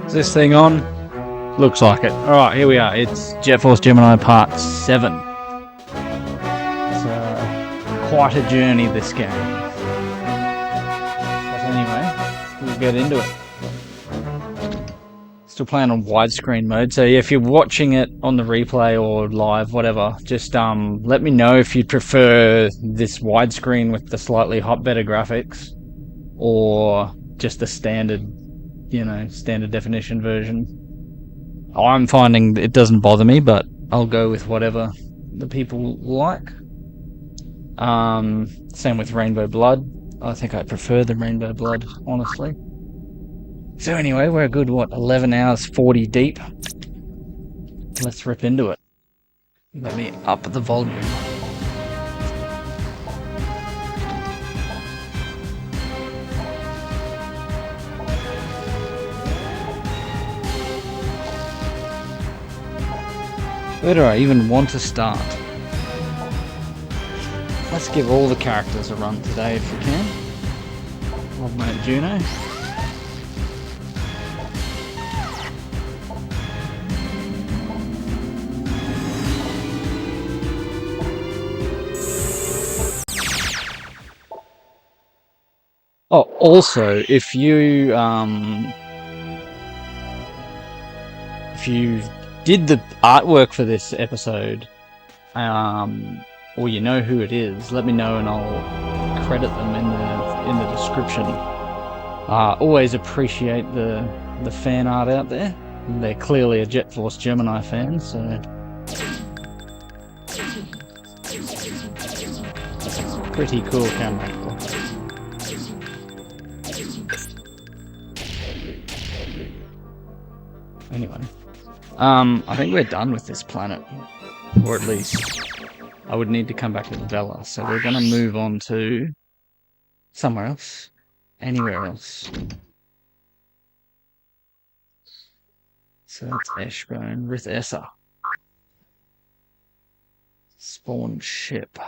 Is this thing on? Looks like it. Alright, here we are. It's Jet Force Gemini Part 7. It's quite a journey, this game. But anyway, we'll get into it. Still playing on widescreen mode, so if you're watching it on the replay or live, whatever, just let me know if you'd prefer this widescreen with the slightly better graphics, or just the standard, standard definition version. I'm finding it doesn't bother me, but I'll go with whatever the people like. Same with Rainbow Blood. I think I prefer the Rainbow Blood, honestly. So anyway, we're a good, 11 hours 40 deep. Let's rip into it. Let me up the volume. Where do I even want to start? Let's give all the characters a run today if we can. Love my Juno. Oh, also, if you did the artwork for this episode, or you know who it is, let me know and I'll credit them in the description. Always appreciate the fan art out there. They're clearly a Jet Force Gemini fan, so pretty cool camera angle. Anyway, I think we're done with this planet, or at least I would need to come back with Vela, so we're going to move on to somewhere else, anywhere else. So that's Ashbone, Rith Essa. Spawn ship.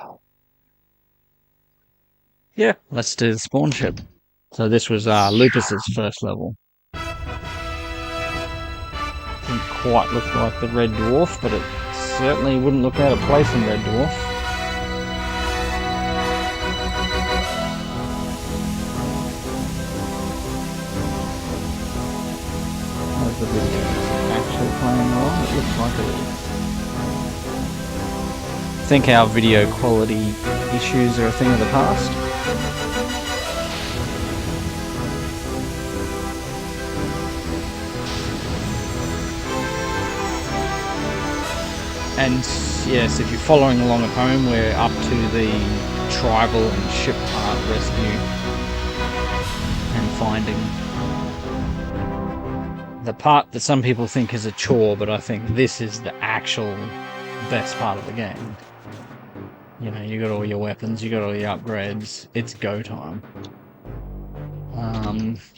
Yeah, let's do the spawn ship. So this was Lupus's first level. Didn't quite look like the Red Dwarf, but it certainly wouldn't look out of place in Red Dwarf. How's the video actually playing along? It looks like it is. I think our video quality issues are a thing of the past. And yes, if you're following along at home, we're up to the tribal and ship part rescue and finding. The part that some people think is a chore, but I think this is the actual best part of the game. You got all your weapons, you got all your upgrades, it's go time.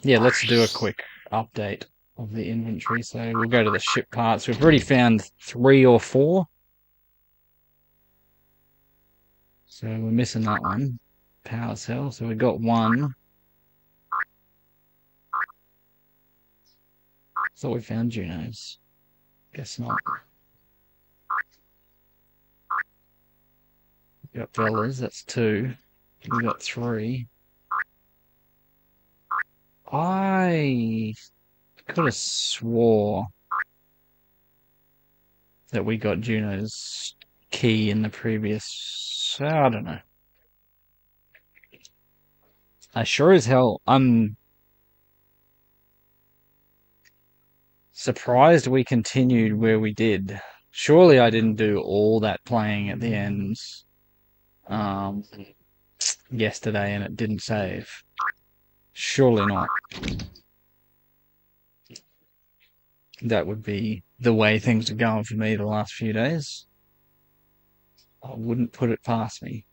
Yeah, let's do a quick update of the inventory. So we'll go to the ship parts. We've already found 3 or 4. So we're missing that one. Power cell. So we got 1. So we found Junos. Guess not. We got Velas, that's 2. We got 3. I could have swore that we got Juno's key in the previous. I don't know. I sure as hell. I'm surprised we continued where we did. Surely I didn't do all that playing at the end yesterday and it didn't save. Surely not. That would be the way things are going for me the last few days. I wouldn't put it past me.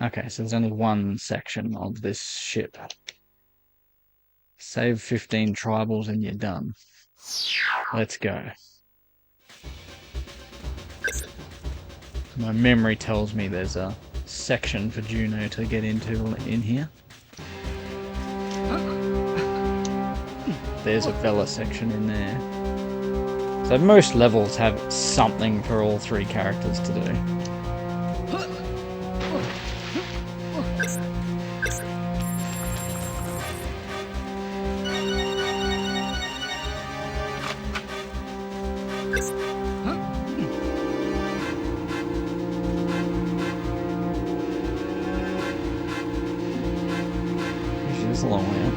Okay, so there's only one section of this ship. Save 15 tribals and you're done. Let's go. My memory tells me there's a section for Juno to get into in here. there's a Vela section in there. So most levels have something for all three characters to do. It's a long way up.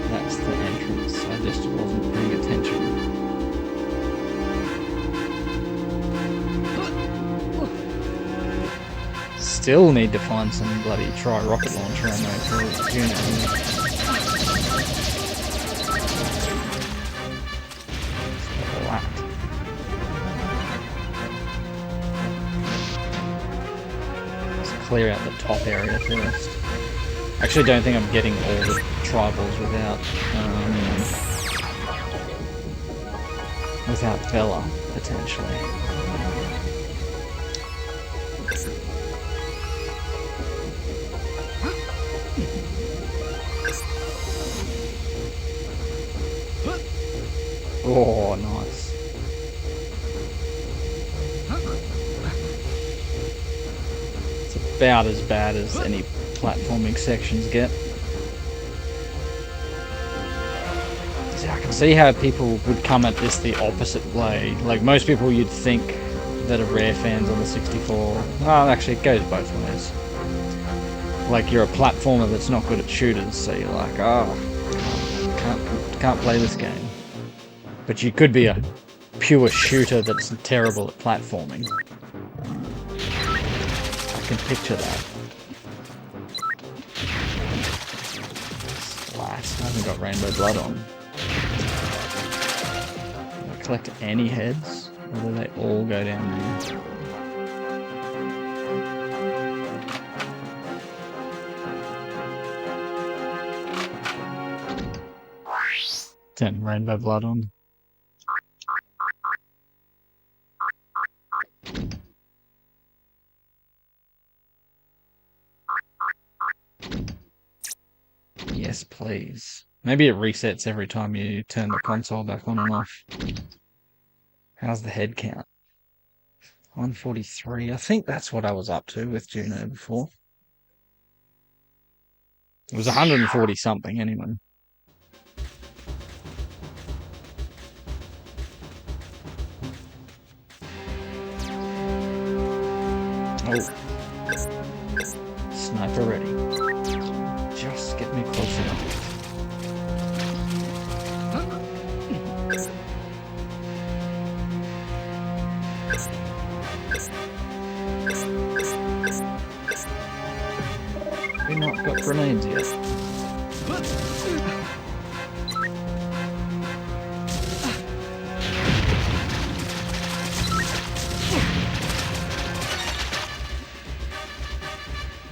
That's the entrance. I just wasn't paying attention. Still need to find some bloody rocket launcher ammo for Juno. Clear out the top area first. Actually, don't think I'm getting all the tribals without Vela, potentially. Oh, nice. About as bad as any platforming sections get. So I can see how people would come at this the opposite way. Like most people you'd think that are Rare fans on the 64. Well, actually it goes both ways. Like you're a platformer that's not good at shooters, so you're like, oh, can't play this game. But you could be a pure shooter that's terrible at platforming. I can picture that. Splat. I haven't got rainbow blood on. Do I collect any heads? Or do they all go down there? 10 rainbow blood on. Yes, please. Maybe it resets every time you turn the console back on and off. How's the head count? 143. I think that's what I was up to with Juno before. It was 140 something anyway. Oh. Sniper ready. Just get me close enough. We've not got grenades yet.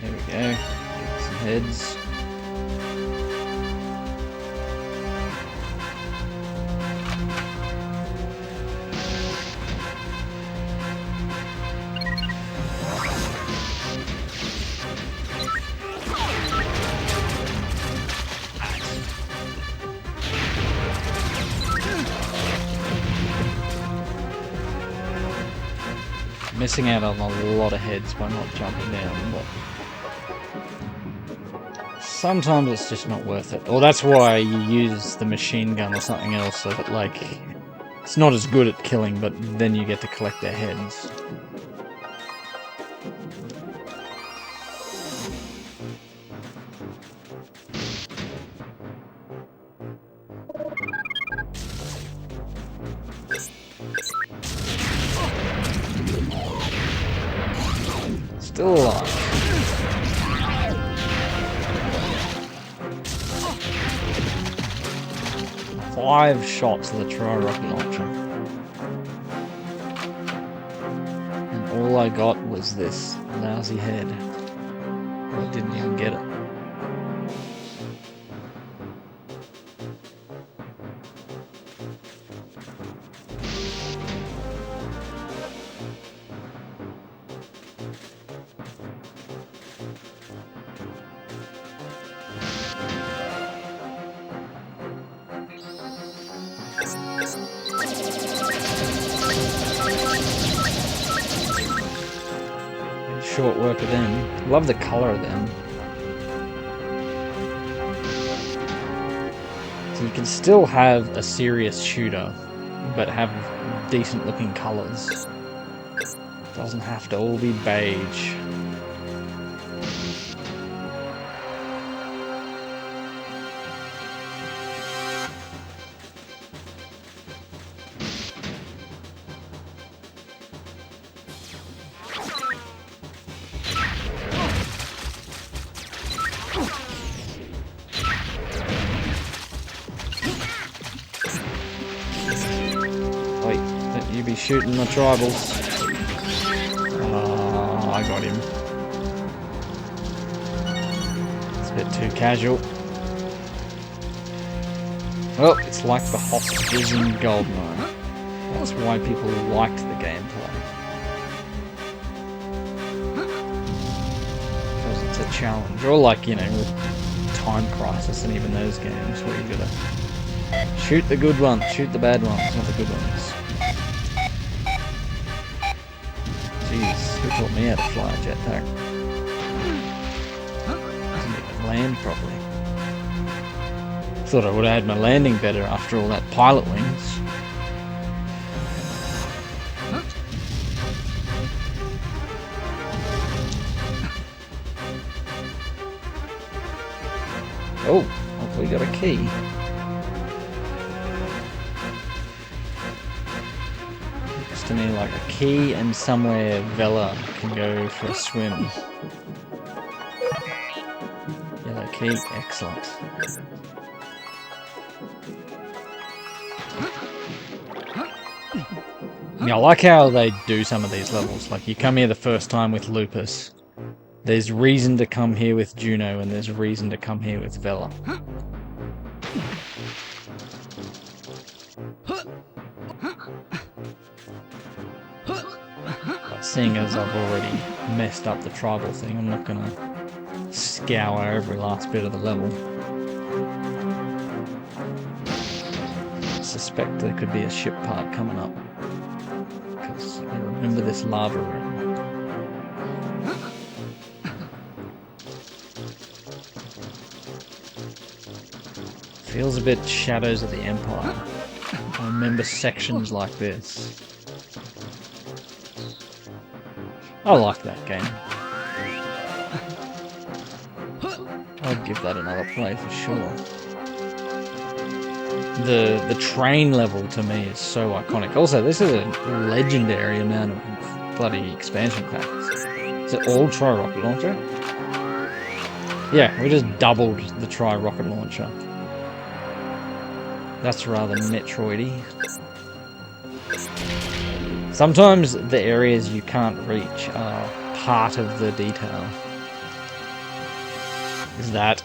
There we go. Get some heads. Missing out on a lot of heads by not jumping down, but sometimes it's just not worth it. Or that's why you use the machine gun or something else, so that like it's not as good at killing, but then you get to collect their heads. Still alive. Five shots of the rocket launcher. And all I got was this lousy head. I didn't even get it. short work of them. Love the colour of them. So you can still have a serious shooter, but have decent looking colours. Doesn't have to all be beige. You be shooting the tribals. I got him. It's a bit too casual. Well, it's like the hostages in GoldenEye. That's why people liked the gameplay. Because it's a challenge. Or like, you know, with Time Crisis and even those games where you gotta shoot the good ones, shoot the bad ones, not the good ones. Jeez, who taught me how to fly a jetpack? Didn't even land properly. Thought I would have had my landing better after all that pilot wings. Oh, hopefully got a key. To me like a key and somewhere Vela can go for a swim. Yellow key, excellent. Yeah, I like how they do some of these levels. Like you come here the first time with Lupus. There's reason to come here with Juno and there's reason to come here with Vela. Seeing as I've already messed up the tribal thing, I'm not gonna scour every last bit of the level. I suspect there could be a ship part coming up. Because I remember this lava room. Feels a bit Shadows of the Empire. I remember sections like this. I like that game. I'd give that another play for sure. The train level to me is so iconic. Also, this is a legendary amount of bloody expansion packs. Is it all tri-rocket launcher? Yeah, we just doubled the tri-rocket launcher. That's rather Metroidy. Sometimes the areas you can't reach are part of the detail. Is that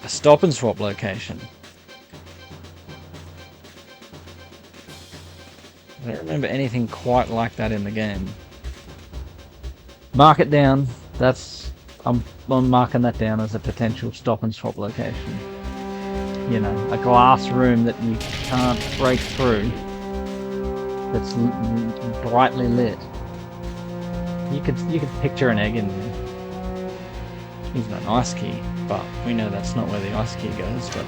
a Stop N Swop location? I don't remember anything quite like that in the game. Mark it down. I'm marking that down as a potential Stop N Swop location. You know, a glass room that you can't break through. That's brightly lit. You could picture an egg in there. Even an ice key, but we know that's not where the ice key goes. But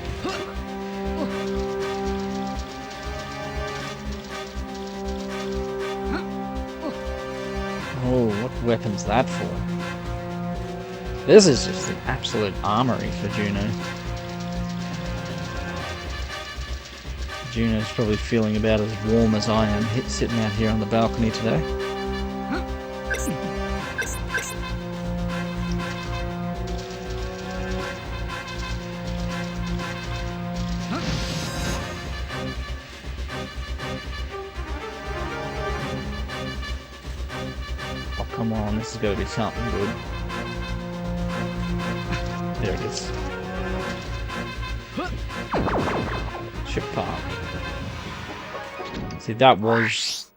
oh, what weapon's that for? This is just an absolute armory for Juno. Juno's probably feeling about as warm as I am sitting out here on the balcony today. Oh, come on, this has got to be something good. There it is. Ship part. See, that was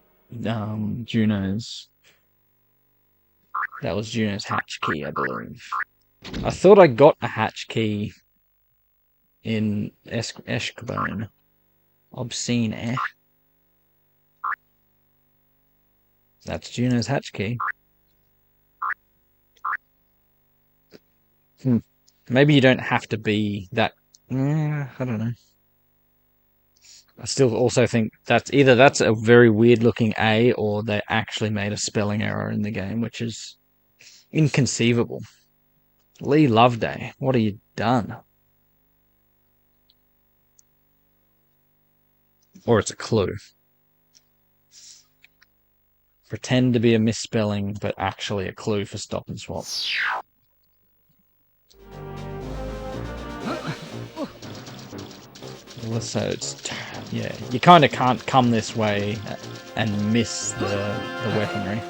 Juno's. That was Juno's hatch key, I believe. I thought I got a hatch key in Eshkabone. Obscene, eh? That's Juno's hatch key. Maybe you don't have to be that. I don't know. I still also think that's either that's a very weird looking A, or they actually made a spelling error in the game, which is inconceivable. Lee Loveday, what have you done? Or it's a clue. Pretend to be a misspelling, but actually a clue for Stop and Swop. So it's, yeah, you kind of can't come this way and miss the weaponry.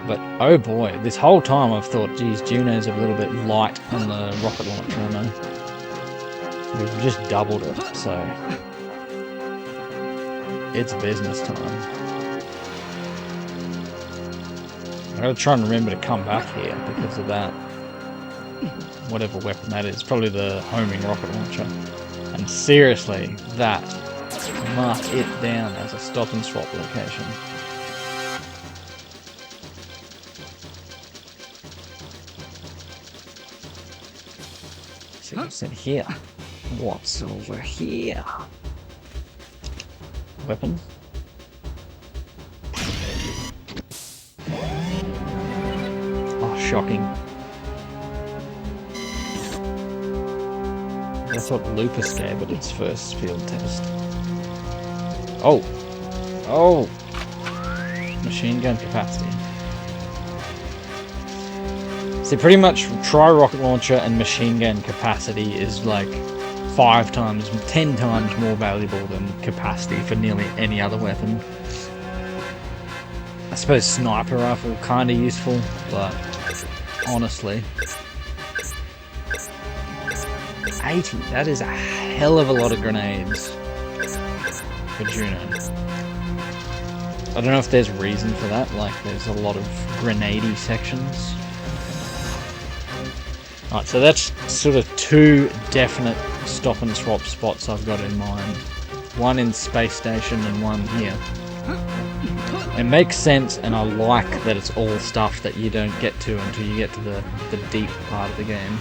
But oh boy, this whole time I've thought, geez, Juno's a little bit light on the rocket launcher ammo. We've just doubled it, so it's business time. I gotta try and remember to come back here because of that. Whatever weapon that is, probably the homing rocket launcher. And seriously, that, mark it down as a Stop and Swop location. See what's in here. What's over here? Weapon? Oh, shocking. That's what Lupus gave it its first field test. Oh! Oh! Machine gun capacity. See, pretty much tri-rocket launcher and machine gun capacity is like 5 times, 10 times more valuable than capacity for nearly any other weapon. I suppose sniper rifle kinda useful, but honestly... 80, that is a hell of a lot of grenades for Juno. I don't know if there's reason for that, like there's a lot of grenadey sections. Alright, so that's sort of 2 definite Stop and Swop spots I've got in mind. One in Space Station and one here. It makes sense, and I like that it's all stuff that you don't get to until you get to the deep part of the game.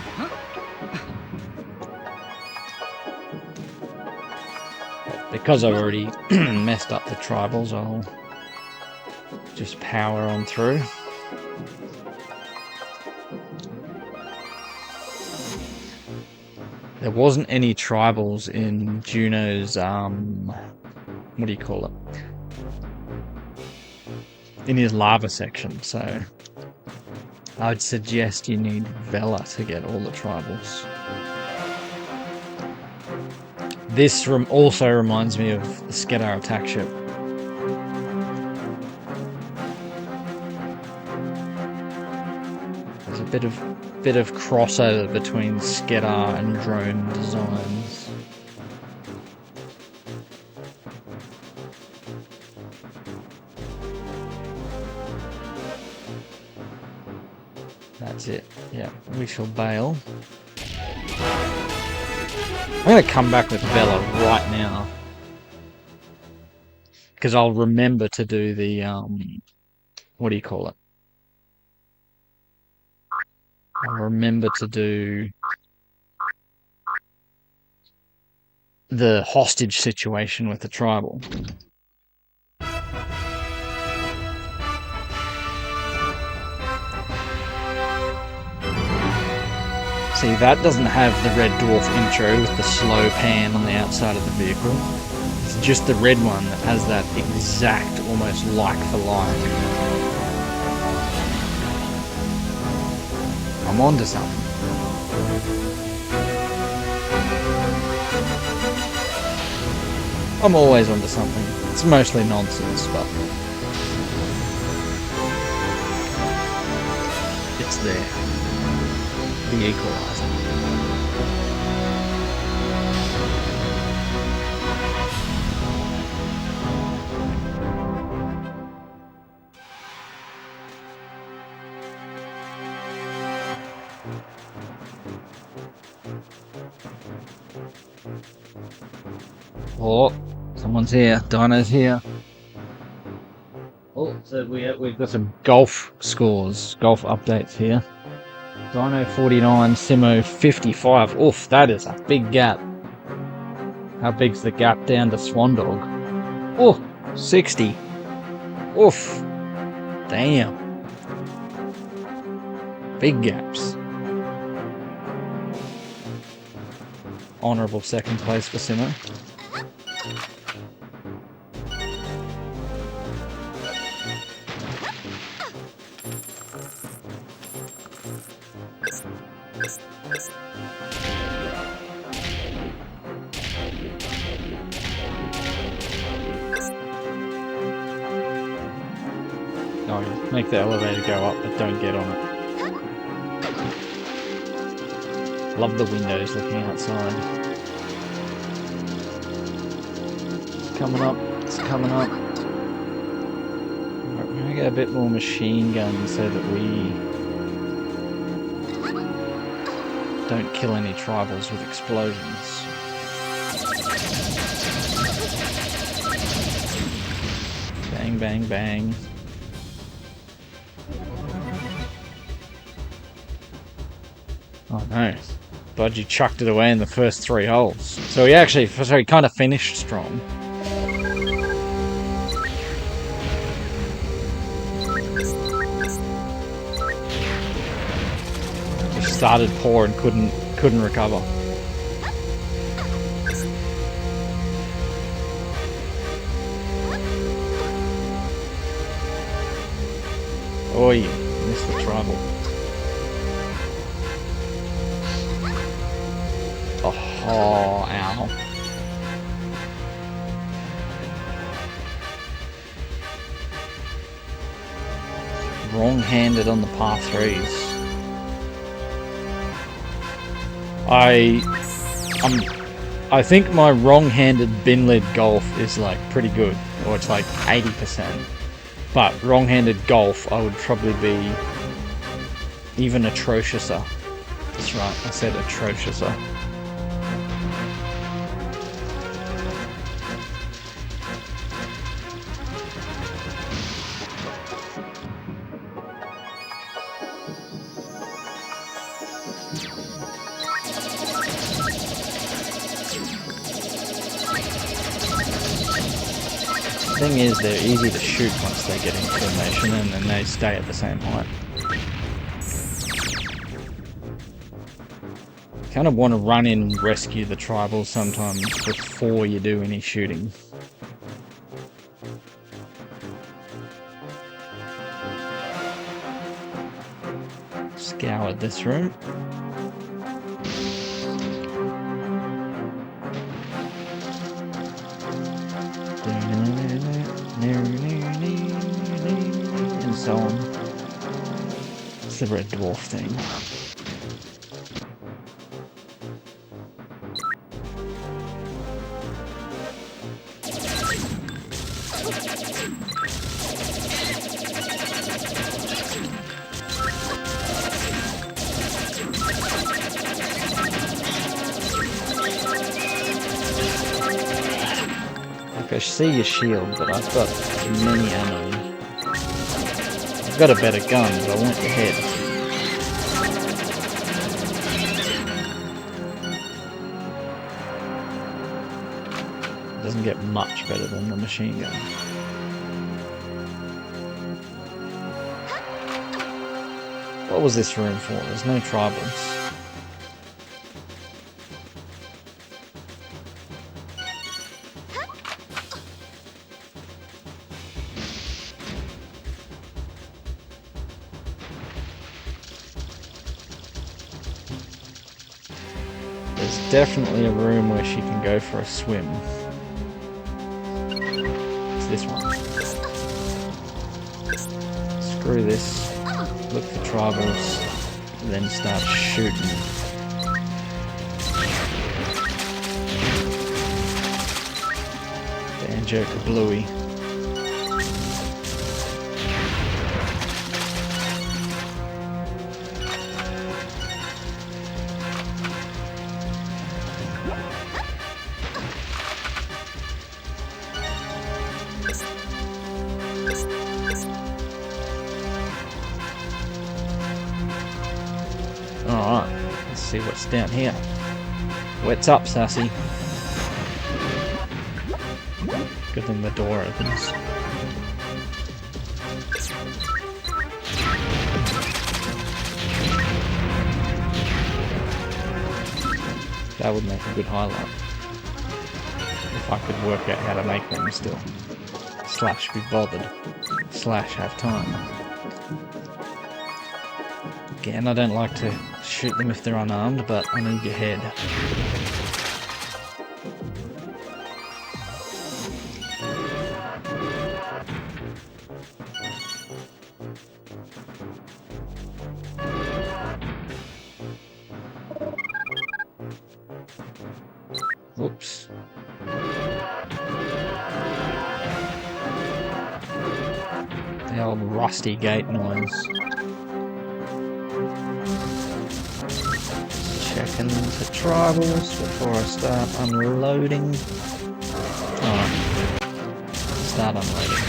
Because I've already messed up the tribals, I'll just power on through. There wasn't any tribals in Juno's, what do you call it? In his lava section, so I would suggest you need Vela to get all the tribals. This also reminds me of the Skedar attack ship. There's a bit of crossover between Skedar and drone designs. That's it. Yeah, we shall bail. I'm going to come back with Vela right now. Because I'll remember to do the, what do you call it? I'll remember to do the hostage situation with the tribal. See, that doesn't have the red dwarf intro with the slow pan on the outside of the vehicle. It's just the red one that has that exact, almost like for like. I'm onto something. I'm always onto something. It's mostly nonsense, but it's there. The equalizer. Oh, someone's here. Dinah's here. Oh, So we've got some golf scores, golf updates here. Dino 49, Simo 55. Oof, that is a big gap. How big's the gap down to Swan Dog? Oh, 60. Oof. Damn. Big gaps. Honourable second place for Simo. Oh, make the elevator go up, but don't get on it. Love the windows looking outside. It's coming up. It's coming up. We're going to get a bit more machine gun so that we don't kill any tribals with explosions. Bang, bang, bang. Oh no. Budgie chucked it away in the first 3 holes. So he kind of finished strong. Just started poor and couldn't recover. Oh, you missed the tribal. Oh, ow. Wrong-handed on the par 3s. I think my wrong-handed bin-lid golf is like pretty good, or it's like 80%. But wrong-handed golf, I would probably be even atrociouser. That's right, I said atrociouser. The thing is, they're easy to shoot once they get into formation and then they stay at the same height. Kind of want to run in and rescue the tribals sometimes before you do any shooting. Scoured this room. And so on. It's the red dwarf thing. I see your shield, but I've got many ammo. I've got a better gun, but I want your head. It doesn't get much better than the machine gun. What was this room for? There's no tribals. Definitely a room where she can go for a swim. It's this one. Screw this. Look for tribals. And then start shooting. Banjo Bluey. Let's see what's down here. What's up, Sassy? Good thing the door opens. That would make a good highlight. If I could work out how to make them still. Slash be bothered. Slash have time. Again, I don't like to shoot them if they're unarmed, but I need your head. Oops. The old rusty gate noise. Checking the tribals before I start unloading. Oh, start unloading.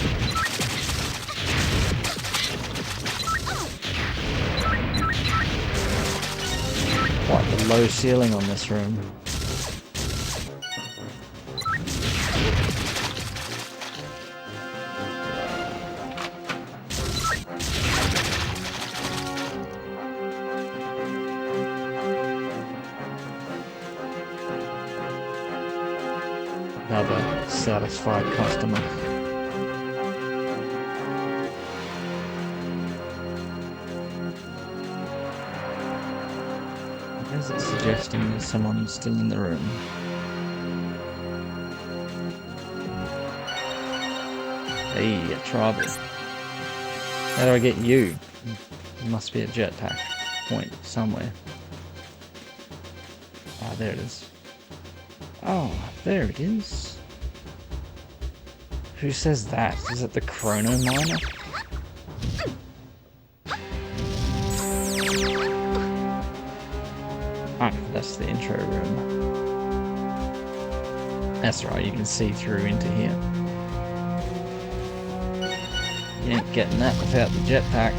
Quite the low ceiling on this room. Another satisfied customer. Is it suggesting there's someone who's still in the room? Hey, a tribal. How do I get you? There must be a jetpack point somewhere. Ah, there it is. Oh, there it is. Who says that? Is it the Chrono Miner? Oh, that's the intro room. That's right, you can see through into here. You ain't getting that without the jetpack.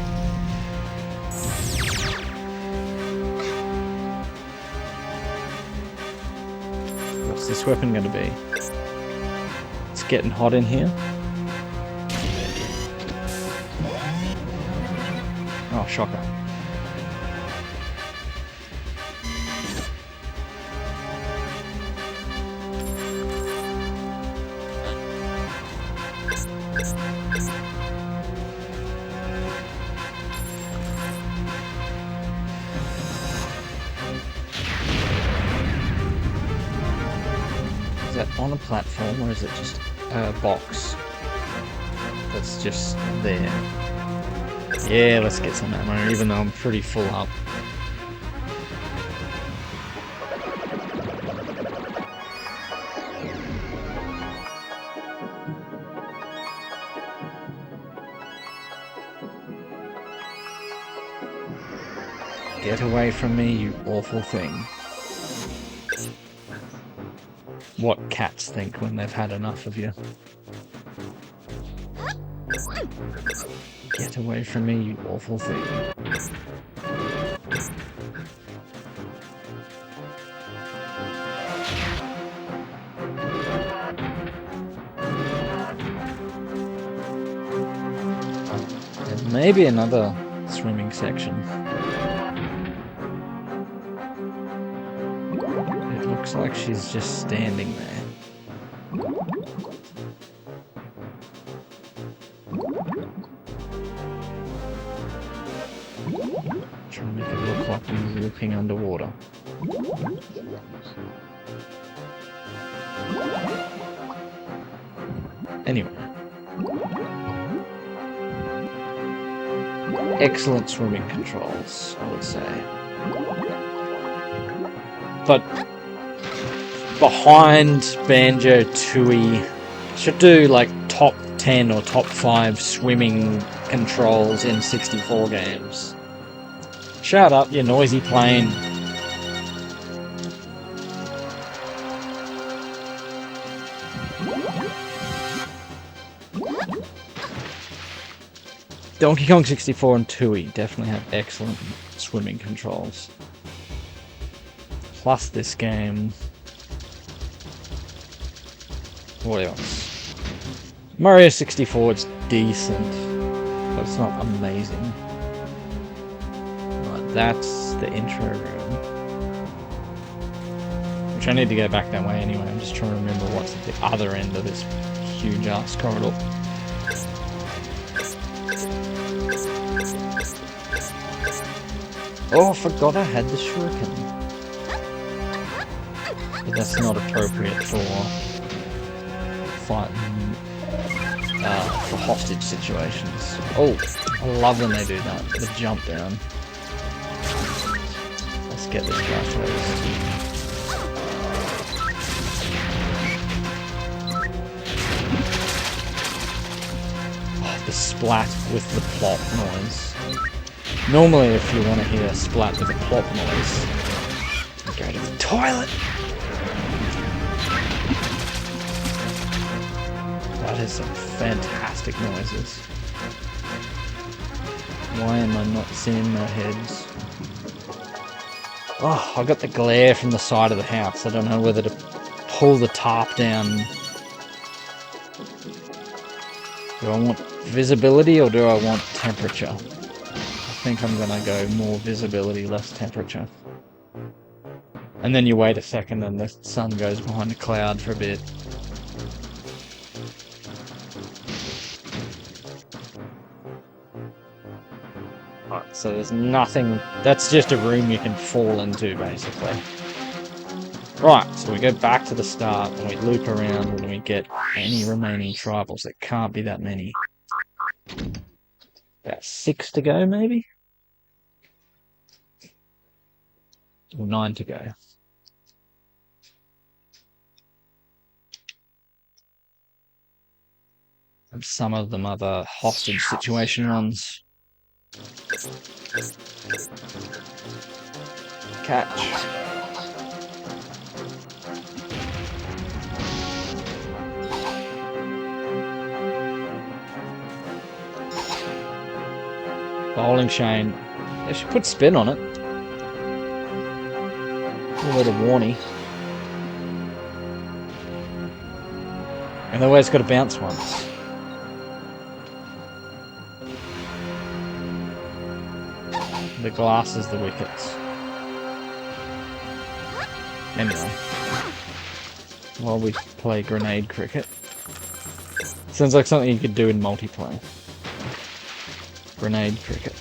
What's this weapon going to be? It's getting hot in here. Oh, shocker. Is that on a platform or is it just a box that's just there? Yeah, let's get some ammo, even though I'm pretty full up. Get away from me, you awful thing. What cats think when they've had enough of you. Get away from me, you awful thing. There may be another swimming section. It looks like she's just standing there. Trying to make it look like I'm looking underwater. Anyway. Excellent swimming controls, I would say. But behind Banjo-Tooie, should do like top 10 or top 5 swimming controls in 64 games. Shut up, you noisy plane. Donkey Kong 64 and Tooie definitely have excellent swimming controls. plus this game. What else? Mario 64, it's decent, but it's not amazing. Right, that's the intro room. Which I need to go back that way anyway. I'm just trying to remember what's at the other end of this huge ass corridor. Oh, I forgot I had the shuriken. But that's not appropriate for fighting, for hostage situations. Oh, I love when they do that. The jump down. Let's get this guy first. Oh, the splat with the plop noise. Normally, if you want to hear a splat with a plop noise, you go to the toilet. That is some fantastic noises. Why am I not seeing their heads? Oh, I got the glare from the side of the house. I don't know whether to pull the tarp down. Do I want visibility or do I want temperature? I think I'm gonna go more visibility, less temperature. And then you wait a second and the sun goes behind a cloud for a bit. Alright, so there's nothing, that's just a room you can fall into basically. Right, so we go back to the start and we loop around and we get any remaining tribals. There can't be that many. About 6 to go maybe? Or 9 to go. And some of them are the hostage situation runs. Catch. Bowling chain. They should put spin on it. A little warning. And the way it's got to bounce once. The glass is the wickets. Anyway. While we play grenade cricket. Sounds like something you could do in multiplayer. Grenade cricket.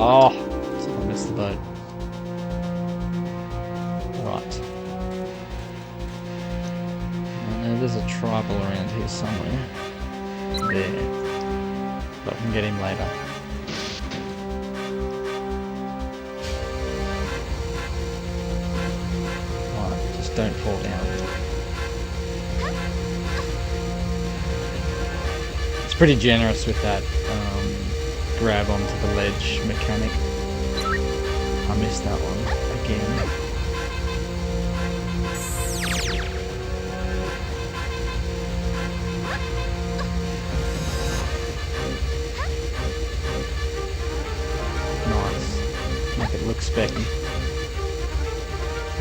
Oh, I missed the boat. Right. I know there's a tribal around here somewhere. There. But I can get him later. Right, just don't fall down. It's pretty generous with that. Grab onto the ledge mechanic. I missed that one again. Nice. Make it look specky.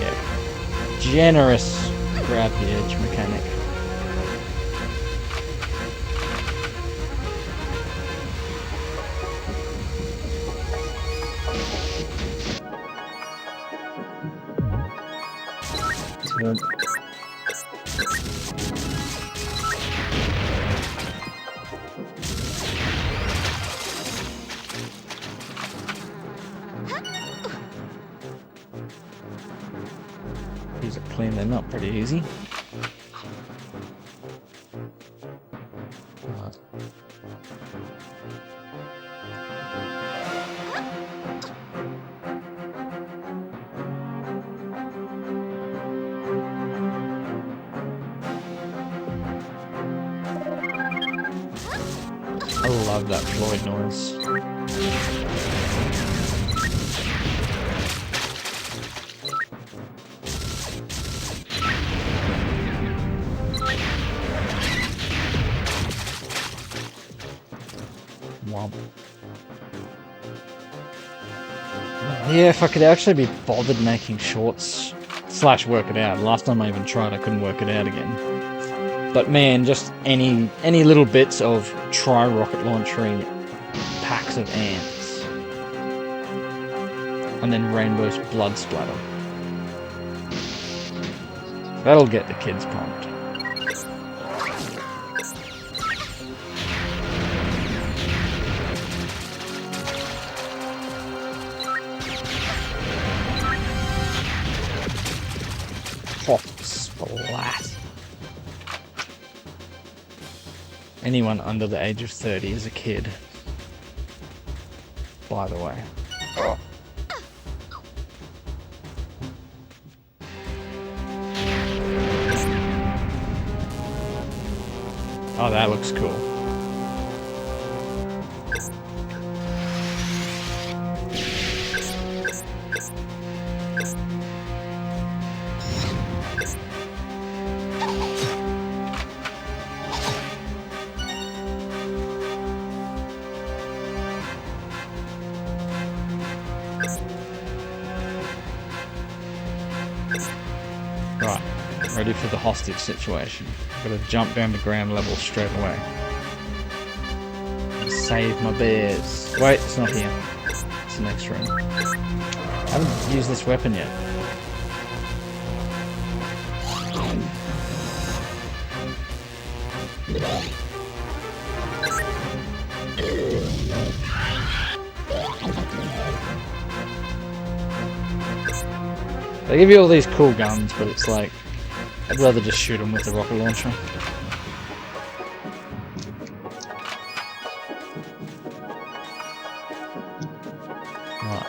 Yeah. Generous grab the edge mechanic. These are clean them up pretty easy. I love that Floyd noise. Swamp. Yeah, if I could actually be bothered making shorts / work it out. Last time I even tried, I couldn't work it out again. But man, just any little bits of try rocket launching packs of ants. And then Rainbow's blood splatter. That'll get the kids pumped. Hot splat. Anyone under the age of 30 is a kid. By the way. Oh. Oh, that looks cool. Right, ready for the hostage situation. Gotta jump down to ground level straight away. Save my bears. Wait, it's not here. It's the next room. I haven't used this weapon yet. They give you all these cool guns, but it's like, I'd rather just shoot them with the rocket launcher. Right.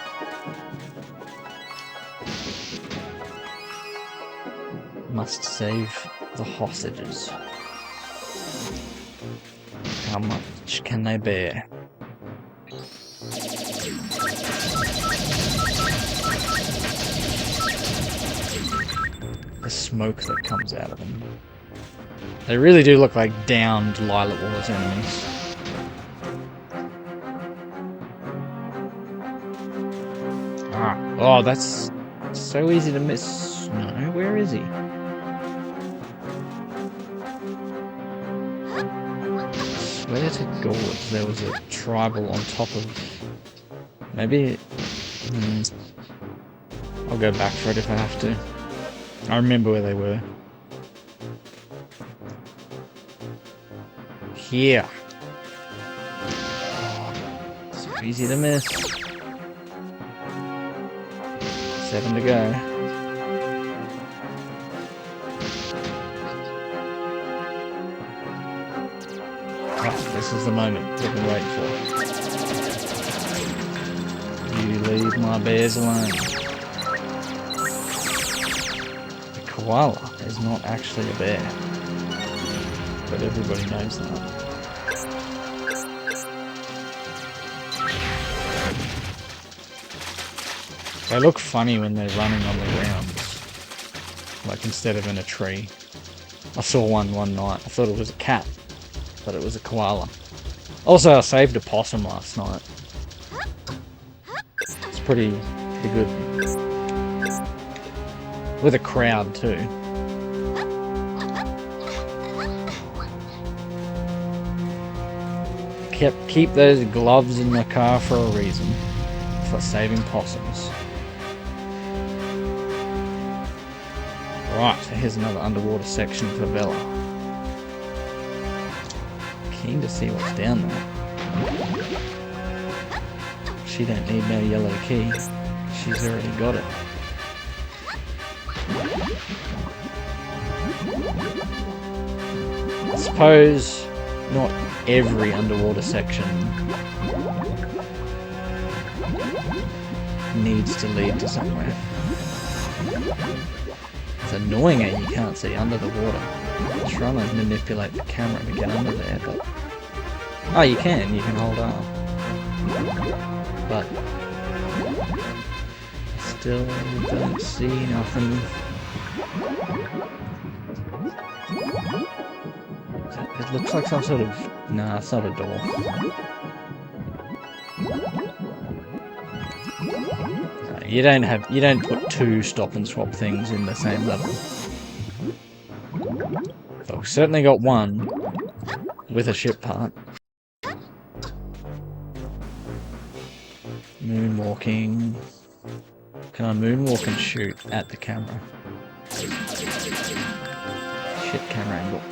Must save the hostages. How much can they bear? The smoke that comes out of them. They really do look like downed Lilac Wars enemies. Ah, oh, that's so easy to miss. No, where is he? I swear to God, there was a tribal on top of. Maybe. I'll go back for it if I have to. I remember where they were. Here. Oh, so easy to miss. 7 to go. Oh, this is the moment we've been waiting for. You leave my bears alone. Koala is not actually a bear, but everybody knows that. They look funny when they're running on the ground, like instead of in a tree. I saw one night. I thought it was a cat, but it was a koala. Also, I saved a possum last night. It's pretty good. With a crowd too. Keep those gloves in the car for a reason. For saving possums. Right, here's another underwater section for Bella. Keen to see what's down there. She don't need no yellow key. She's already got it. I suppose not every underwater section needs to lead to somewhere. It's annoying how you can't see under the water. I'm trying to manipulate the camera to get under there, but... Oh, you can hold up. But... still don't see nothing. It looks like some sort of... Nah, it's not a door. you don't put two stop and swap things in the same level. So we've certainly got one with a ship part. Moonwalking. Can I moonwalk and shoot at the camera? Shit, camera angle.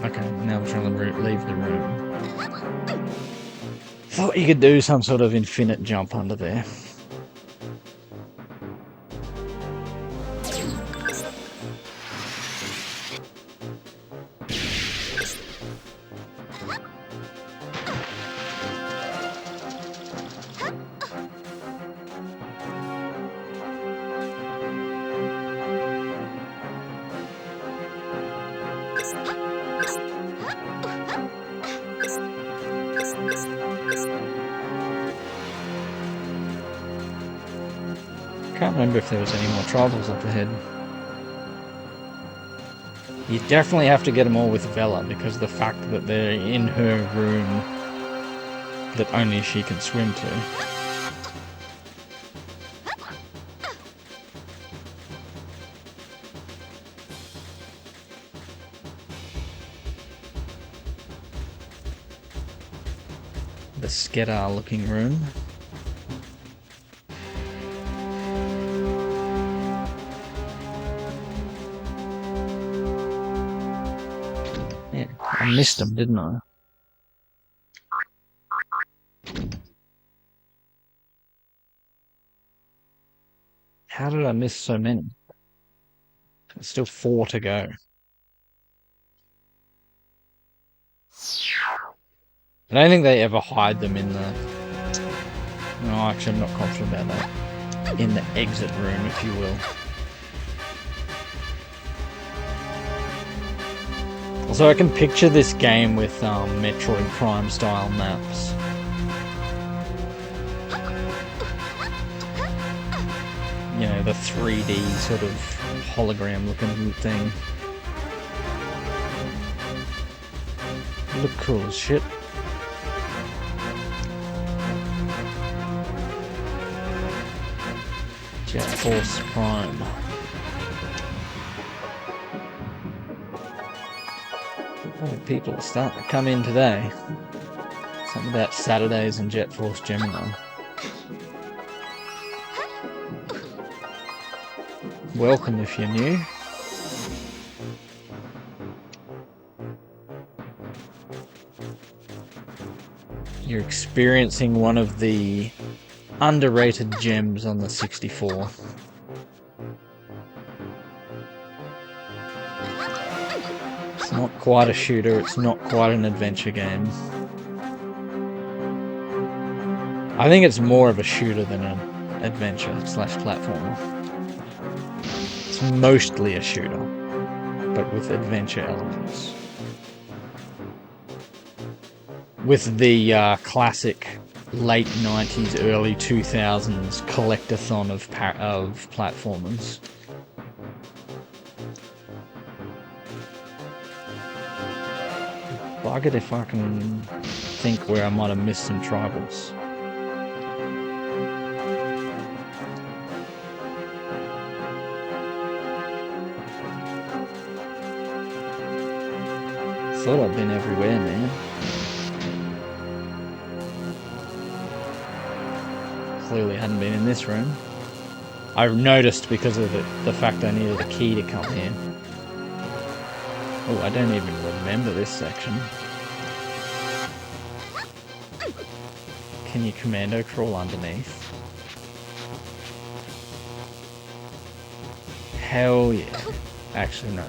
Okay, now we're trying to leave the room. Thought you could do some sort of infinite jump under there. Can't remember if there was any more tribals up ahead. You definitely have to get them all with Vela, because the fact that they're in her room that only she can swim to. The Skedar looking room. I missed them, didn't I? How did I miss so many? There's still 4 to go. I don't think they ever hide them in the... No, actually I'm not confident about that. In the exit room, if you will. So I can picture this game with Metroid Prime style maps. You know, the 3D sort of hologram looking thing. Look cool as shit. Jet Force Prime. People are starting to come in today. Something about Saturdays and Jet Force Gemini. Welcome if you're new. You're experiencing one of the underrated gems on the 64. It's not quite a shooter, it's not quite an adventure game. I think it's more of a shooter than an adventure / platformer. It's mostly a shooter, but with adventure elements. With the classic late 90s, early 2000s collectathon of platformers. Buggered if I can think where I might have missed some tribals. Thought I'd been everywhere, man. Clearly hadn't been in this room. I've noticed because of the fact I needed a key to come here. Oh, I don't even remember this section. Can you commando crawl underneath? Hell yeah. Actually, no.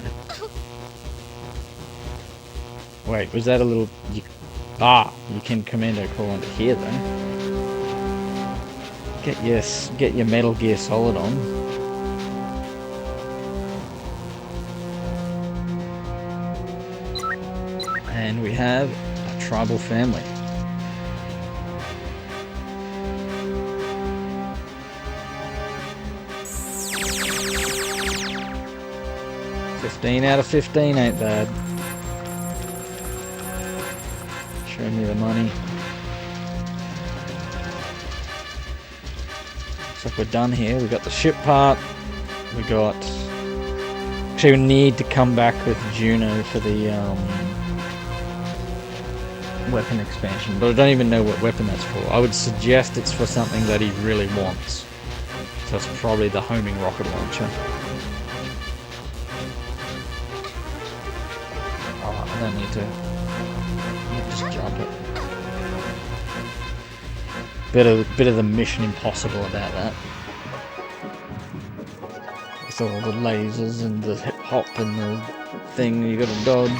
Wait, was that a little... you can commando crawl under here, though. Get your Metal Gear Solid on. And we have a tribal family. 15 out of 15 ain't bad. Show me the money. Looks like we're done here. We got the ship part. We got... Actually, we need to come back with Juno for the weapon expansion, but I don't even know what weapon that's for. I would suggest it's for something that he really wants. So it's probably the homing rocket launcher. Oh, I don't need to. I'll just jump it. Bit of the Mission Impossible about that. With all the lasers and the hip hop and the thing you gotta dodge.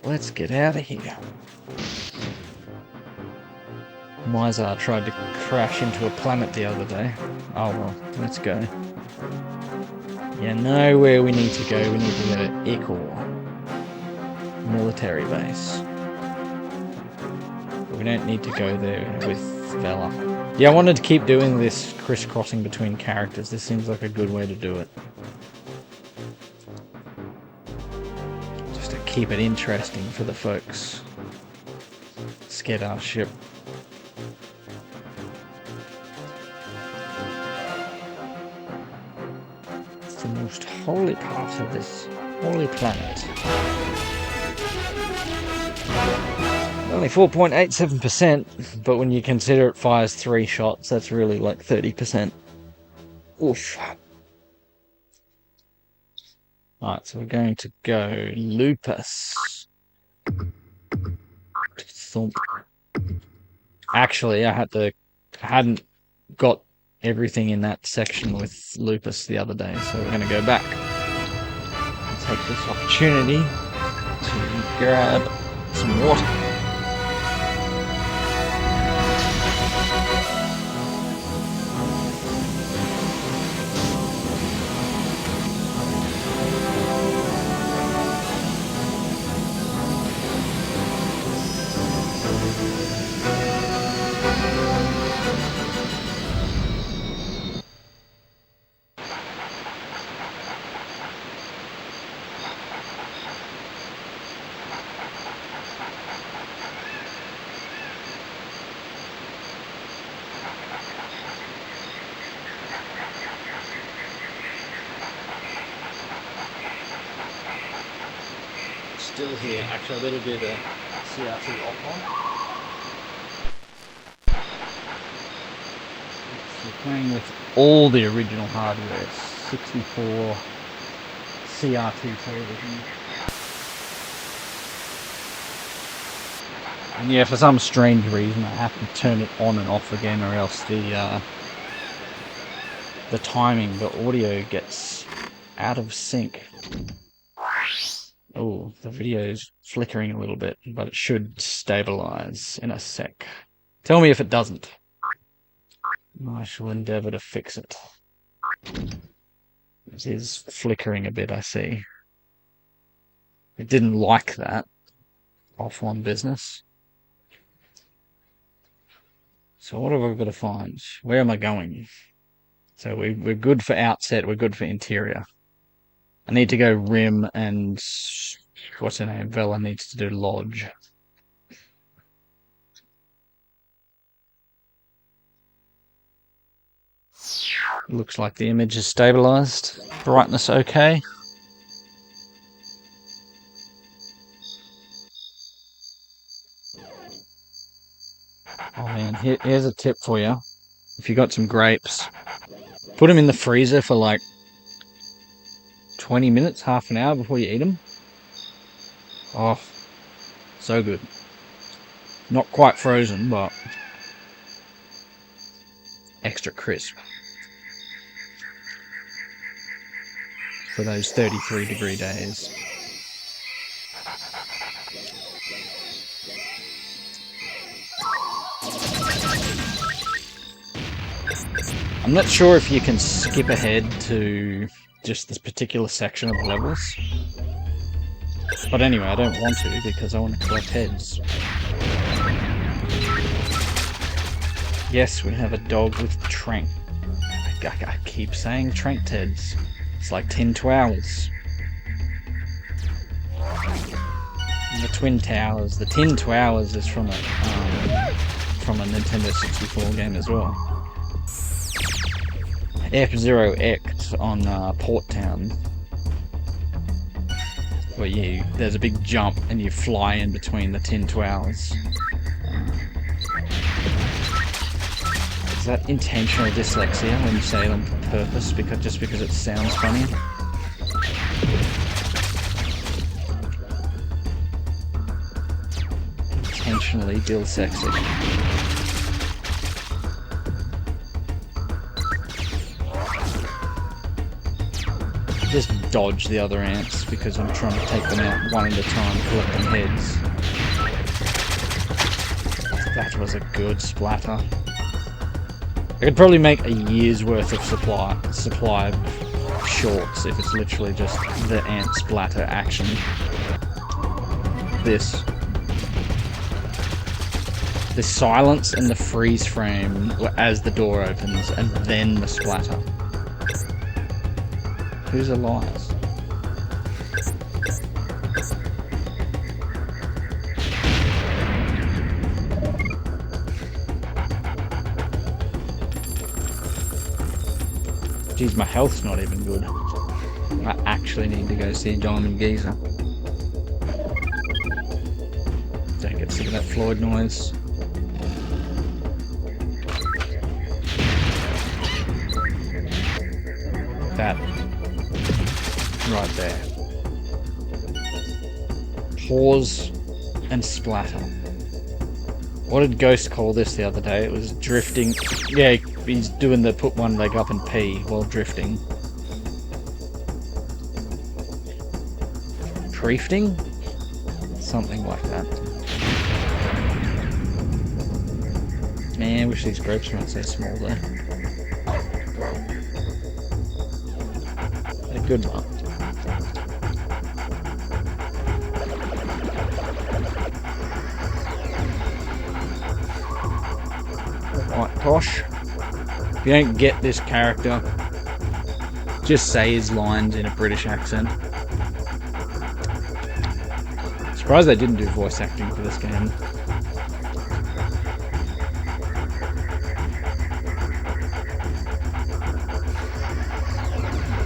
Let's get out of here. Mizar tried to crash into a planet the other day. Oh well, let's go. Yeah, know where we need to go. We need to go to Icor military base. We don't need to go there with Vela. Yeah, I wanted to keep doing this crisscrossing between characters. This seems like a good way to do it. Just to keep it interesting for the folks. Let's get our ship. It's the most holy part of this holy planet. Only 4.87%, but when you consider it fires 3 shots, that's really like 30%. Oof. Alright, so we're going to go Lupus. Thump. Actually, I hadn't got everything in that section with Lupus the other day, so we're going to go back. Take this opportunity to grab some water. Still here. Actually, I better do the CRT off on. So playing with all the original hardware, 64 CRT television. And yeah, for some strange reason, I have to turn it on and off again, or else the timing, the audio gets out of sync. Oh, the video's flickering a little bit, but it should stabilize in a sec. Tell me if it doesn't. I shall endeavour to fix it. It is flickering a bit, I see. It didn't like that. Off on business. So what have I got to find? Where am I going? So we're good for outset, we're good for interior. I need to go Rim and... what's her name? Vela needs to do Lodge. Looks like the image is stabilized. Brightness okay. Oh man, here's a tip for you. If you got some grapes, put them in the freezer for like 20 minutes, half an hour before you eat them. Oh, so good. Not quite frozen, but extra crisp. For those 33-degree days. I'm not sure if you can skip ahead to just this particular section of the levels. But anyway, I don't want to because I want to collect heads. Yes, we have a dog with trank. I keep saying tranked heads. It's like tin towers. And the twin towers. The tin towers is from a Nintendo 64 game as well. F-Zero X on Port Town. Where there's a big jump and you fly in between the tin towers. Is that intentional dyslexia when you say it on purpose just because it sounds funny? Intentionally dyslexic. Just dodge the other ants because I'm trying to take them out one at a time, collecting heads. That was a good splatter. I could probably make a year's worth of supply of shorts if it's literally just the ant splatter action. The silence and the freeze frame as the door opens, and then the splatter. Who's alive? Geez, my health's not even good. I actually need to go see Diamond Geezer. Don't get sick of that Floyd noise. That right there. Pause and splatter. What did Ghost call this the other day? It was drifting. Yeah, he's doing the put one leg up and pee while drifting. Drifting? Something like that. Man, I wish these grapes weren't so small though. They're good one. Right, Tosh. If you don't get this character, just say his lines in a British accent. Surprised they didn't do voice acting for this game.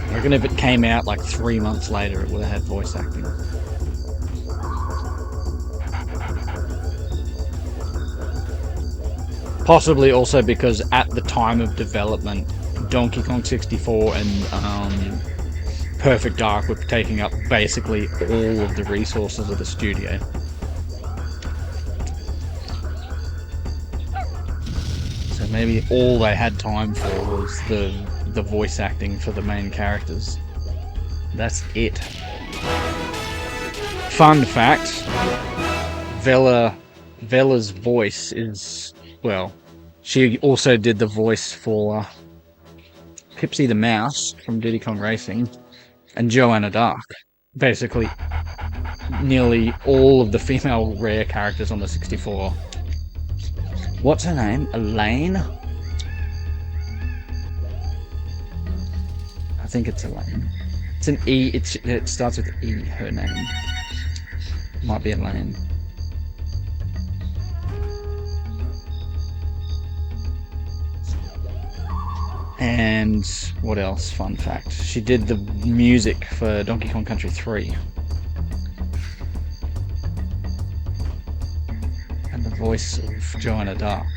I reckon if it came out like 3 months later, it would have had voice acting. Possibly also because at the time of development, Donkey Kong 64 and Perfect Dark were taking up basically all of the resources of the studio. So maybe all they had time for was the voice acting for the main characters. That's it. Fun fact, Vela's voice is, well, she also did the voice for Pipsy the Mouse from Diddy Kong Racing and Joanna Dark. Basically, nearly all of the female Rare characters on the 64. What's her name? Elaine? I think it's Elaine. It's an E. It starts with E, her name. Might be Elaine. And what else? Fun fact. She did the music for Donkey Kong Country 3. And the voice of Joanna Dark.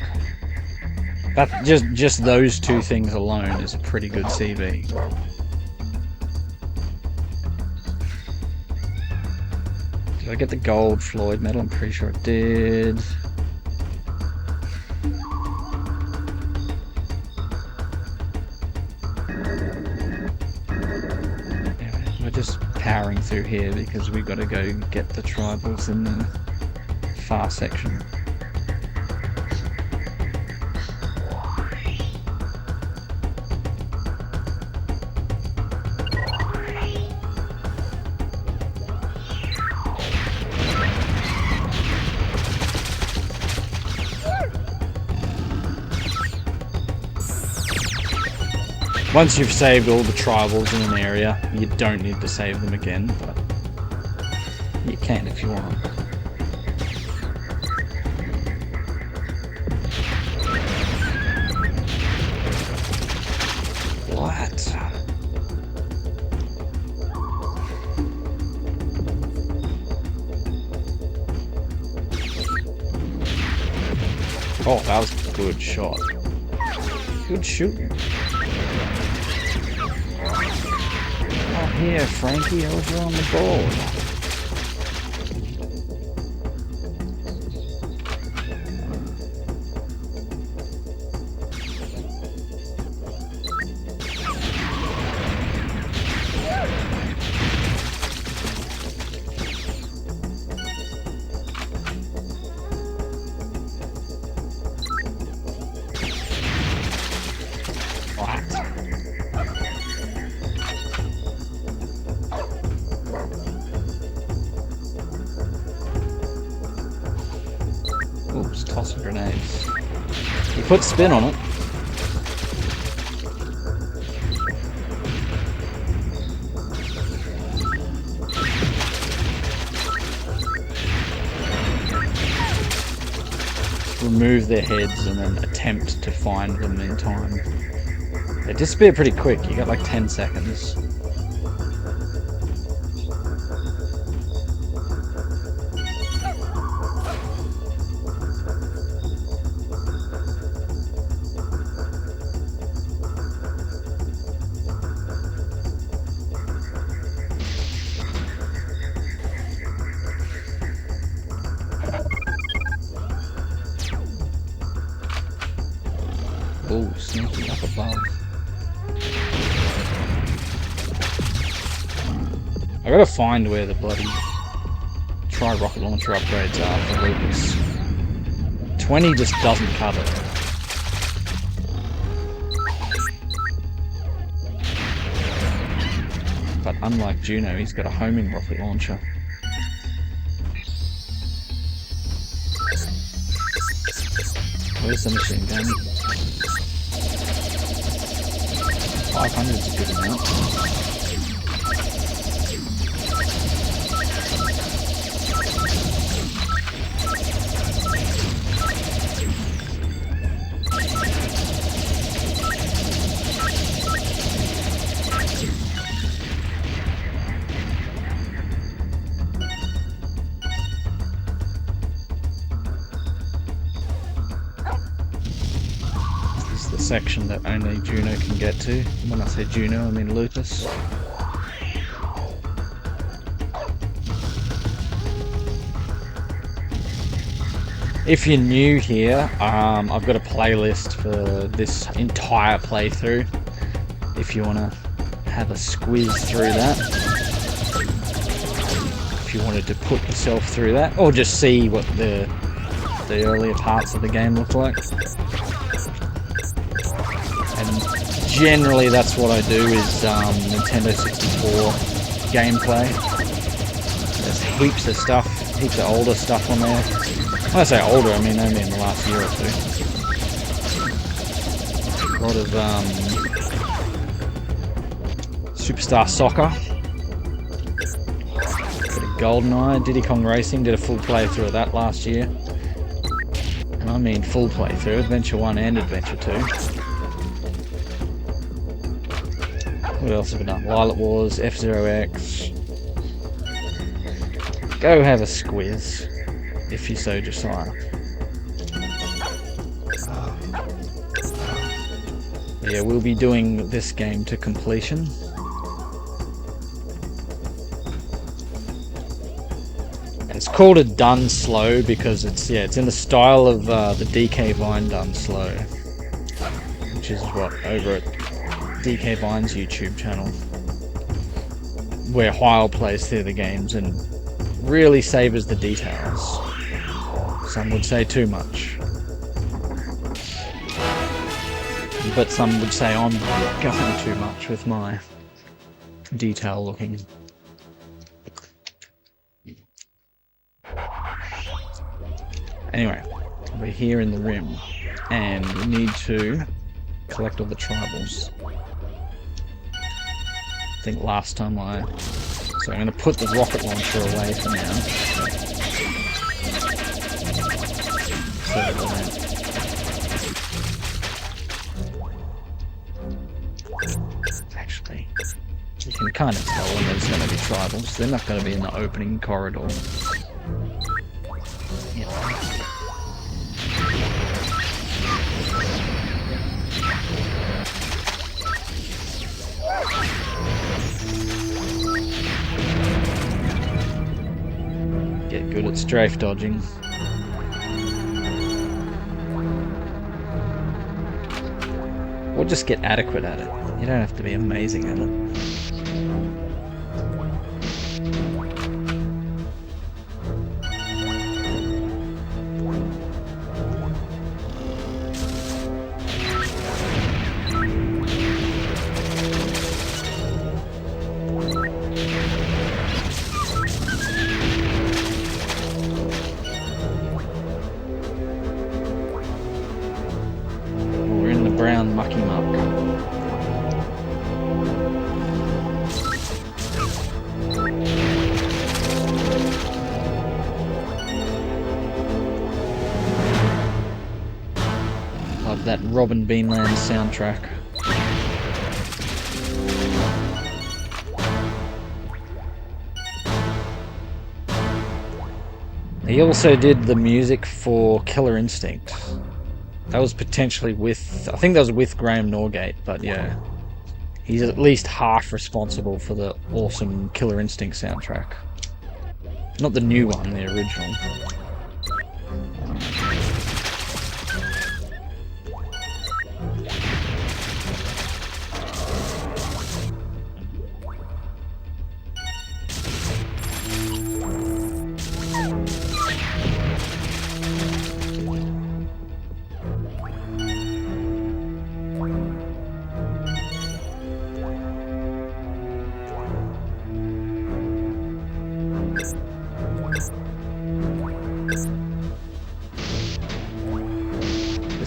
That just those two things alone is a pretty good CV. Did I get the gold Floyd medal? I'm pretty sure I did. Just powering through here because we've got to go get the tribals in the far section. Once you've saved all the tribals in an area, you don't need to save them again, but you can if you want. What? Oh, that was a good shot. Good shooting. Oh, here, Frankie, over on the board. Oops, tossing grenades. You put spin on it. Remove their heads and then attempt to find them in time. They disappear pretty quick, you got like 10 seconds. Oh, sneaking up above. I gotta find where the bloody rocket launcher upgrades are for Lupus. 20 just doesn't cut it. But unlike Juno, he's got a homing rocket launcher. Where's the machine gun? 500 is a good amount. Section that only Juno can get to. When I say Juno, I mean Lupus. If you're new here, I've got a playlist for this entire playthrough. If you want to have a squiz through that. If you wanted to put yourself through that, or just see what the earlier parts of the game look like. Generally, that's what I do, is Nintendo 64 gameplay. There's heaps of stuff, heaps of older stuff on there. When I say older, I mean only in the last year or two. A lot of Superstar Soccer. Bit of GoldenEye, Diddy Kong Racing, did a full playthrough of that last year. And I mean full playthrough, Adventure 1 and Adventure 2. What else have we done? Lilac Wars, F-Zero X. Go have a squiz, if you so desire. Yeah, we'll be doing this game to completion. And it's called a done slow because it's in the style of the DK Vine done slow, which is what over at DK Vine's YouTube channel, where Heil plays through the games and really savours the details. Some would say too much, but some would say I'm going too much with my detail looking. Anyway, we're here in the rim and we need to collect all the tribals. think last time I... So I'm going to put the rocket launcher away for now. So that I don't... Actually, you can kind of tell when there's going to be tribals. They're not going to be in the opening corridor. Get good at strafe dodging. Or just get adequate at it. You don't have to be amazing at it. That Robin Beanland soundtrack. He also did the music for Killer Instinct. That was potentially with... I think that was with Graham Norgate, but yeah. He's at least half responsible for the awesome Killer Instinct soundtrack. Not the new one, the original.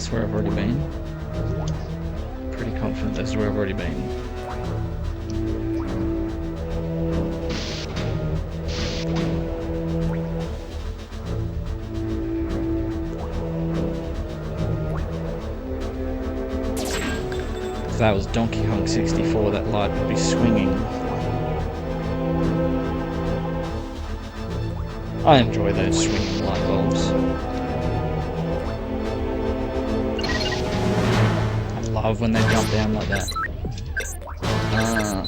Where I've already been. Pretty confident that's where I've already been. If that was Donkey Kong 64, that light would be swinging. I enjoy those swinging light bulbs. Love when they jump down like that.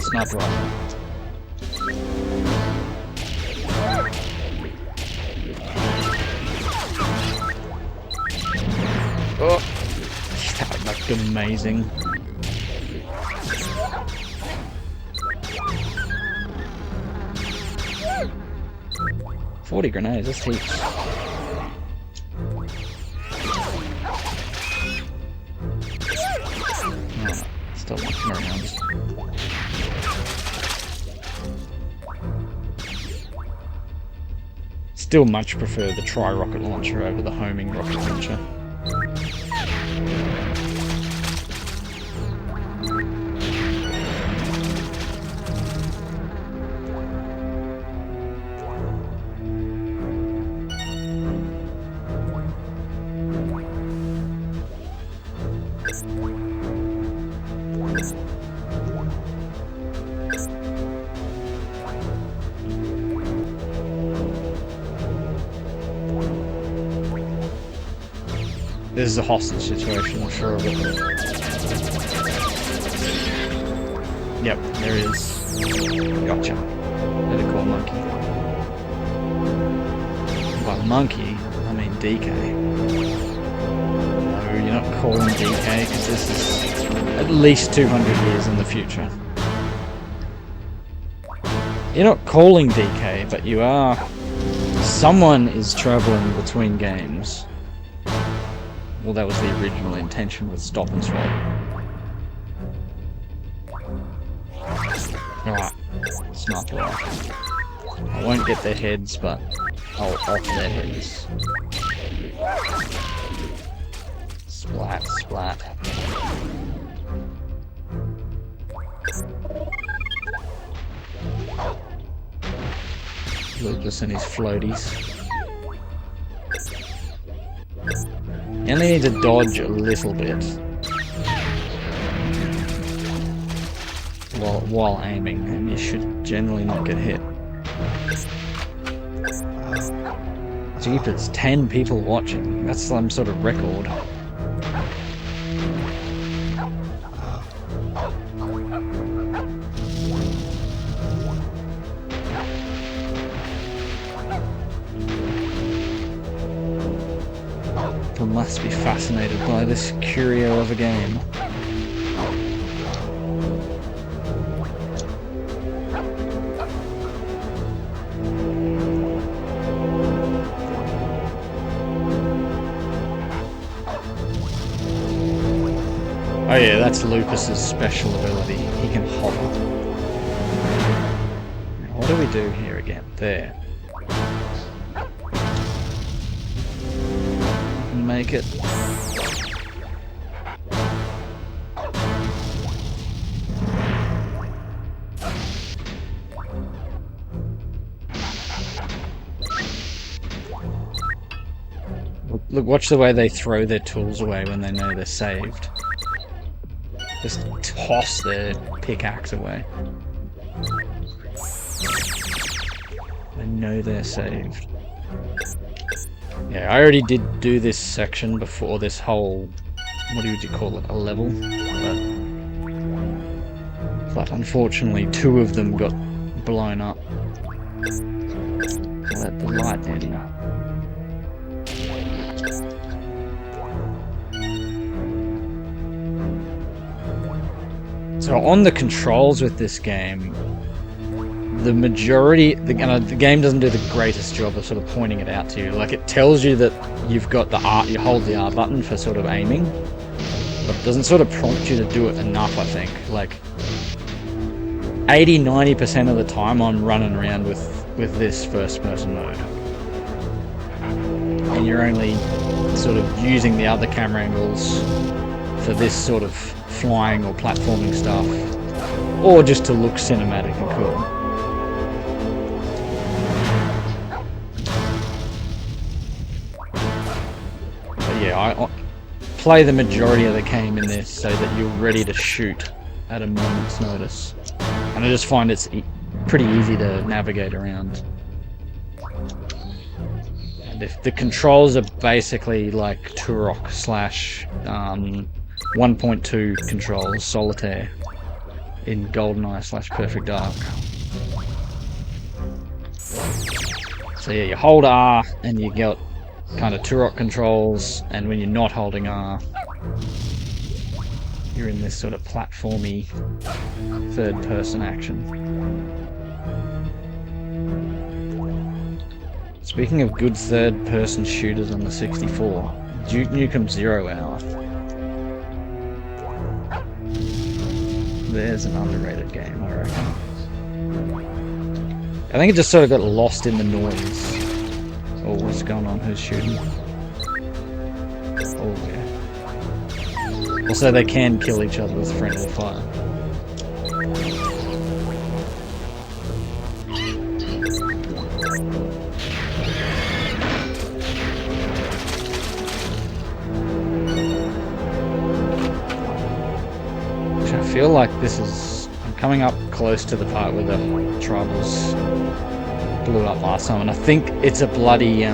Sniper rifle. Oh, that looked amazing. $40 grenades, that's heaps. Still watching around. Still much prefer the tri-rocket launcher over the homing rocket launcher. This is a hostage situation, I'm sure of it. Yep, there it is. Gotcha. Better call monkey. By monkey, I mean DK. No, you're not calling DK, because this is at least 200 years in the future. You're not calling DK, but you are... Someone is traveling between games. Well, that was the original intention with Stop N Swop. Alright, sniper rifle. I won't get their heads, but I'll off their heads. Splat, splat. Lupus and his floaties. You only need to dodge a little bit while aiming, and you should generally not get hit. Jeepers, 10 people watching. That's some sort of record. People must be fascinated by this curio of a game. Oh yeah, that's Lupus's special ability. He can hover. What do we do here again? There. Make it. Look, watch the way they throw their tools away when they know they're saved. Just toss their pickaxe away. They know they're saved. Yeah, I already did do this section before this whole, what would you call it, a level? But unfortunately 2 of them got blown up. Let the light in. So on the controls with this game, the majority, the game doesn't do the greatest job of sort of pointing it out to you. Like, it tells you that you've got the R, you hold the R button for sort of aiming, but it doesn't sort of prompt you to do it enough, I think. Like, 80-90% of the time I'm running around with this first person mode. And you're only sort of using the other camera angles for this sort of flying or platforming stuff, or just to look cinematic and cool. But yeah, I play the majority of the game in this so that you're ready to shoot at a moment's notice. And I just find it's pretty easy to navigate around. And if the controls are basically like Turok / 1.2 controls, Solitaire, in GoldenEye / Perfect Dark. So yeah, you hold R and you get kind of Turok controls, and when you're not holding R, you're in this sort of platformy third-person action. Speaking of good third-person shooters on the 64, Duke Nukem 0 Hour. There's an underrated game, I reckon. I think it just sort of got lost in the noise. Oh, what's going on? Who's shooting? Oh, yeah. Also, they can kill each other with friendly fire. I feel like this is... I'm coming up close to the part where the tribals blew up last time, and I think it's a bloody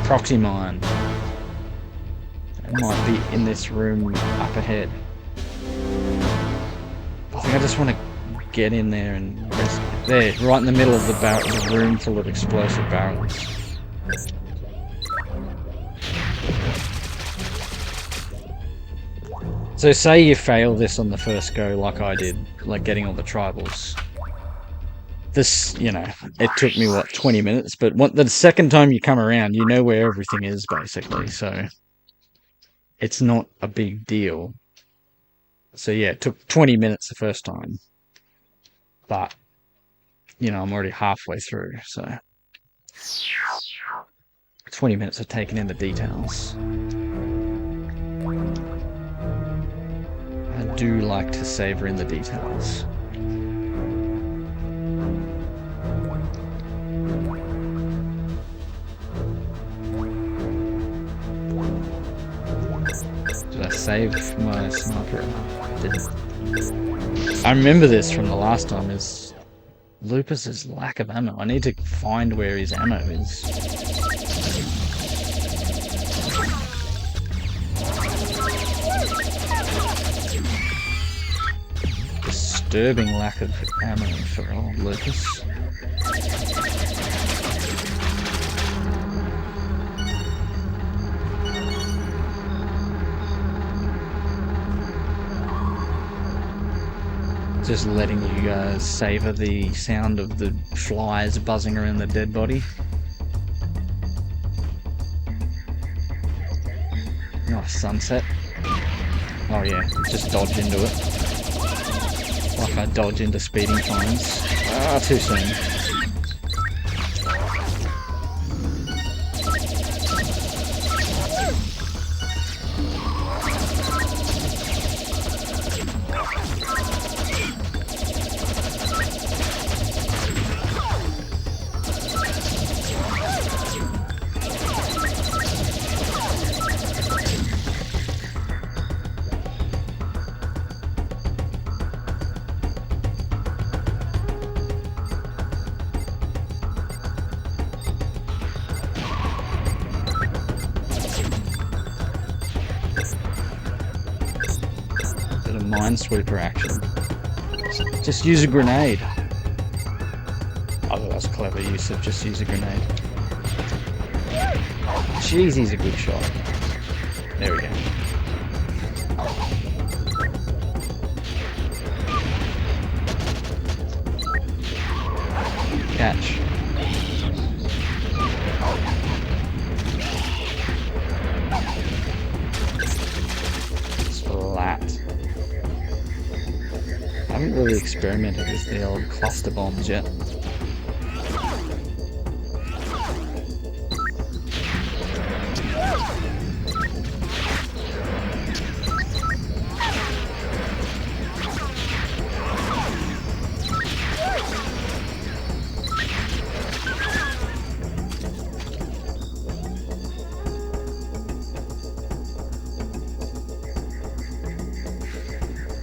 proxy mine. It might be in this room up ahead. I think I just want to get in there and rest. There, right in the middle of the room full of explosive barrels. So say you fail this on the first go like I did, like getting all the tribals. This, you know, it took me, what, 20 minutes? But the second time you come around, you know where everything is, basically, so it's not a big deal. So yeah, it took 20 minutes the first time. But, you know, I'm already halfway through, so 20 minutes of taking in the details. I do like to savor in the details. save my sniper. Didn't. I remember this from the last time, is Lupus's lack of ammo. I need to find where his ammo is. Disturbing lack of ammo for old Lupus. Just letting you guys savor the sound of the flies buzzing around the dead body. Oh, sunset. Oh yeah, just dodge into it. Like I dodge into speeding fines. Ah, too soon. Minesweeper action. Just use a grenade. Oh, that's clever use of just use a grenade. Jeez, he's a good shot. There we go. Catch. Splat. I haven't really experimented with the old cluster bombs yet.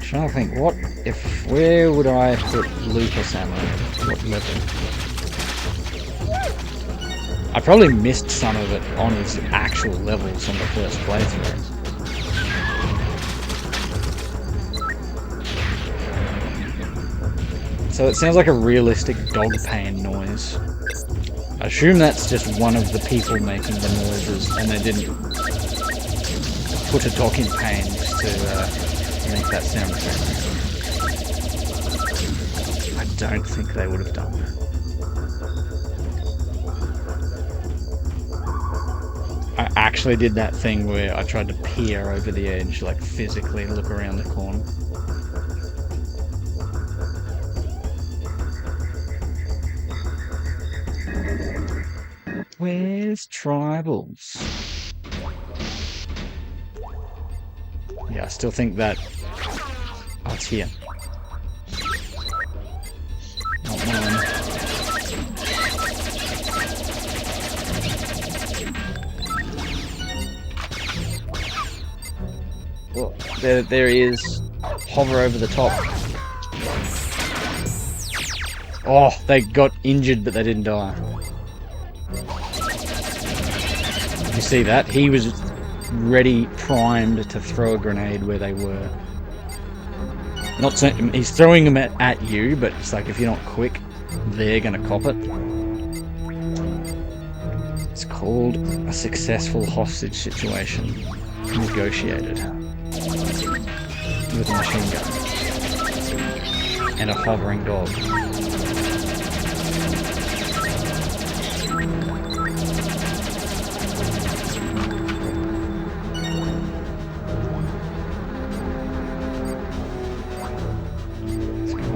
Trying to think, where would I put Lupus ammo? What level? I probably missed some of it on his actual levels on the first playthrough. So it sounds like a realistic dog pain noise. I assume that's just one of the people making the noises and they didn't put a dog in pain just to make that sound effect. I don't think they would have done that. I actually did that thing where I tried to peer over the edge, like physically look around the corner. Where's Tribals? Yeah, I still think that... Oh, it's here. Not mine. Well, there he is. Hover over the top. Oh, they got injured, but they didn't die. You see that? He was ready, primed to throw a grenade where they were. Not so, he's throwing them at you, but it's like if you're not quick, they're gonna cop it. It's called a successful hostage situation negotiated with a machine gun and a hovering dog.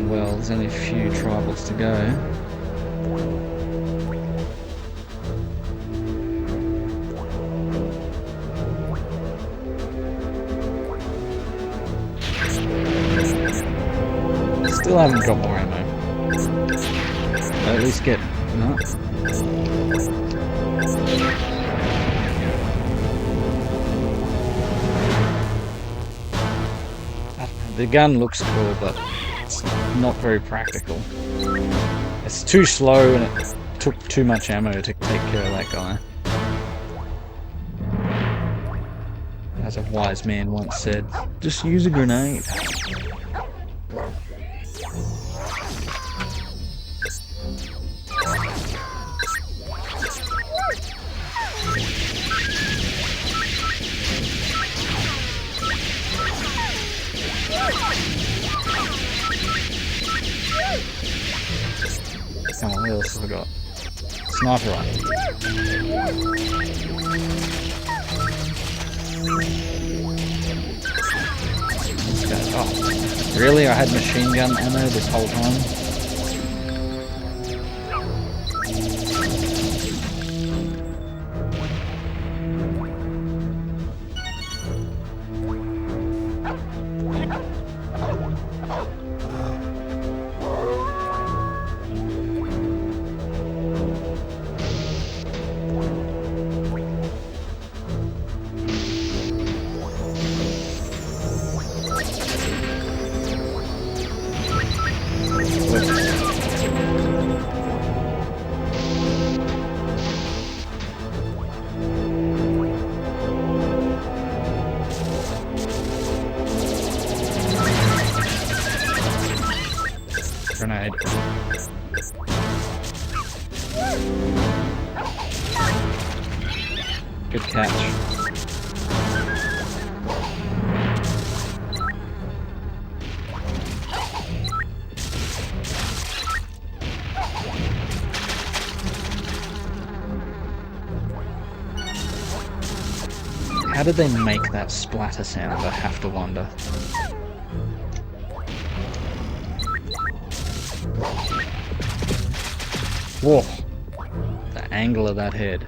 Well, there's only a few tribals to go. Still haven't got more ammo. At least get... No. The gun looks cool, but it's not very practical. It's too slow and it took too much ammo to take care of that guy. As a wise man once said, just use a grenade. Come on, what else have I got? Sniper rifle. Oh, really? I had machine gun ammo this whole time? Grenade. Good catch. How did they make that splatter sound, I have to wonder. Whoa! The angle of that head.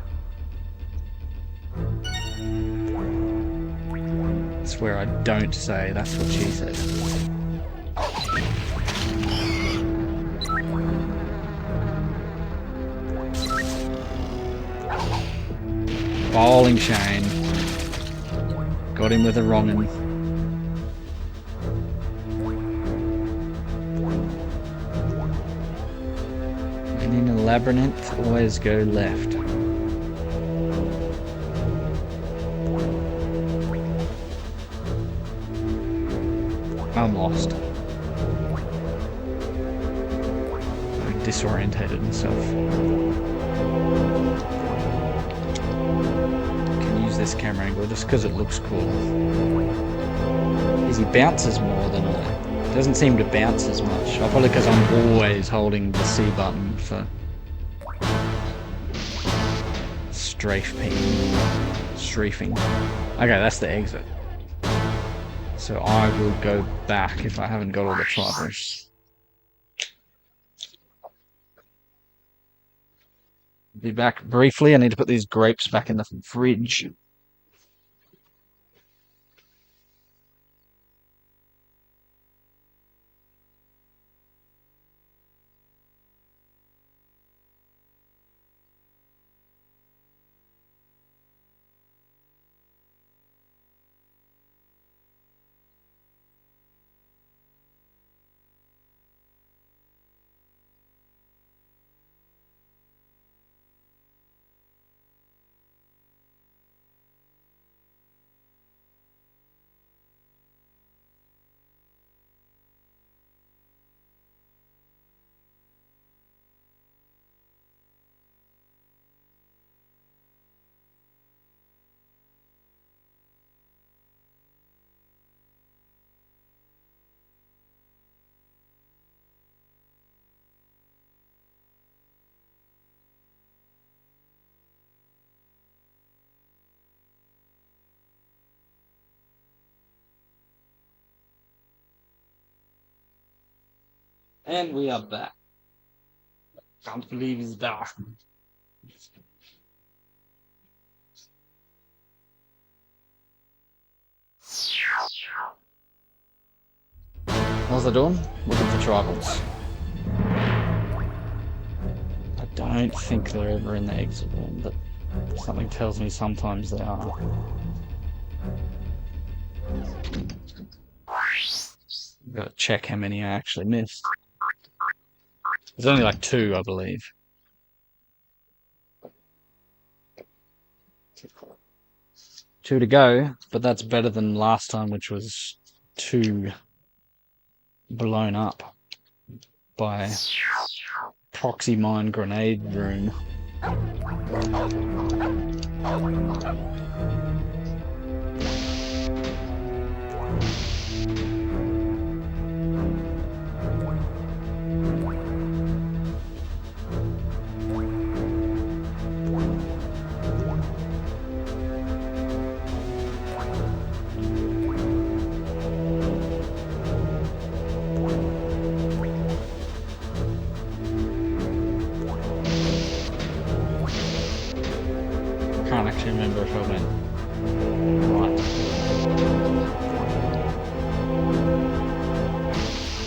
I swear I don't say that's what she said. Bowling chain. Got him with a wrong'un. And in a labyrinth, always go left. I'm lost. I disorientated myself. This camera angle just because it looks cool. Because he bounces more than I. Doesn't seem to bounce as much. Probably because I'm always holding the C button for strafing. Okay, that's the exit. So I will go back if I haven't got all the tribals. Be back briefly. I need to put these grapes back in the fridge. And we are back. Can't believe he's back. How's it doing? Looking for tribals. I don't think they're ever in the exit room, but something tells me sometimes they are. Gotta check how many I actually missed. There's only like 2, I believe. Two to go, but that's better than last time, which was 2 blown up by proxy mine grenade room. Can't actually remember if I went right.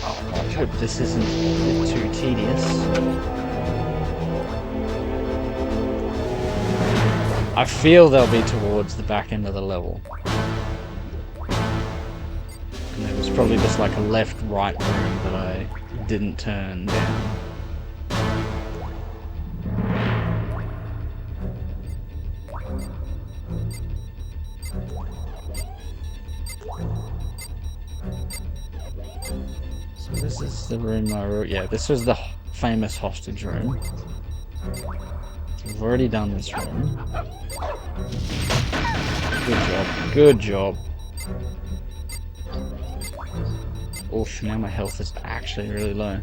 Oh, I hope this isn't a bit too tedious. I feel they'll be towards the back end of the level. And there was probably just like a left-right room that I didn't turn down. So this is the room I wrote. Yeah, this was the famous hostage room. We've already done this room. Good job. Good job. Oof, now my health is actually really low.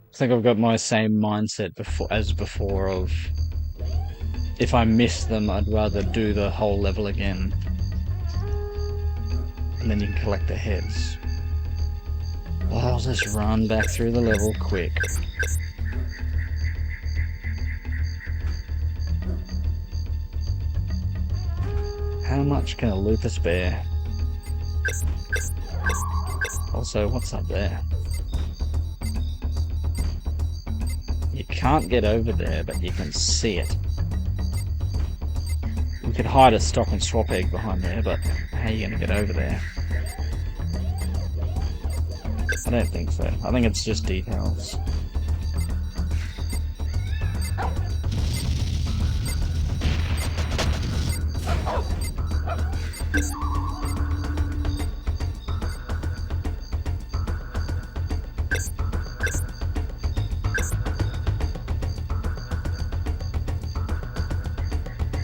I think I've got my same mindset as before of if I miss them, I'd rather do the whole level again. And then you can collect the heads. I'll just run back through the level quick. How much can a lupus bear? Also, what's up there? You can't get over there, but you can see it. We could hide a Stop N Swop egg behind there, but how are you going to get over there? I don't think so. I think it's just details.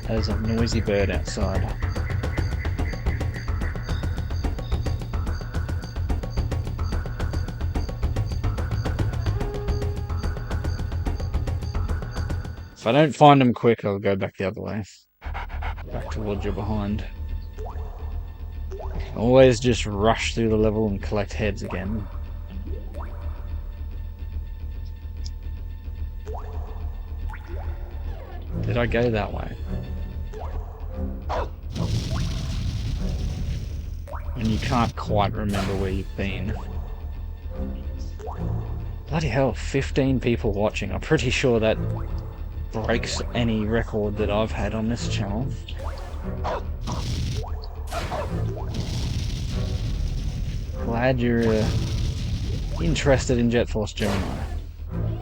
There's a noisy bird outside. If I don't find them quick, I'll go back the other way. Back towards your behind. Always just rush through the level and collect heads again. Did I go that way? And you can't quite remember where you've been. Bloody hell, 15 people watching. I'm pretty sure that breaks any record that I've had on this channel. Glad you're interested in Jet Force Gemini.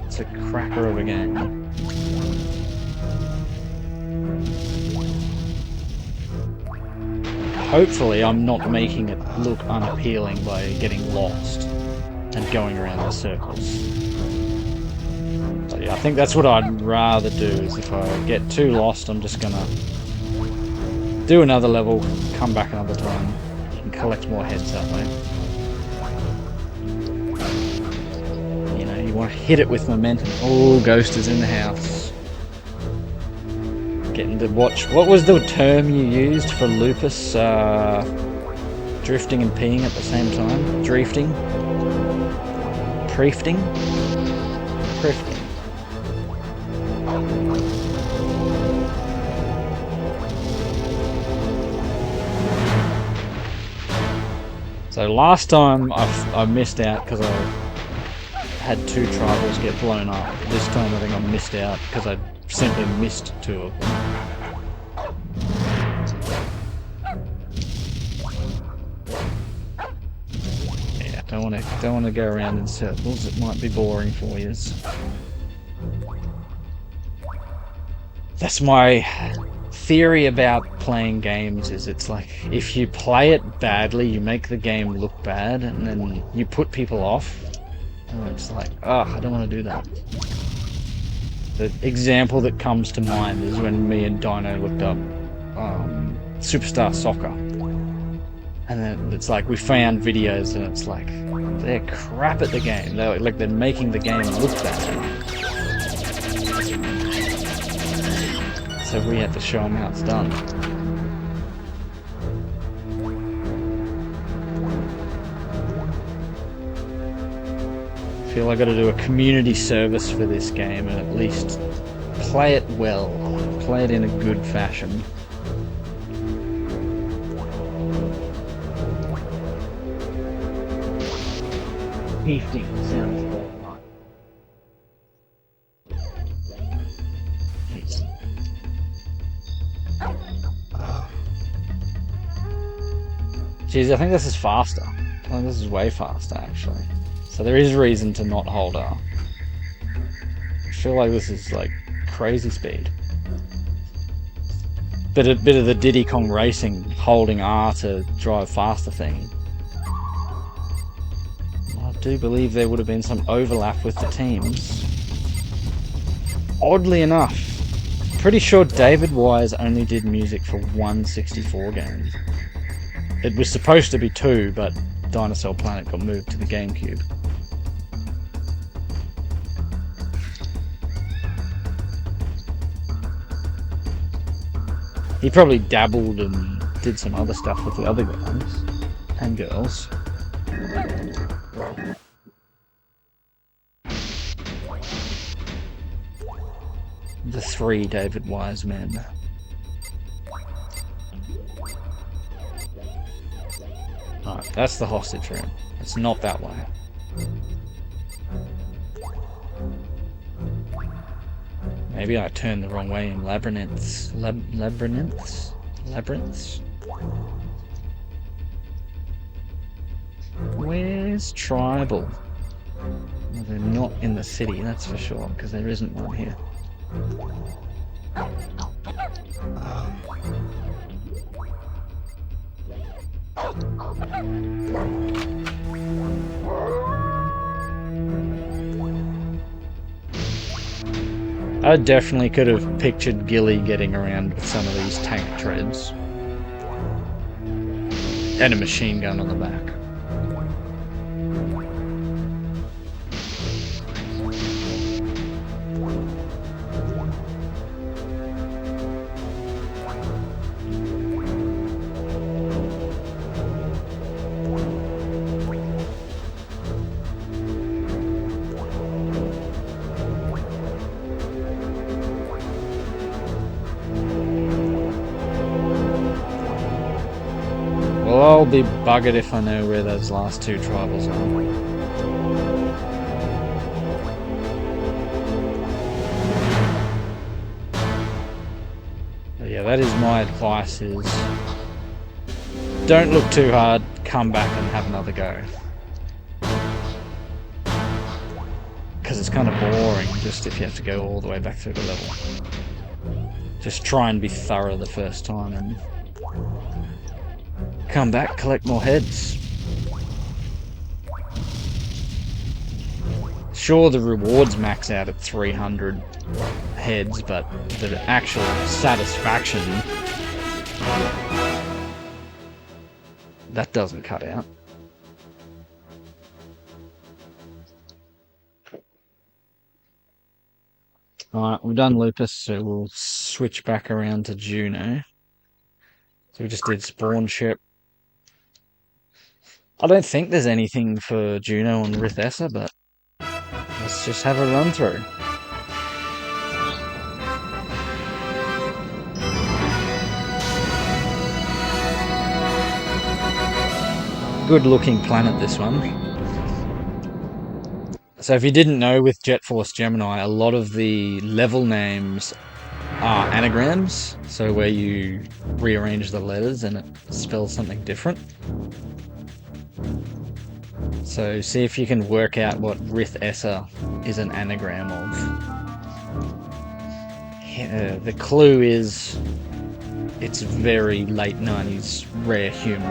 It's a cracker of a game. Hopefully I'm not making it look unappealing by getting lost and going around in circles. So yeah, I think that's what I'd rather do, is if I get too lost, I'm just gonna do another level, come back another time, and collect more heads that way. You know, you want to hit it with momentum. Oh, Ghost is in the house. Getting to watch. What was the term you used for Lupus? Drifting and peeing at the same time? Drifting? Preefting? Preefting. So last time I missed out because I had 2 tribals get blown up. This time I think I missed out because I simply missed 2 of them. Don't want to go around in circles. It might be boring for you. That's my theory about playing games. Is it's like if you play it badly, you make the game look bad, and then you put people off. And it's like, I don't want to do that. The example that comes to mind is when me and Dino looked up Superstar Soccer. And then it's like we found videos and it's like they're crap at the game. They're making the game look bad. So we had to show them how it's done. I feel I got to do a community service for this game and at least play it well, play it in a good fashion. Hefty sounds like Jeez, I think this is faster. I think this is way faster actually. So there is reason to not hold R. I feel like this is like crazy speed. Bit of the Diddy Kong Racing holding R to drive faster thing. I do believe there would have been some overlap with the teams. Oddly enough, pretty sure David Wise only did music for one 64 game. It was supposed to be 2, but Dinosaur Planet got moved to the GameCube. He probably dabbled and did some other stuff with the other guys and girls. The 3 David Wise men. Alright, that's the hostage room. It's not that way. Maybe I turned the wrong way in labyrinths. Labyrinths? Where's Tribal? Well, they're not in the city, that's for sure, because there isn't one here. I definitely could have pictured Gilly getting around with some of these tank treads. And a machine gun on the back. I'll be buggered if I know where those last 2 tribals are. But yeah, that is my advice is don't look too hard, come back and have another go. Because it's kind of boring just if you have to go all the way back through the level. Just try and be thorough the first time and come back, collect more heads. Sure, the rewards max out at 300 heads, but the actual satisfaction, that doesn't cut out. Alright, we've done Lupus, so we'll switch back around to Juno. So we just did Spawn Ship. I don't think there's anything for Juno and Rithessa, but let's just have a run through. Good looking planet, this one. So if you didn't know, with Jet Force Gemini, a lot of the level names are anagrams, so where you rearrange the letters and it spells something different. So see if you can work out what Rith Essa is an anagram of. The clue is it's very late 90s rare humor.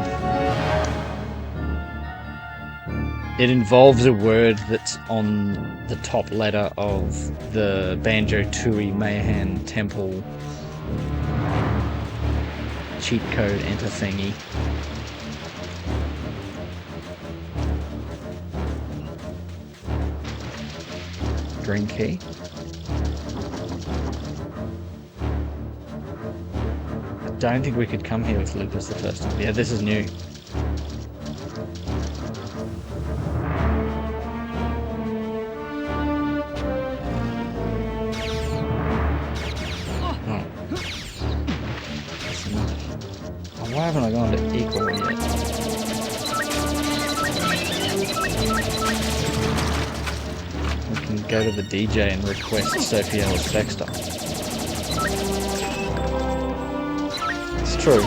It involves a word that's on the top letter of the Banjo-Tooie Mayhem Temple cheat code enter thingy. Green key. I don't think we could come here with Lupus the first time. Yeah, this is new. Why haven't I gone to equal yet? We can go to the DJ and request Sophie Ellis Dexter. It's true.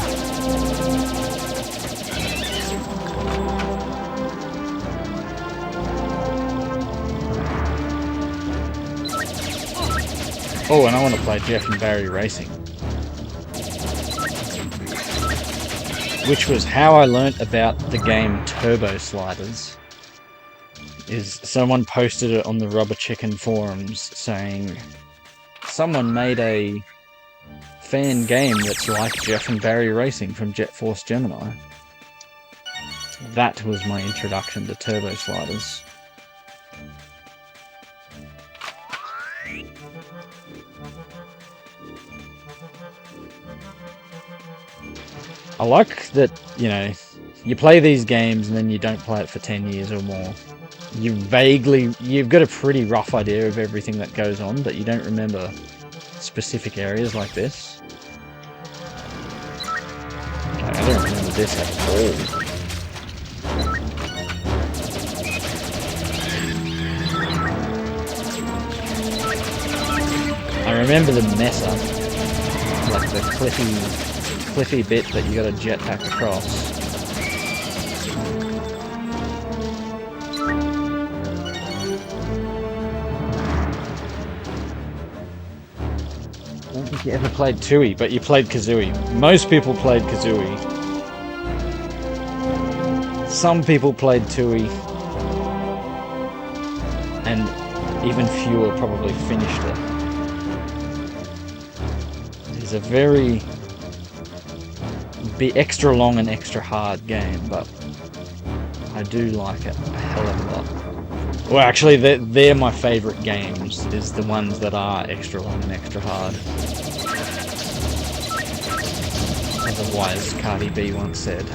Oh, and I want to play Jeff and Barry Racing. Which was how I learnt about the game Turbo Sliders. Is someone posted it on the Rubber Chicken forums saying someone made a fan game that's like Jeff and Barry Racing from Jet Force Gemini. That was my introduction to Turbo Sliders. I like that, you know, you play these games and then you don't play it for 10 years or more. You've got a pretty rough idea of everything that goes on, but you don't remember specific areas like this. Okay, I don't remember this at all. I remember the mess up, like the cliffy bit that you got to jetpack across. I don't think you ever played Tooie, but you played Kazooie. Most people played Kazooie. Some people played Tooie. And even fewer probably finished it. It's a very extra long and extra hard game, but I do like it a hell of a lot. Well, actually, they're my favourite games, is the ones that are extra long and extra hard. Otherwise, Cardi B once said,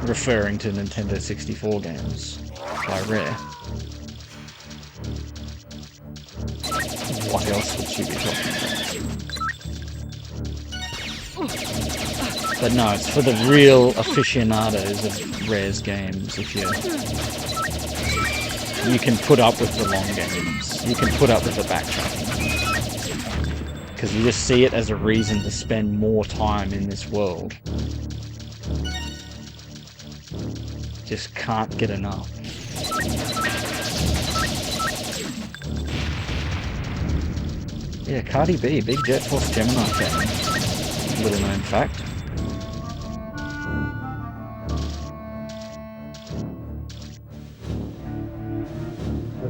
referring to Nintendo 64 games by Rare. What else would she be talking about? But no, it's for the real aficionados of Rare's games. If you can put up with the long games, you can put up with the backtracking, because you just see it as a reason to spend more time in this world. Just can't get enough. Yeah, Cardi B, big Jet Force Gemini fan. Little known fact.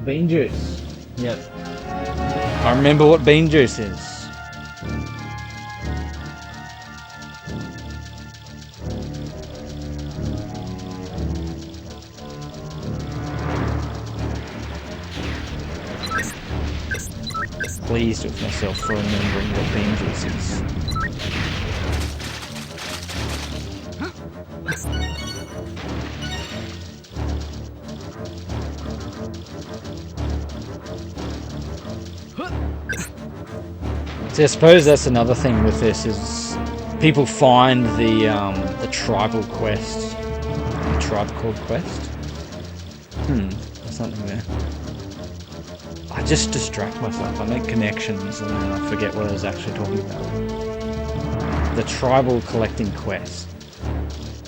Bean juice. Yep. I remember what bean juice is. Pleased with myself for remembering what bean juice is. See, I suppose that's another thing with this is people find the tribal quest, the tribe called quest. There's something there. I just distract myself. I make connections and then I forget what I was actually talking about. The tribal collecting quest.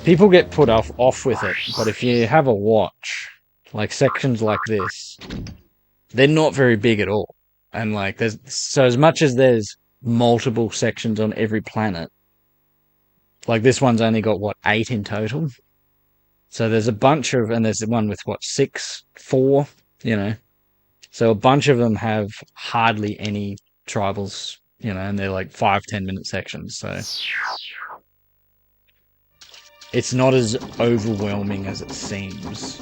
People get put off with it, but if you have a watch Like sections like this, they're not very big at all. And like so as much as there's multiple sections on every planet, like this one's only got what, 8 in total. So there's a bunch of, and there's the one with what, 6, 4, you know. So a bunch of them have hardly any tribals, you know, and they're like 5-10 minute sections. So it's not as overwhelming as it seems,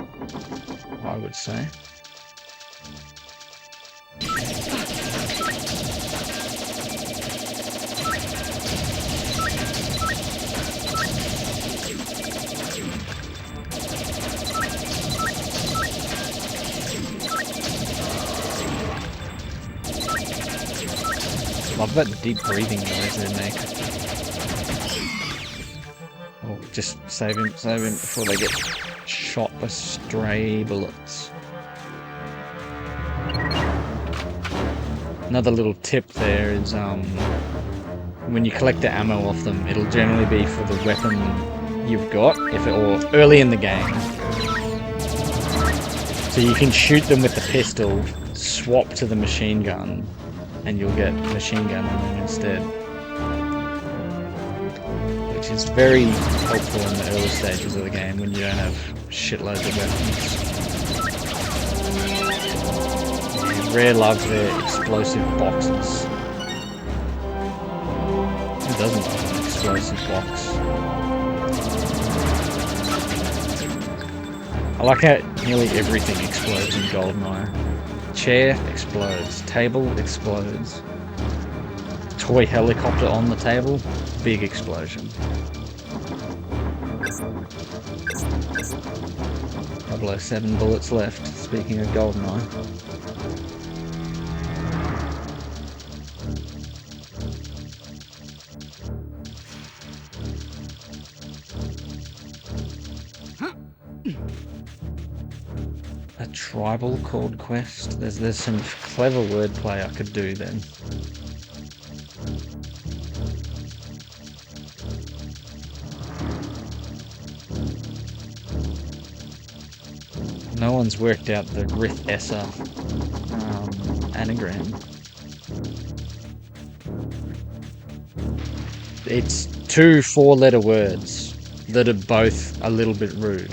I would say. Love that deep breathing noise they make. Oh, just save him before they get shot by stray bullets. Another little tip there is when you collect the ammo off them, it'll generally be for the weapon you've got, or early in the game. So you can shoot them with the pistol, swap to the machine gun, and you'll get machine gun on them instead. Which is very helpful in the early stages of the game when you don't have shitloads of weapons. Rare loves their explosive boxes. Who doesn't love an explosive box? I like how nearly everything explodes in GoldenEye. Chair explodes, table explodes, toy helicopter on the table, big explosion. 007 bullets left, speaking of GoldenEye. A tribal called quest. There's some clever wordplay I could do then. No one's worked out the Rith Essa anagram. It's 2 4-letter words that are both a little bit rude.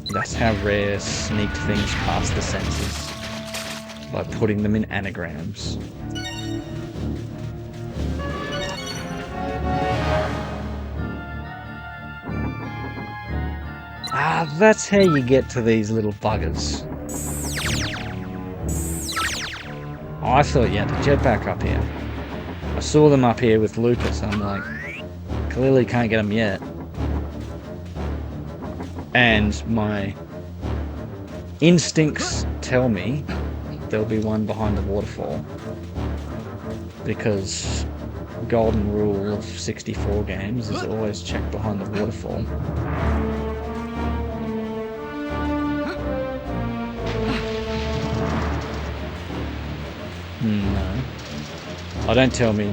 That's how Rare sneaked things past the censors, by putting them in anagrams. That's how you get to these little buggers. Oh, I thought you had a jetpack up here. I saw them up here with Lupus, and I'm like, clearly can't get them yet. And my instincts tell me there'll be one behind the waterfall, because golden rule of 64 games is always check behind the waterfall. No. Oh, don't tell me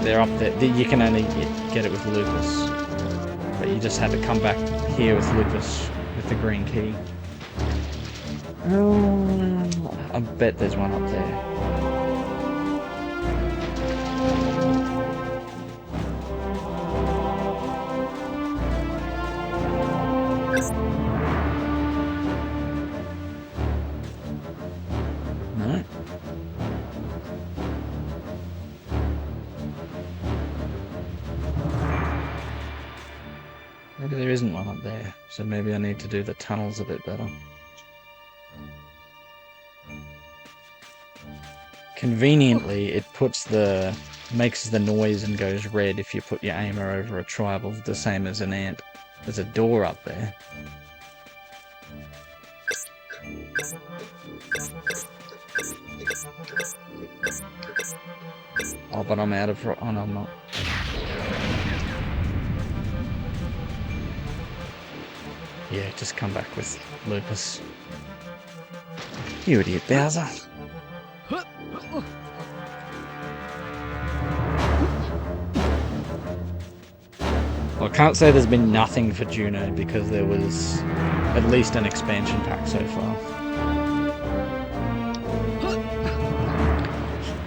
they're up there. You can only get it with Lupus. But you just had to come back here with Lupus with the green key. I bet there's one up there. No? Maybe there isn't one up there, so maybe I need to do the tunnels a bit better. Conveniently, it makes the noise and goes red if you put your aimer over a tribal, the same as an ant. There's a door up there. Oh, but I'm out of... Oh, no, I'm not. Yeah, just come back with Lupus. You idiot, Bowser. Well, I can't say there's been nothing for Juno because there was at least an expansion pack so far.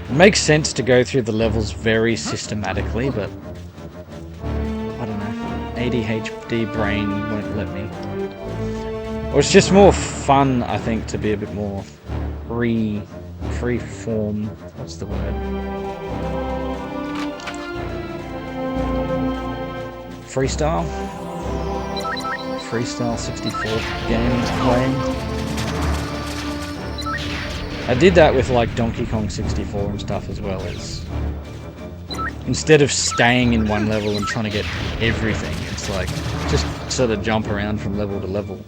It makes sense to go through the levels very systematically, but I don't know. ADHD brain won't let me. Or it's just more fun, I think, to be a bit more free form. What's the word? Freestyle 64 game playing. I did that with like Donkey Kong 64 and stuff as well. As instead of staying in one level and trying to get everything, it's like just sort of jump around from level to level,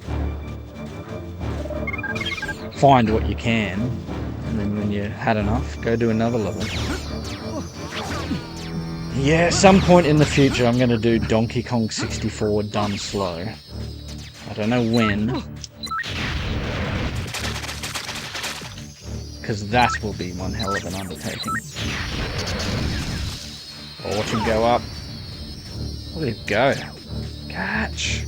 find what you can, and then when you had enough, go do another level. Yeah, some point in the future I'm going to do Donkey Kong 64 done slow. I don't know when. Because that will be one hell of an undertaking. Oh, watch him go up. Look at him go. Catch!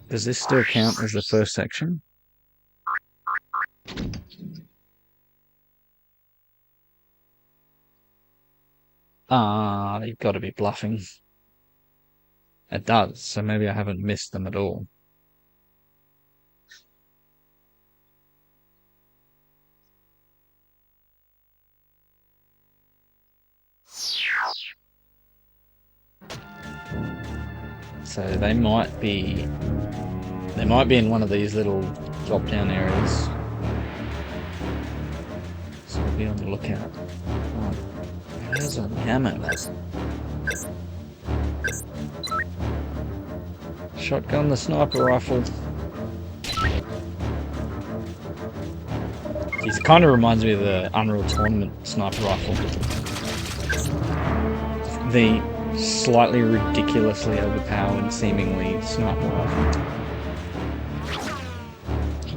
Does this still count as the first section? You've got to be bluffing. It does, so maybe I haven't missed them at all. So they might be in one of these little drop-down areas. So we'll be on the lookout. Oh, there's a hammer there. Shotgun the sniper rifle. It kind of reminds me of the Unreal Tournament sniper rifle. The slightly ridiculously overpowered, seemingly sniper rifle.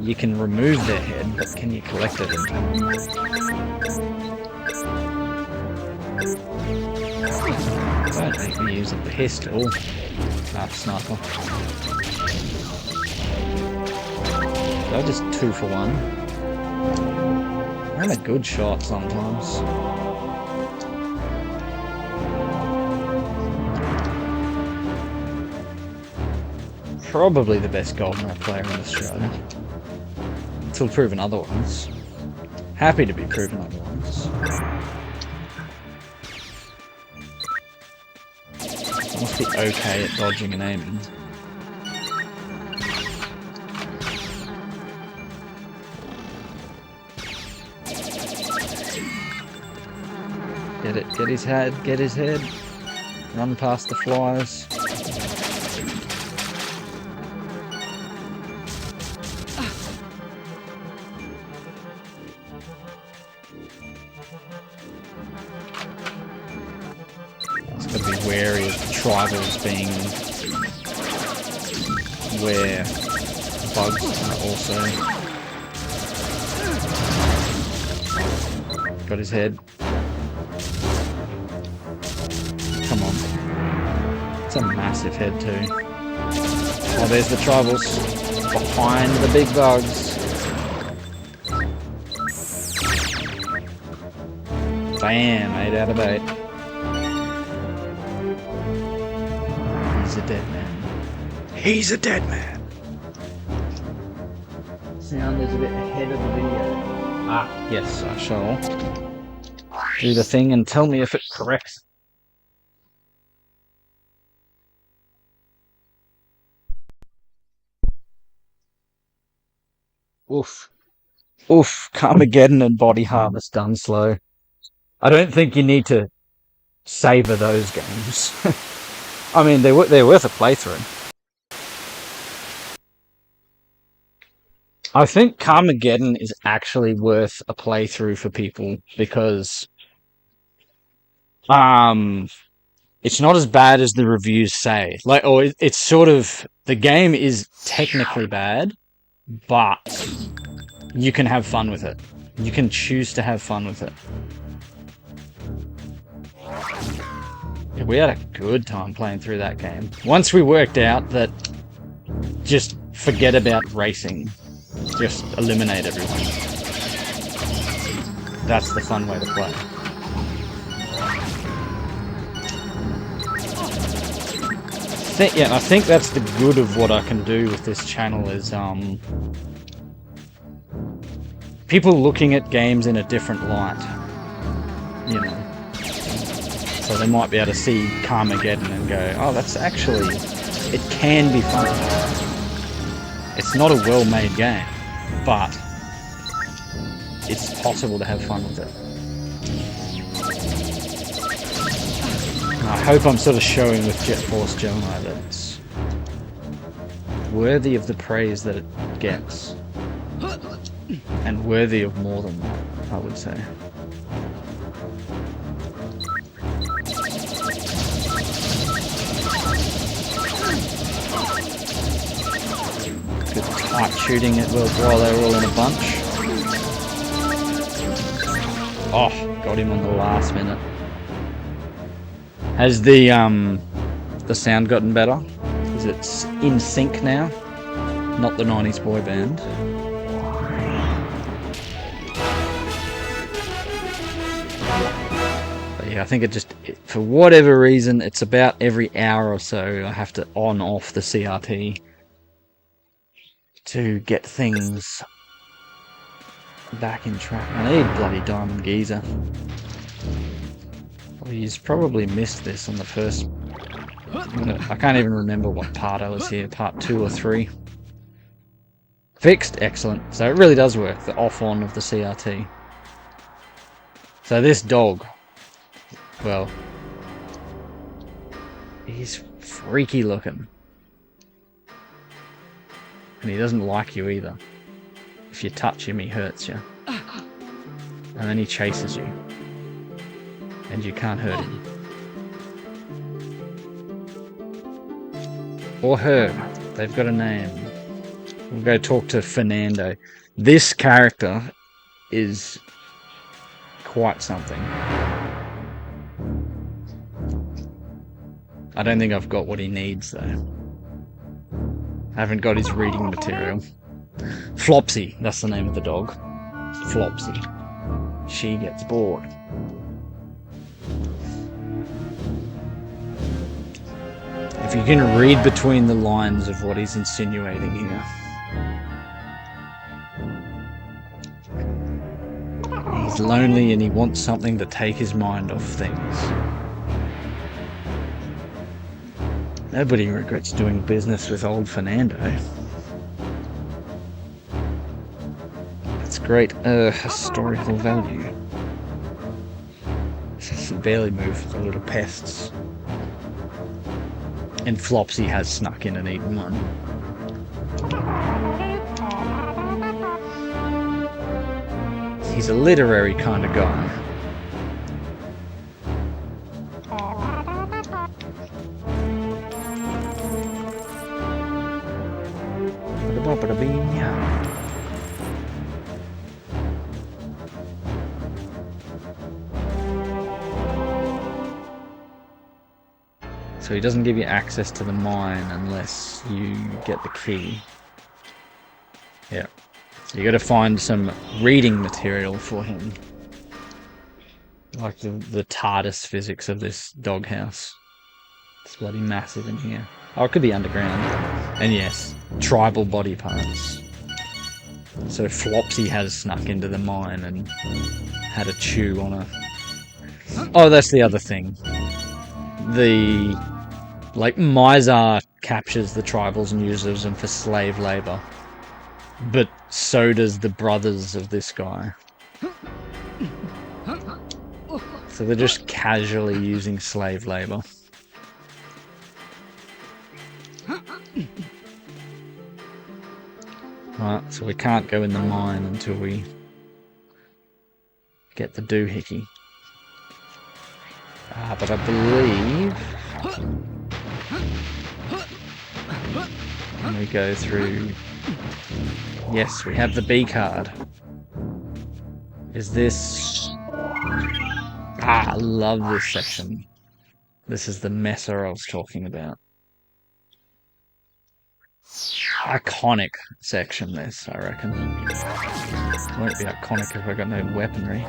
You can remove their head, but can you collect it in time? Don't make me use a pistol. Sniper. They're just 2 for 1. I'm a good shot sometimes. Probably the best GoldenEye player in Australia. Until proven otherwise. Happy to be proven otherwise. I must be okay at dodging and aiming. Get it, get his head. Run past the flies. Wary of tribals being where bugs are also. Got his head. Come on. It's a massive head too. Oh, there's the tribals. Behind the big bugs. Bam, 8 out of 8. He's a dead man. He's a dead man! Sound is a bit ahead of the video. Yes, I shall. Do the thing and tell me if it corrects. Oof. Oof, Carmageddon and Body Harvest done slow. I don't think you need to savour those games. I mean, they're worth a playthrough. I think Carmageddon is actually worth a playthrough for people because it's not as bad as the reviews say. Like, or it's sort of, the game is technically bad, but you can have fun with it. You can choose to have fun with it. Yeah, we had a good time playing through that game. Once we worked out that just forget about racing. Just eliminate everyone. That's the fun way to play. I think that's the good of what I can do with this channel is people looking at games in a different light, you know. So they might be able to see Carmageddon and go, oh, that's actually, it can be fun. It's not a well-made game, but it's possible to have fun with it. And I hope I'm sort of showing with Jet Force Gemini that it's worthy of the praise that it gets. And worthy of more than that, I would say. Good tight shooting it while they were all in a bunch. Oh, got him on the last minute. Has the sound gotten better? Is it in sync now? Not the 90s boy band. But yeah, I think for whatever reason, it's about every hour or so I have to on off the CRT to get things back in track. I need bloody Diamond Geezer. Well, he's probably missed this on the first... I can't even remember what part I was here, part 2 or 3. Fixed, excellent. So it really does work, the off-on of the CRT. So this dog, well, he's freaky looking. And he doesn't like you either. If you touch him, he hurts you. And then he chases you. And you can't hurt him. Or her. They've got a name. We'll go talk to Fernando. This character is quite something. I don't think I've got what he needs though. I haven't got his reading material. Flopsy, that's the name of the dog. Flopsy. She gets bored. If you can read between the lines of what he's insinuating here. He's lonely and he wants something to take his mind off things. Nobody regrets doing business with old Fernando. It's great historical value. He barely moves with the little pests. And Flopsy has snuck in and eaten one. He's a literary kind of guy. So he doesn't give you access to the mine unless you get the key. Yeah. So you got to find some reading material for him. Like the TARDIS physics of this doghouse. It's bloody massive in here. Oh, it could be underground. And yes, tribal body parts. So Flopsy has snuck into the mine and had a chew on a... Oh, that's the other thing. Like, Mizar captures the tribals and uses them for slave labor. But so does the brothers of this guy. So they're just casually using slave labor. Right, so we can't go in the mine until we get the doohickey. But I believe... when we go through Yes, we have the B card. Is this... Ah, I love this section. This is the messer I was talking about. Iconic section, this, I reckon. Won't be iconic if I got no weaponry.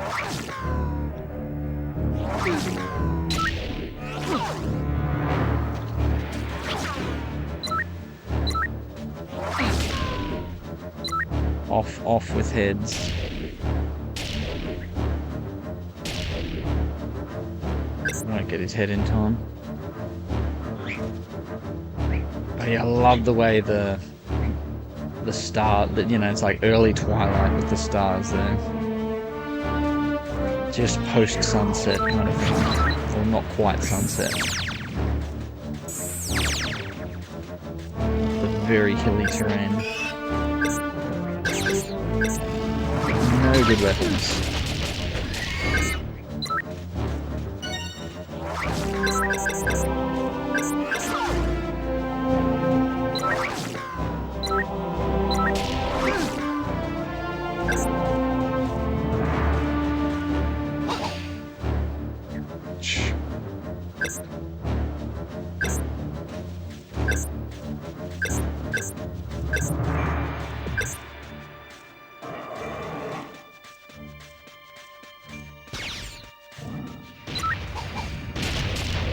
Off with heads. Won't get his head in time. But yeah, I love the way the star, that, you know, it's like early twilight with the stars there. Just post sunset kind of thing. Or not quite sunset. The very hilly terrain. No good weapons.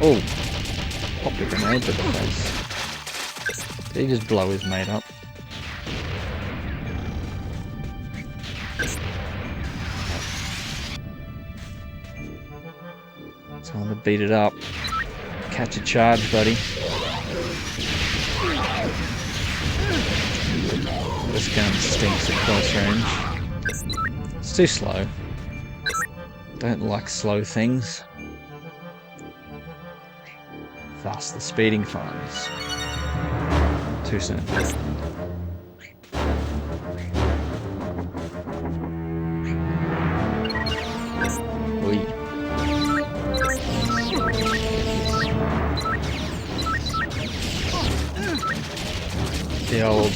Oh, popped a grenade to the face. Did he just blow his mate up? Time to beat it up. Catch a charge, buddy. This gun stinks at close range. It's too slow. Don't like slow things. Thus, the speeding fines. Too soon. Wee. The old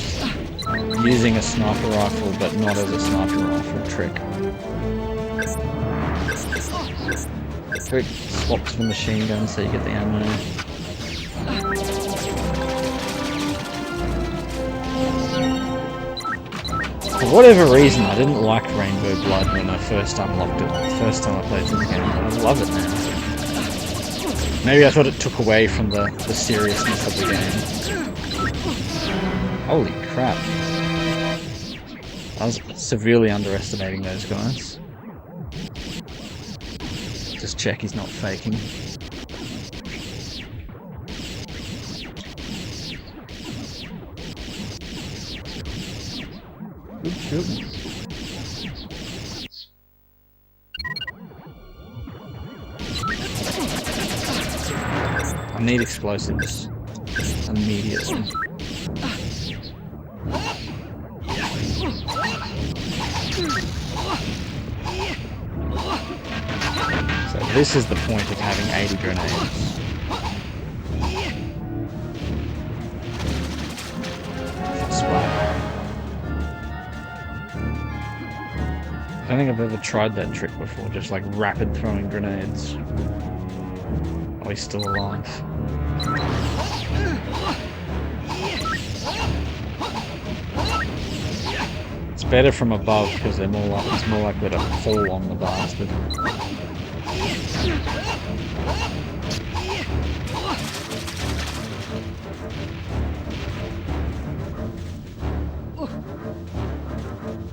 using a sniper rifle but not as a sniper rifle trick. Quick swap to the machine gun so you get the ammo. For whatever reason, I didn't like Rainbow Blood when I first unlocked it. The first time I played through the game, but I love it now. Maybe I thought it took away from the seriousness of the game. Holy crap. I was severely underestimating those guys. Just check he's not faking. Good shooting. I need explosives immediately. So this is the point of having 80 grenades. I don't think I've ever tried that trick before, just like rapid throwing grenades. Oh, he's still alive. It's better from above because they're it's more likely to fall on the bastard.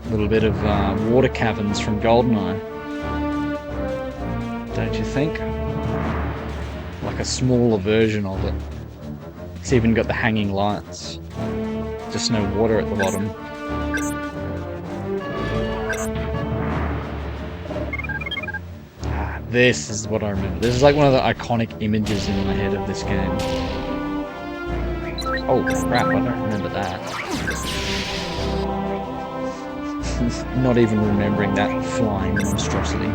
A little bit of water caverns from GoldenEye. Don't you think? Like a smaller version of it. It's even got the hanging lights. Just no water at the bottom. This is what I remember. This is like one of the iconic images in my head of this game. Oh crap, I don't remember that. Not even remembering that flying monstrosity.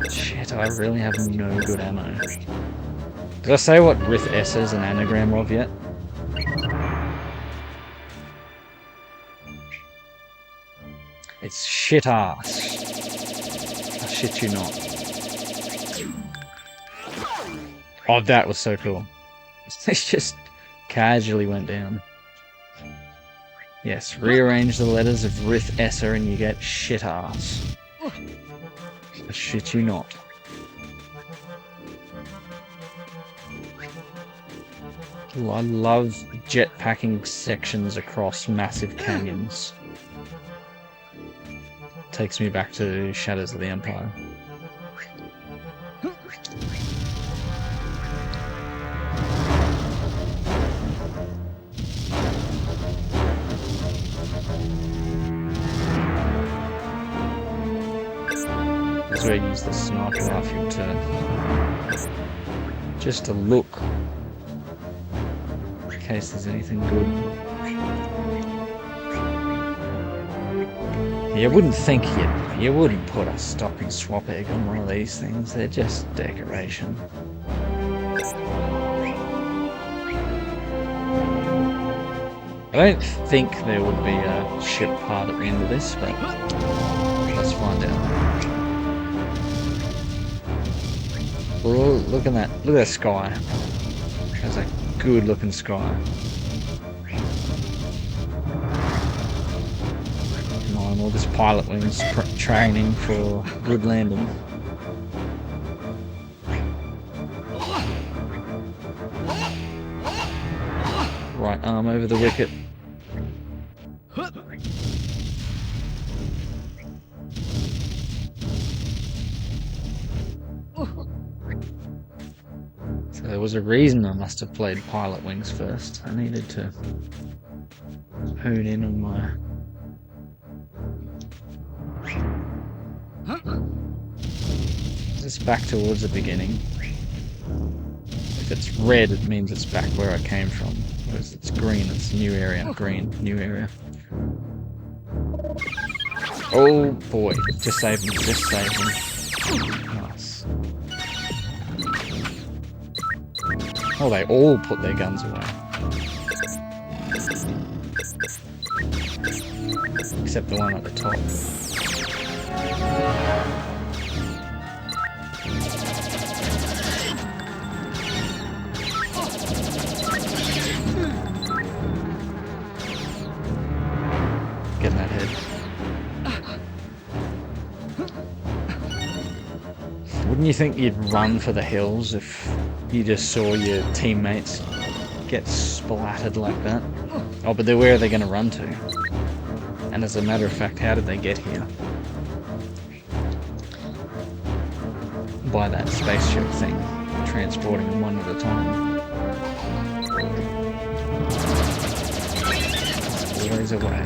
Shit, I really have no good ammo. Did I say what Rith S is an anagram of yet? It's shit ass. I shit you not. Oh, that was so cool. It just casually went down. Yes, rearrange the letters of Rith Esser and you get shit ass. I shit you not. I love jetpacking sections across massive canyons. Takes me back to Shadows of the Empire. That's where I use the sniper rifle to just to look in case there's anything good. You wouldn't think you wouldn't put a stop and swap egg on one of these things. They're just decoration. I don't think there would be a ship part at the end of this, but let's find out. Oh, look at that! Look at that sky. That's a good-looking sky. All this pilot wings training for good landing. Right arm over the wicket. So there was a reason I must have played pilot wings first. I needed to hone in on my it's back towards the beginning. If it's red, it means it's back where I came from. Whereas it's green, it's new area. Green, new area. Oh boy, just save him, just save him. Nice. Oh, they all put their guns away. Except the one at the top. Get in that head. Wouldn't you think you'd run for the hills if you just saw your teammates get splattered like that? Oh, but where are they going to run to? And as a matter of fact, how did they get here? By that spaceship thing, transporting them one at a time. It's always a way.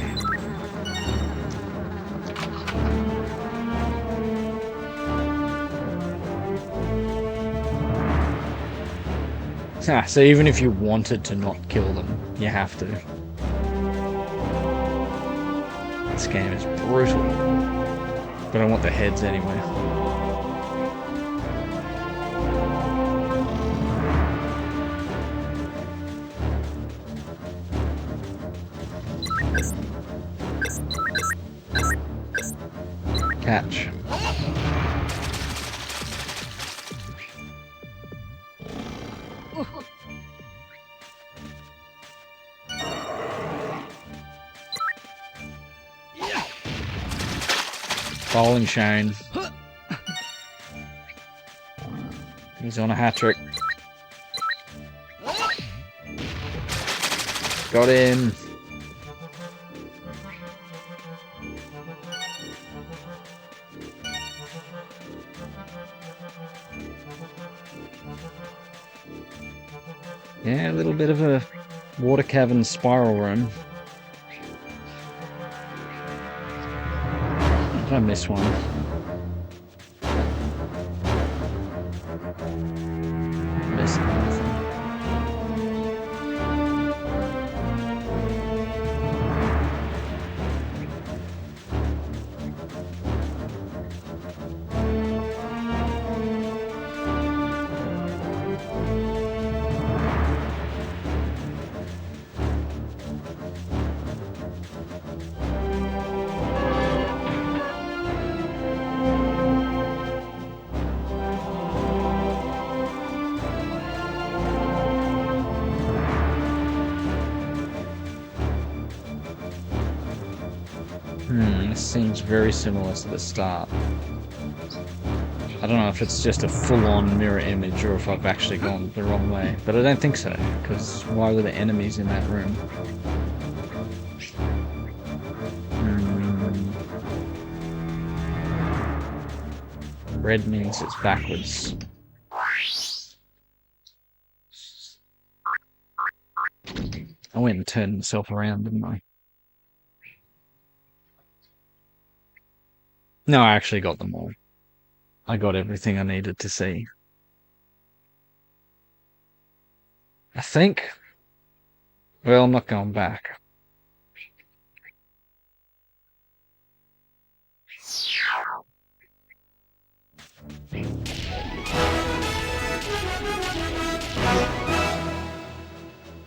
So even if you wanted to not kill them, you have to. This game is brutal. But I want the heads anyway. Catch. Bowling Shane. He's on a hat-trick. Got him. Yeah, a little bit of a water cavern spiral room. Did I miss one? Missed nothing. This seems very similar to the start. I don't know if it's just a full-on mirror image or if I've actually gone the wrong way, but I don't think so, because why were the enemies in that room? Red means it's backwards. I went and turned myself around, didn't I? No, I actually got them all. I got everything I needed to see. I think. Well, I'm not going back.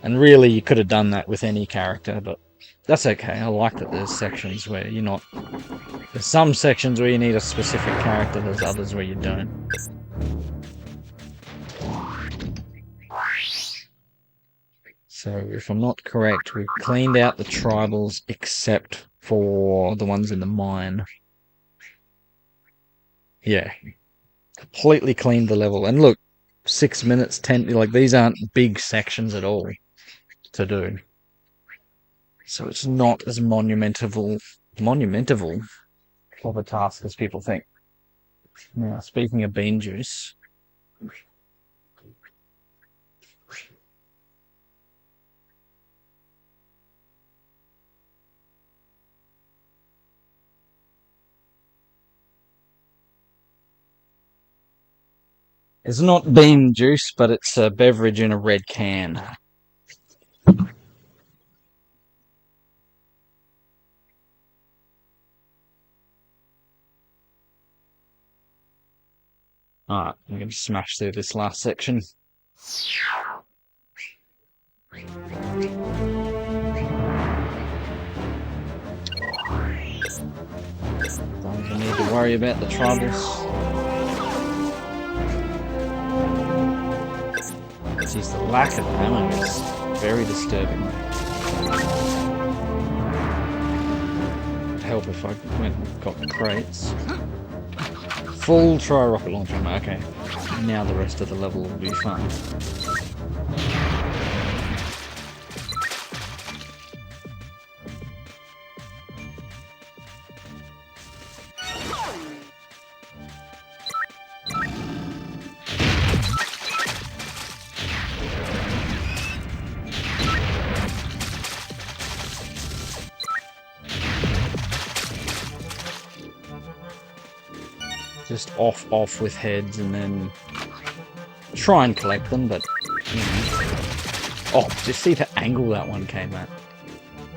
And really, you could have done that with any character, but that's okay. I like that there's sections where you're not... There's some sections where you need a specific character, there's others where you don't. So, if I'm not correct, we've cleaned out the tribals except for the ones in the mine. Yeah. Completely cleaned the level. And look, 6 minutes, 10... Like, these aren't big sections at all to do. So it's not as monumental of a task as people think. Now, speaking of bean juice, it's not bean juice, but it's a beverage in a red can. Alright, I'm going to smash through this last section. Don't even need to worry about the tribals. Jeez, the lack of ammo is very disturbing. It'd help if I went and got crates. Full try rocket launcher ammo, okay. Now the rest of the level will be fun. Just off with heads and then try and collect them, but you know. Oh, just see the angle that one came at.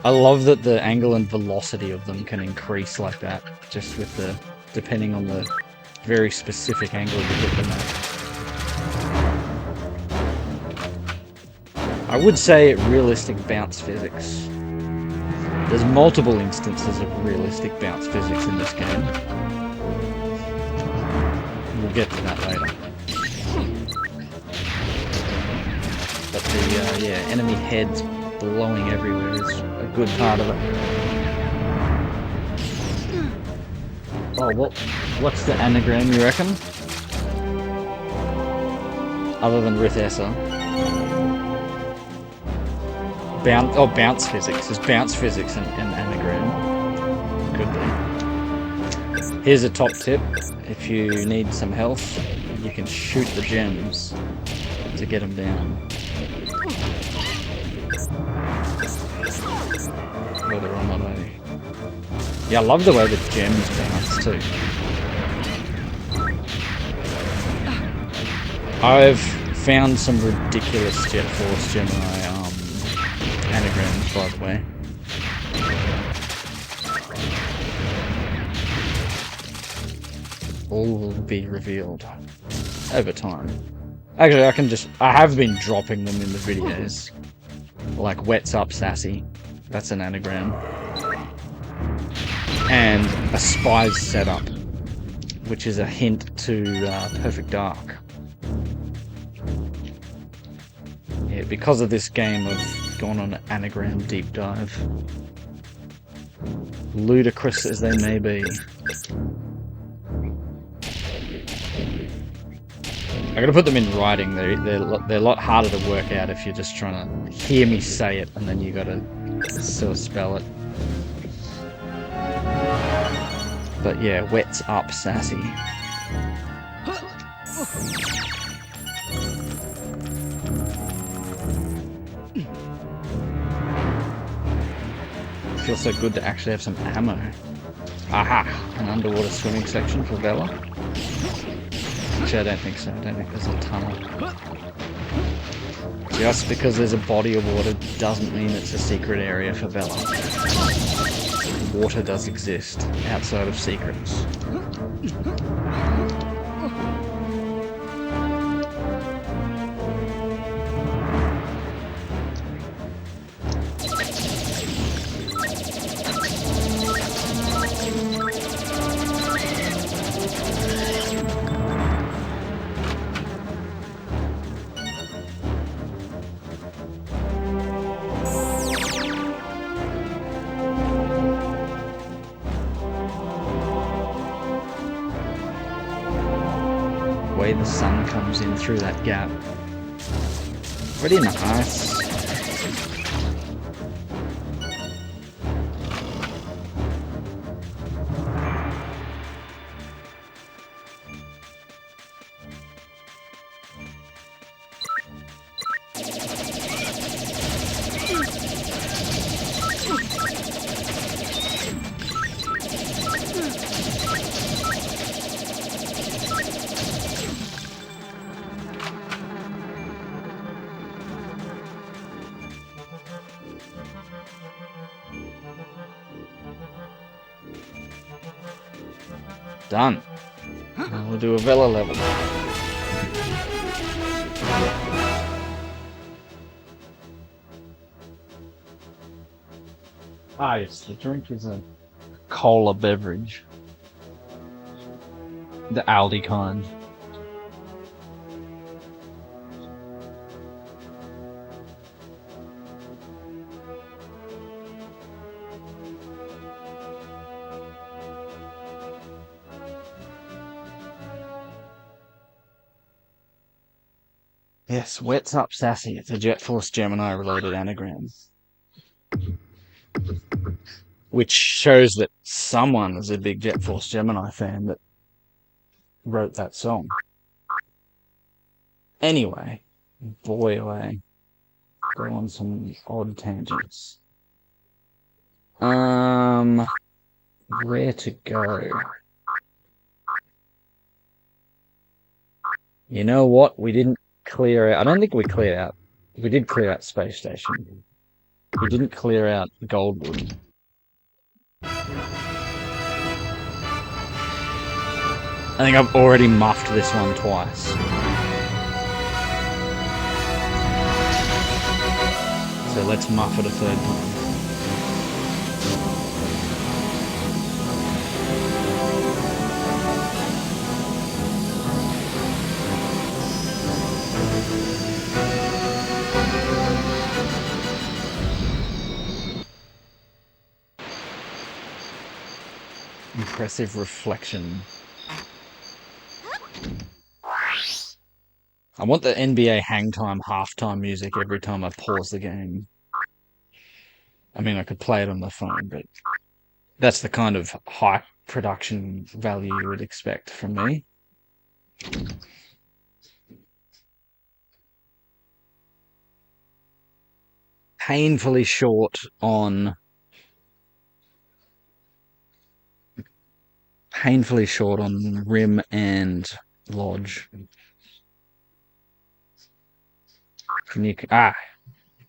I love that the angle and velocity of them can increase like that, just with the depending on the very specific angle you hit them at. I would say realistic bounce physics. There's multiple instances of realistic bounce physics in this game. We'll get to that later. But the enemy heads blowing everywhere is a good part of it. Oh, what's the anagram, you reckon? Other than Rithessa. Bounce physics. Is bounce physics an anagram? Could be. Here's a top tip. If you need some health, you can shoot the gems to get them down. Oh, they're on my way. Yeah, I love the way the gems bounce too. I've found some ridiculous Jet Force Gemini anagrams, by the way. All will be revealed over time. Actually, I have been dropping them in the videos. Like, Wet's Up Sassy. That's an anagram. And a spy's setup, which is a hint to Perfect Dark. Yeah, because of this game, I've gone on an anagram deep dive. ludicrous as they may be. I gotta put them in writing. They're a lot harder to work out if you're just trying to hear me say it and then you gotta sort of spell it. But yeah, wets up sassy. Feels so good to actually have some ammo. Aha! An underwater swimming section for Vela. Actually, I don't think so. I don't think there's a tunnel. Just because there's a body of water doesn't mean it's a secret area for Vela. Water does exist outside of secrets. Way the sun comes in through that gap. Pretty nice. Done. Now we'll do a Vela level. Ah yes, the drink is a cola beverage. The Aldi kind. Yes, wets up sassy. It's a Jet Force Gemini related anagram. Which shows that someone is a big Jet Force Gemini fan that wrote that song. Anyway, boy away. Go on some odd tangents. Where to go? You know what? We didn't clear out. I don't think we cleared out. We did clear out Space Station. We didn't clear out Goldwood. I think I've already muffed this one twice. So let's muff it a third time. Impressive reflection. I want the NBA hangtime halftime music every time I pause the game. I mean, I could play it on the phone, but that's the kind of high production value you would expect from me. Painfully short on Rim and Lodge.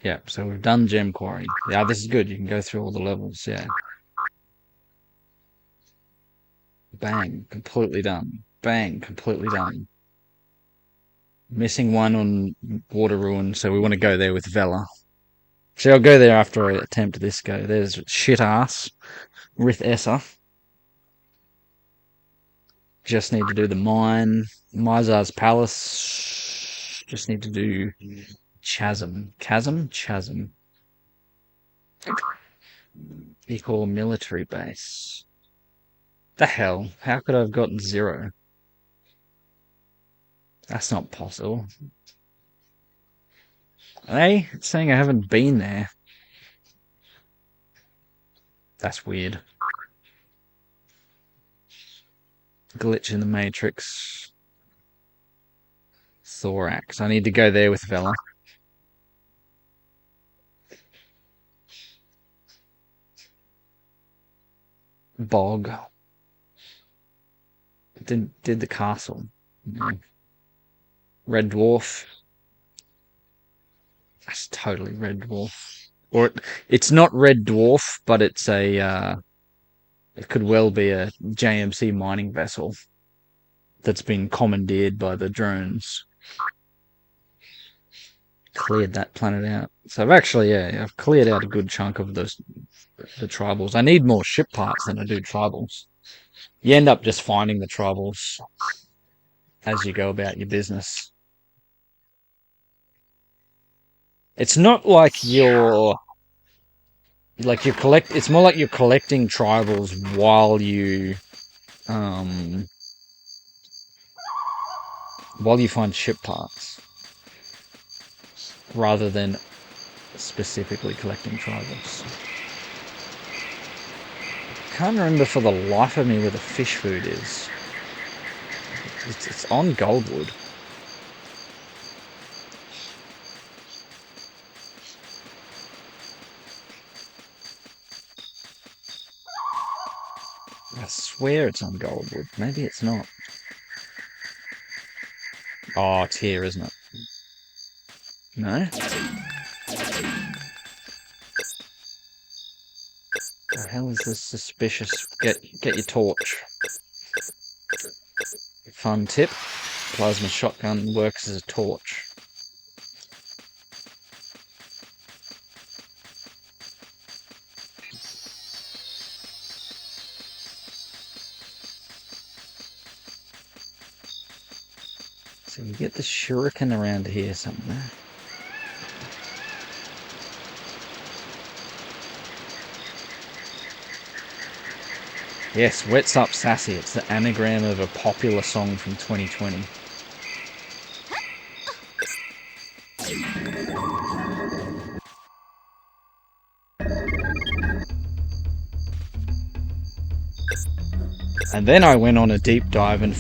Yeah, so we've done Gem Quarry. Yeah, this is good. You can go through all the levels, yeah. Bang, completely done. Bang, completely done. Missing one on Water Ruin, so we want to go there with Vela. So I'll go there after I attempt this go. There's Shit Ass, Rith Essa. Just need to do the mine. Mizar's Palace. Just need to do Chasm. Chasm? Equal military base. The hell? How could I have gotten 0? That's not possible. Hey, it's saying I haven't been there. That's weird. Glitch in the Matrix. Thorax. I need to go there with Vela. Bog. Did the castle. No. Red Dwarf. That's totally Red Dwarf. Or it's not Red Dwarf, but it's a it could well be a JMC mining vessel that's been commandeered by the drones. Cleared that planet out. So I've actually, I've cleared out a good chunk of the tribals. I need more ship parts than I do tribals. You end up just finding the tribals as you go about your business. It's not like it's more like you're collecting tribals while you find ship parts, rather than specifically collecting tribals. Can't remember for the life of me where the fish food is. It's on Goldwood. I swear it's on Goldwood. Maybe it's not. Oh, it's here, isn't it? No? The hell is this suspicious? Get your torch. Fun tip. Plasma shotgun works as a torch. So you get the shuriken around here somewhere. Yes, What's Up Sassy. It's the anagram of a popular song from 2020. And then I went on a deep dive and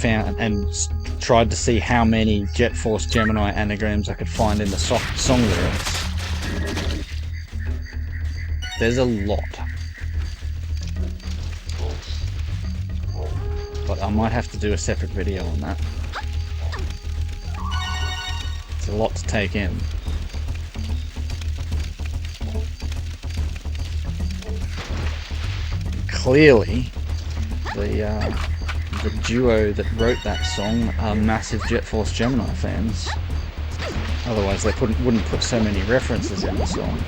tried to see how many Jet Force Gemini anagrams I could find in the song lyrics. There's a lot. But I might have to do a separate video on that. It's a lot to take in. Clearly, the duo that wrote that song are massive Jet Force Gemini fans. Otherwise they wouldn't put so many references in the song.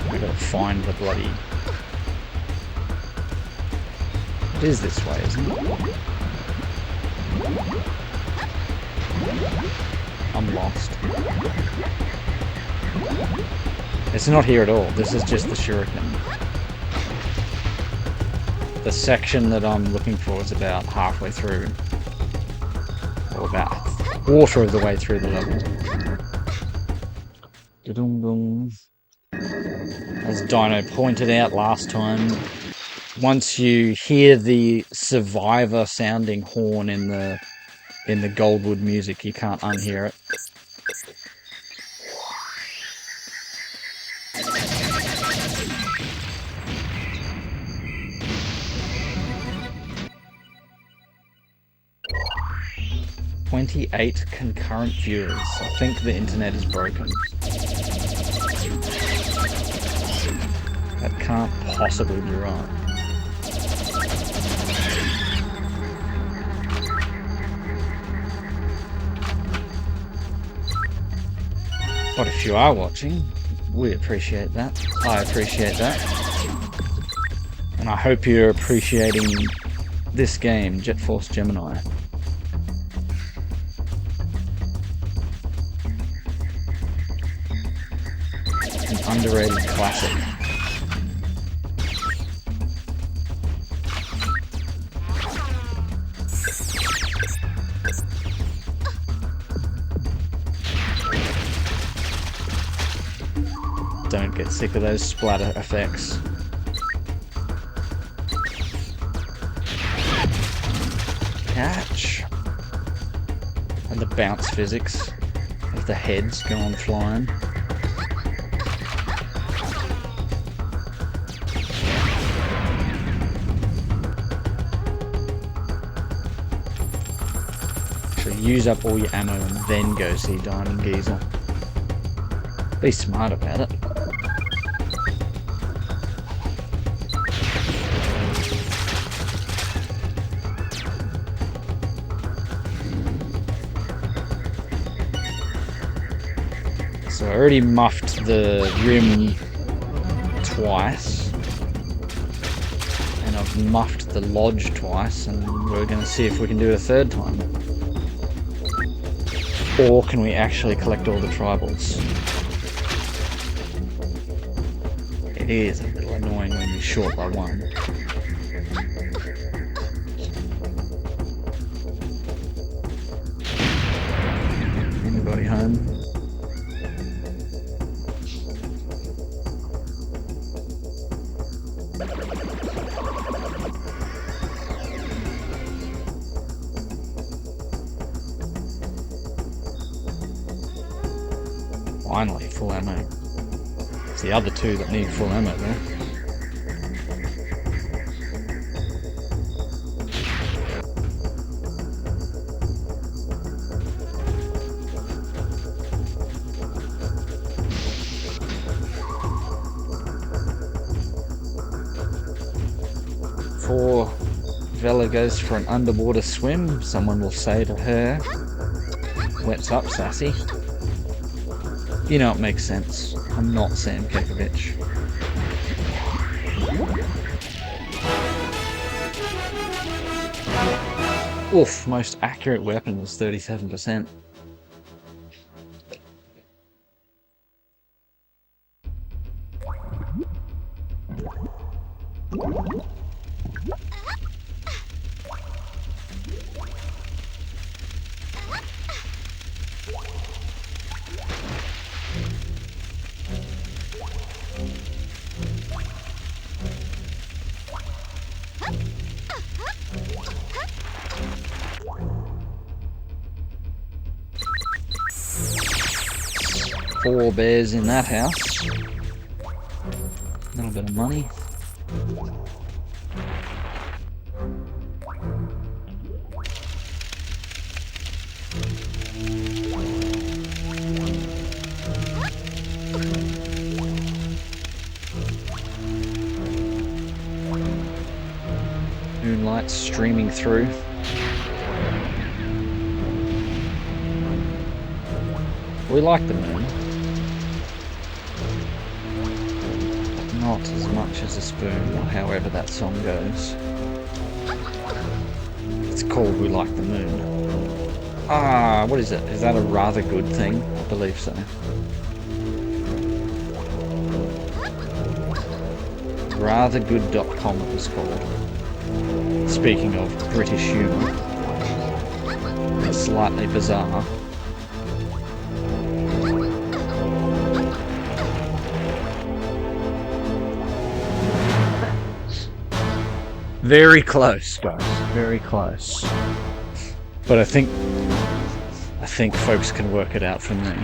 I gotta find the bloody... It is this way, isn't it? I'm lost. It's not here at all. This is just the shuriken. The section that I'm looking for is about halfway through. Or about a quarter of the way through the level. As Dino pointed out last time, once you hear the survivor sounding horn in the Goldwood music, you can't unhear it. "28 concurrent viewers. I think the internet is broken. That can't possibly be right. But if you are watching, we appreciate that. I appreciate that. And I hope you're appreciating this game, Jet Force Gemini. underrated classic. Don't get sick of those splatter effects. Catch! And the bounce physics of the heads going flying. So use up all your ammo and then go see Diamond Geezer. Be smart about it. So I already muffed the rim twice, and I've muffed the lodge twice, and we're going to see if we can do it a third time. Or can we actually collect all the tribals? It is a little annoying when you're short by one. Anybody home? Finally, full ammo. It's the other two that need full ammo there. Before Vela goes for an underwater swim, someone will say to her, "What's up, Sassy?" You know, it makes sense. I'm not Sam Kekovich. Oof, most accurate weapon was 37%. Four bears in that house. A little bit of money. Moonlight streaming through. We like the moon. Not as much as a spoon, or however that song goes. It's called We Like the Moon. Ah, what is it? Is that a rather good thing? I believe so. Rathergood.com it was called. Speaking of British humour, slightly bizarre. Very close, guys. Very close. But I think folks can work it out from me.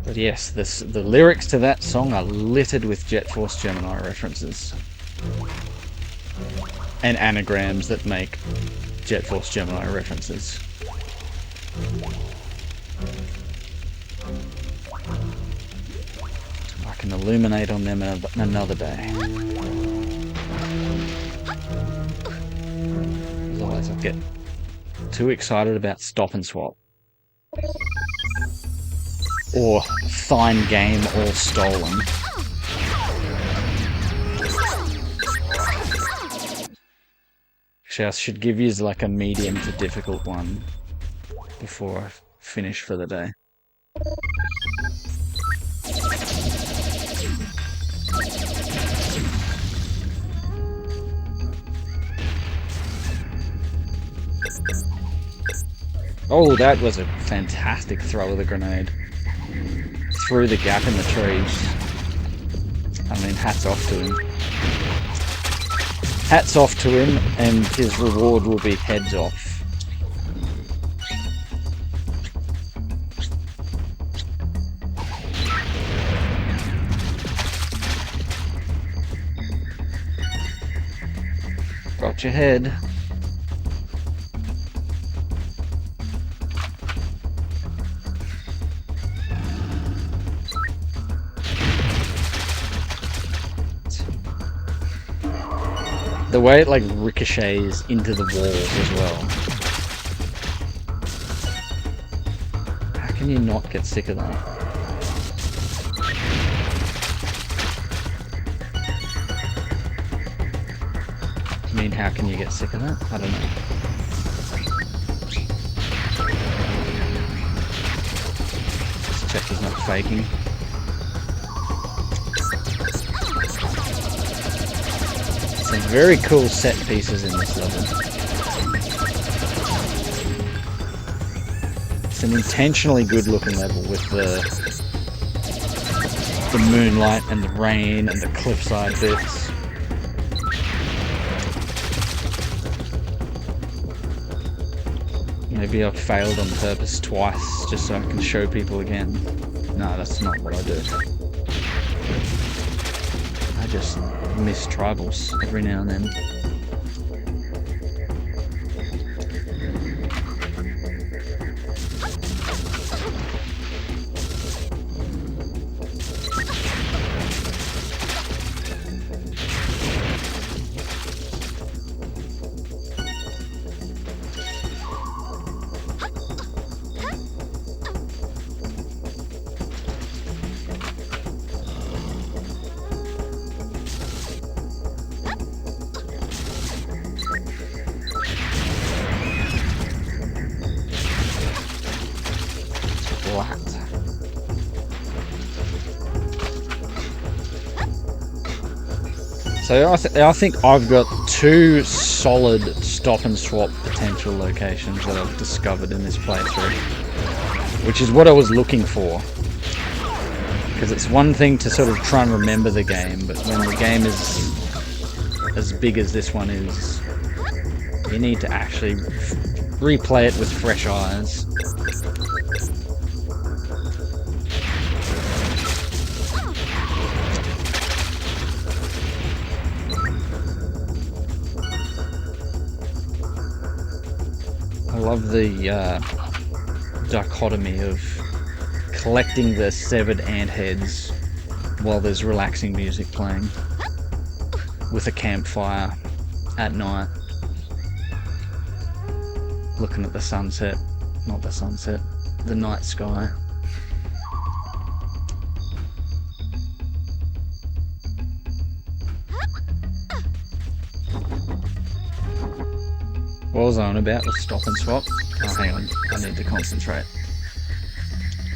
But yes, the lyrics to that song are littered with Jet Force Gemini references. And anagrams that make Jet Force Gemini references. I can illuminate on them another day. Otherwise I'll get too excited about Stop N Swop. Or Fine Game All Stolen. Actually, I should give you like a medium to difficult one before I finish for the day. Oh, that was a fantastic throw of the grenade. Through the gap in the trees. I mean, hats off to him. Hats off to him, and his reward will be heads off. Got your head. The way it like ricochets into the walls as well. How can you not get sick of that? I mean, how can you get sick of that? I don't know. Let's check he's not faking. Some very cool set pieces in this level. It's an intentionally good looking level with the moonlight and the rain and the cliffside bits. Maybe I've failed on purpose twice just so I can show people again. No, that's not what I do. I just miss tribals every now and then. So I think I've got two solid stop and swap potential locations that I've discovered in this playthrough, which is what I was looking for. Because it's one thing to sort of try and remember the game, but when the game is as big as this one is, you need to actually replay it with fresh eyes. I love the dichotomy of collecting the severed ant heads while there's relaxing music playing with a campfire at night, looking at the sunset, not the sunset, the night sky. What was I on about with stop and swap? Oh, hang on, I need to concentrate.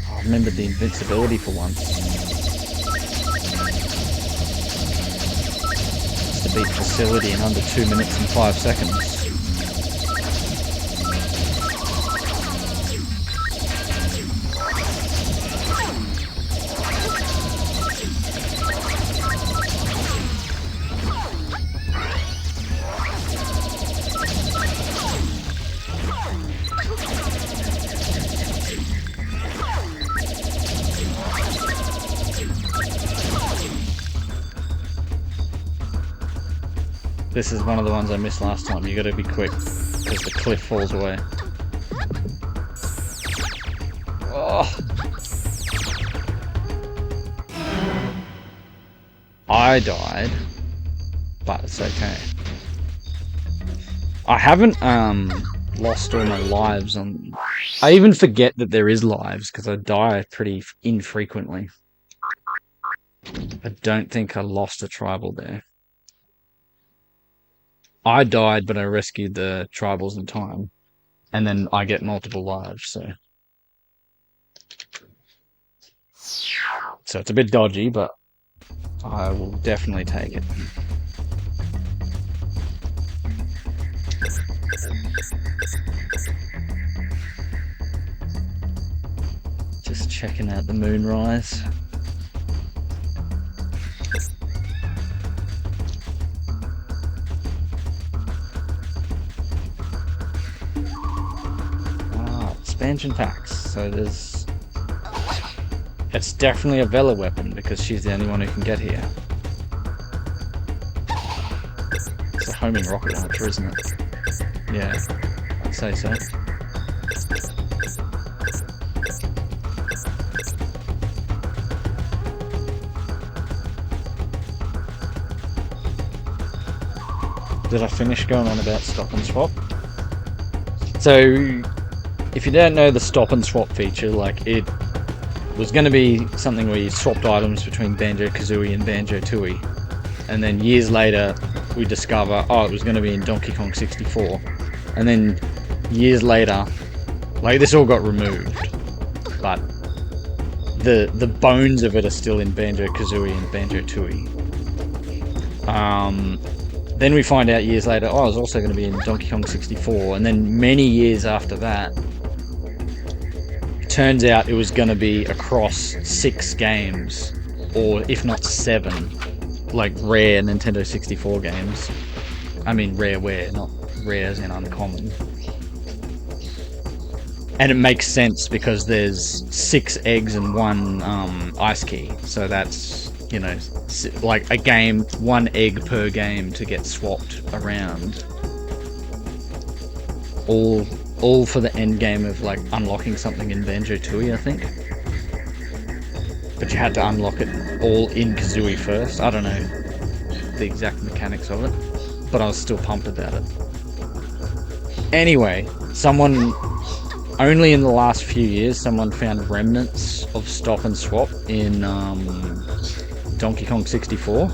Oh, I remembered the invincibility for once. It's to beat facility in under 2 minutes and 5 seconds. This is one of the ones I missed last time. You gotta be quick, because the cliff falls away. Oh. I died, but it's okay. I haven't lost all my lives on... I even forget that there is lives, because I die pretty infrequently. I don't think I lost a tribal there. I died, but I rescued the tribals in time. And then I get multiple lives, so... So it's a bit dodgy, but I will definitely take it. Just checking out the moonrise. Expansion packs. So there's... It's definitely a Vela weapon because she's the only one who can get here. It's a homing rocket launcher, isn't it? Yeah, I'd say so. Did I finish going on about Stop and Swap? So, if you don't know the Stop and Swap feature, like, it was going to be something where you swapped items between Banjo-Kazooie and Banjo-Tooie. And then years later, we discover, oh, it was going to be in Donkey Kong 64. And then years later, like, this all got removed. But the bones of it are still in Banjo-Kazooie and Banjo-Tooie. Then we find out years later, oh, it was also going to be in Donkey Kong 64, and then many years after that, it turns out it was going to be across 6 games, or if not 7, like rare Nintendo 64 games. I mean Rareware, not rare as in uncommon. And it makes sense because there's 6 eggs and 1 ice key, so that's, you know, like a game, 1 egg per game to get swapped around. All for the end game of like unlocking something in Banjo-Tooie, I think. But you had to unlock it all in Kazooie first. I don't know the exact mechanics of it, but I was still pumped about it. Anyway, only in the last few years, someone found remnants of Stop and Swap in Donkey Kong 64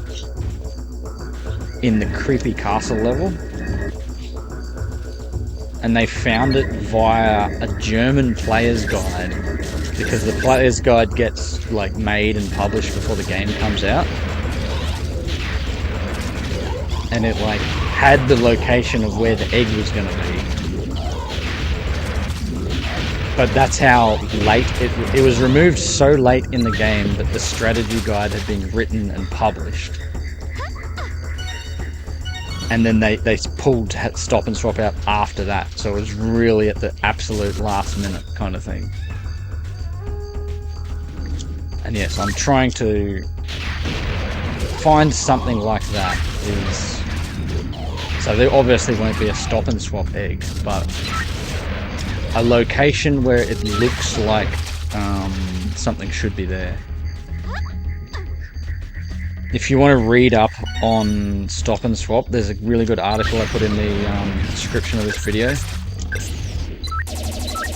in the creepy castle level, and they found it via a German player's guide, because the player's guide gets like made and published before the game comes out, and it like had the location of where the egg was going to be. But that's how late it was removed, so late in the game that the strategy guide had been written and published. And then they pulled Stop and Swap out after that, so it was really at the absolute last minute kind of thing. And yes, I'm trying to find something like that. So there obviously won't be a Stop and Swap egg, but a location where it looks like something should be there. If you want to read up on Stop and Swap, there's a really good article I put in the description of this video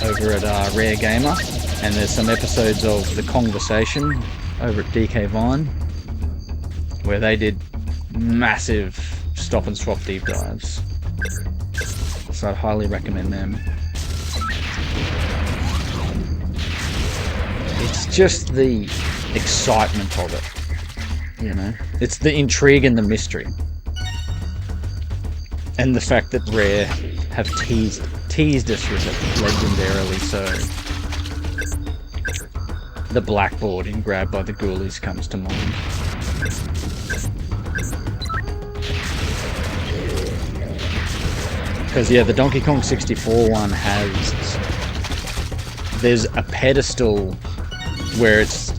over at Rare Gamer, and there's some episodes of The Conversation over at DK Vine where they did massive Stop and Swap deep dives, so I'd highly recommend them. It's just the excitement of it, you know? It's the intrigue and the mystery. And the fact that Rare have teased us with it legendarily so. The blackboard in Grabbed by the Ghoulies comes to mind. Because yeah, the Donkey Kong 64 one there's a pedestal where it's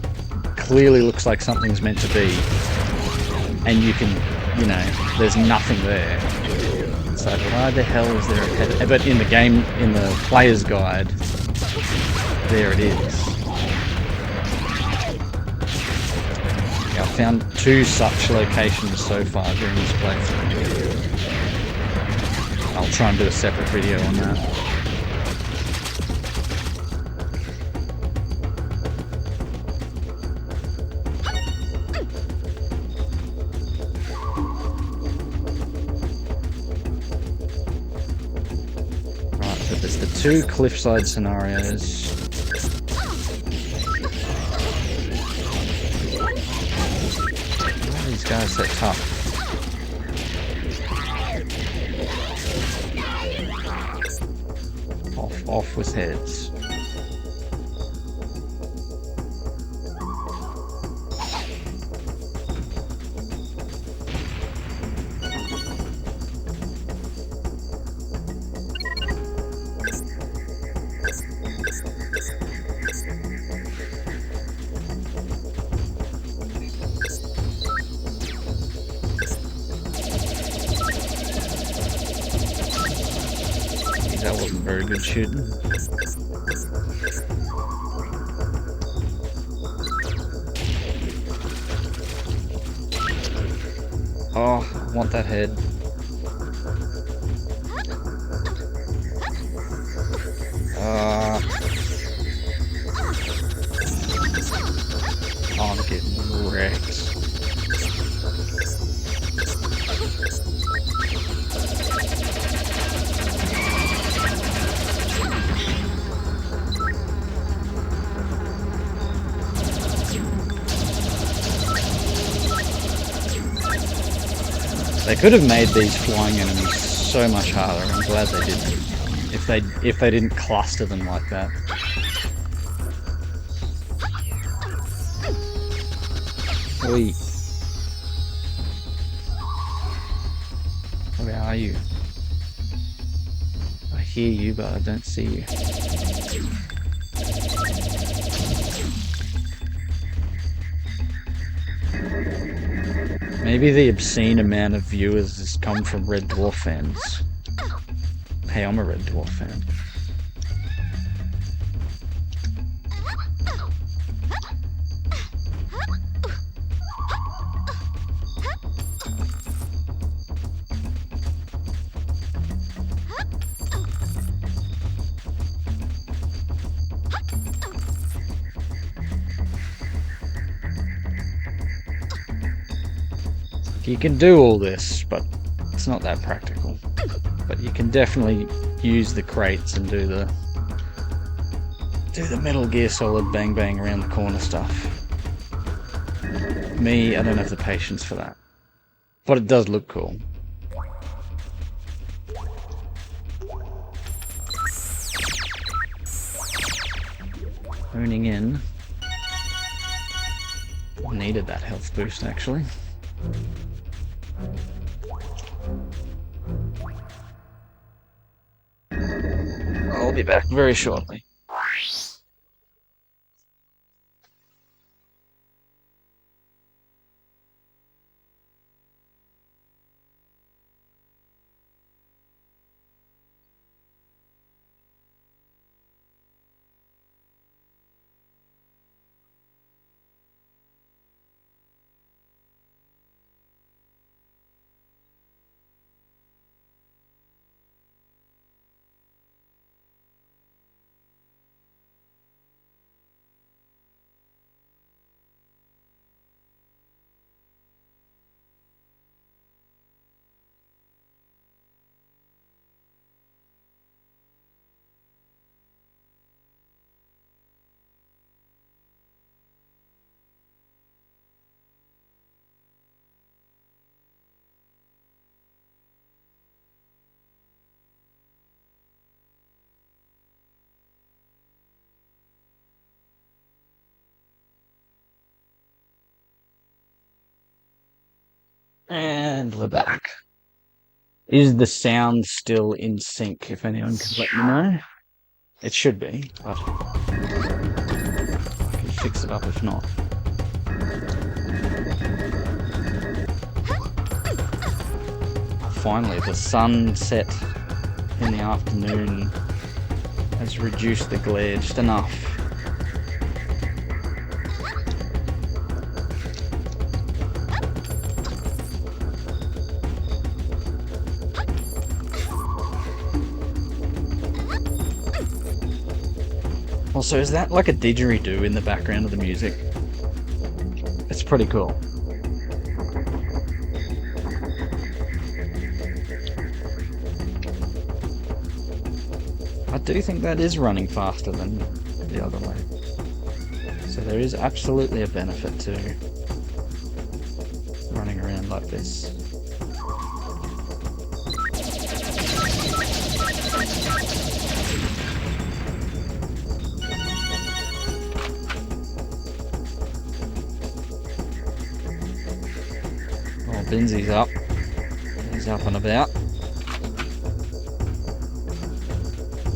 clearly looks like something's meant to be, and you can, you know, there's nothing there. It's like, why the hell is there a pedestal? But in the game, in the player's guide, there it is. Yeah, I found 2 such locations so far during this playthrough. I'll try and do a separate video on that. 2 cliffside scenarios. Why are these guys so tough? Off with heads. That wasn't very good shooting. Oh, I want that head. Oh, I'm getting wrecked. They could have made these flying enemies so much harder. I'm glad they didn't. If they didn't cluster them like that. Oi. Where are you? I hear you, but I don't see you. Maybe the obscene amount of viewers has come from Red Dwarf fans. Hey, I'm a Red Dwarf fan. You can do all this, but it's not that practical. But you can definitely use the crates and do the Metal Gear Solid bang bang around the corner stuff. Me, I don't have the patience for that. But it does look cool. Honing in. Needed that health boost, actually. I'll be back very shortly. And we're back. Is the sound still in sync, if anyone could let me know? It should be, but I can fix it up if not. Finally, the sunset in the afternoon has reduced the glare just enough. Also, is that like a didgeridoo in the background of the music? It's pretty cool. I do think that is running faster than the other way. So there is absolutely a benefit to running around like this. Oh, Binsy's up. He's up and about.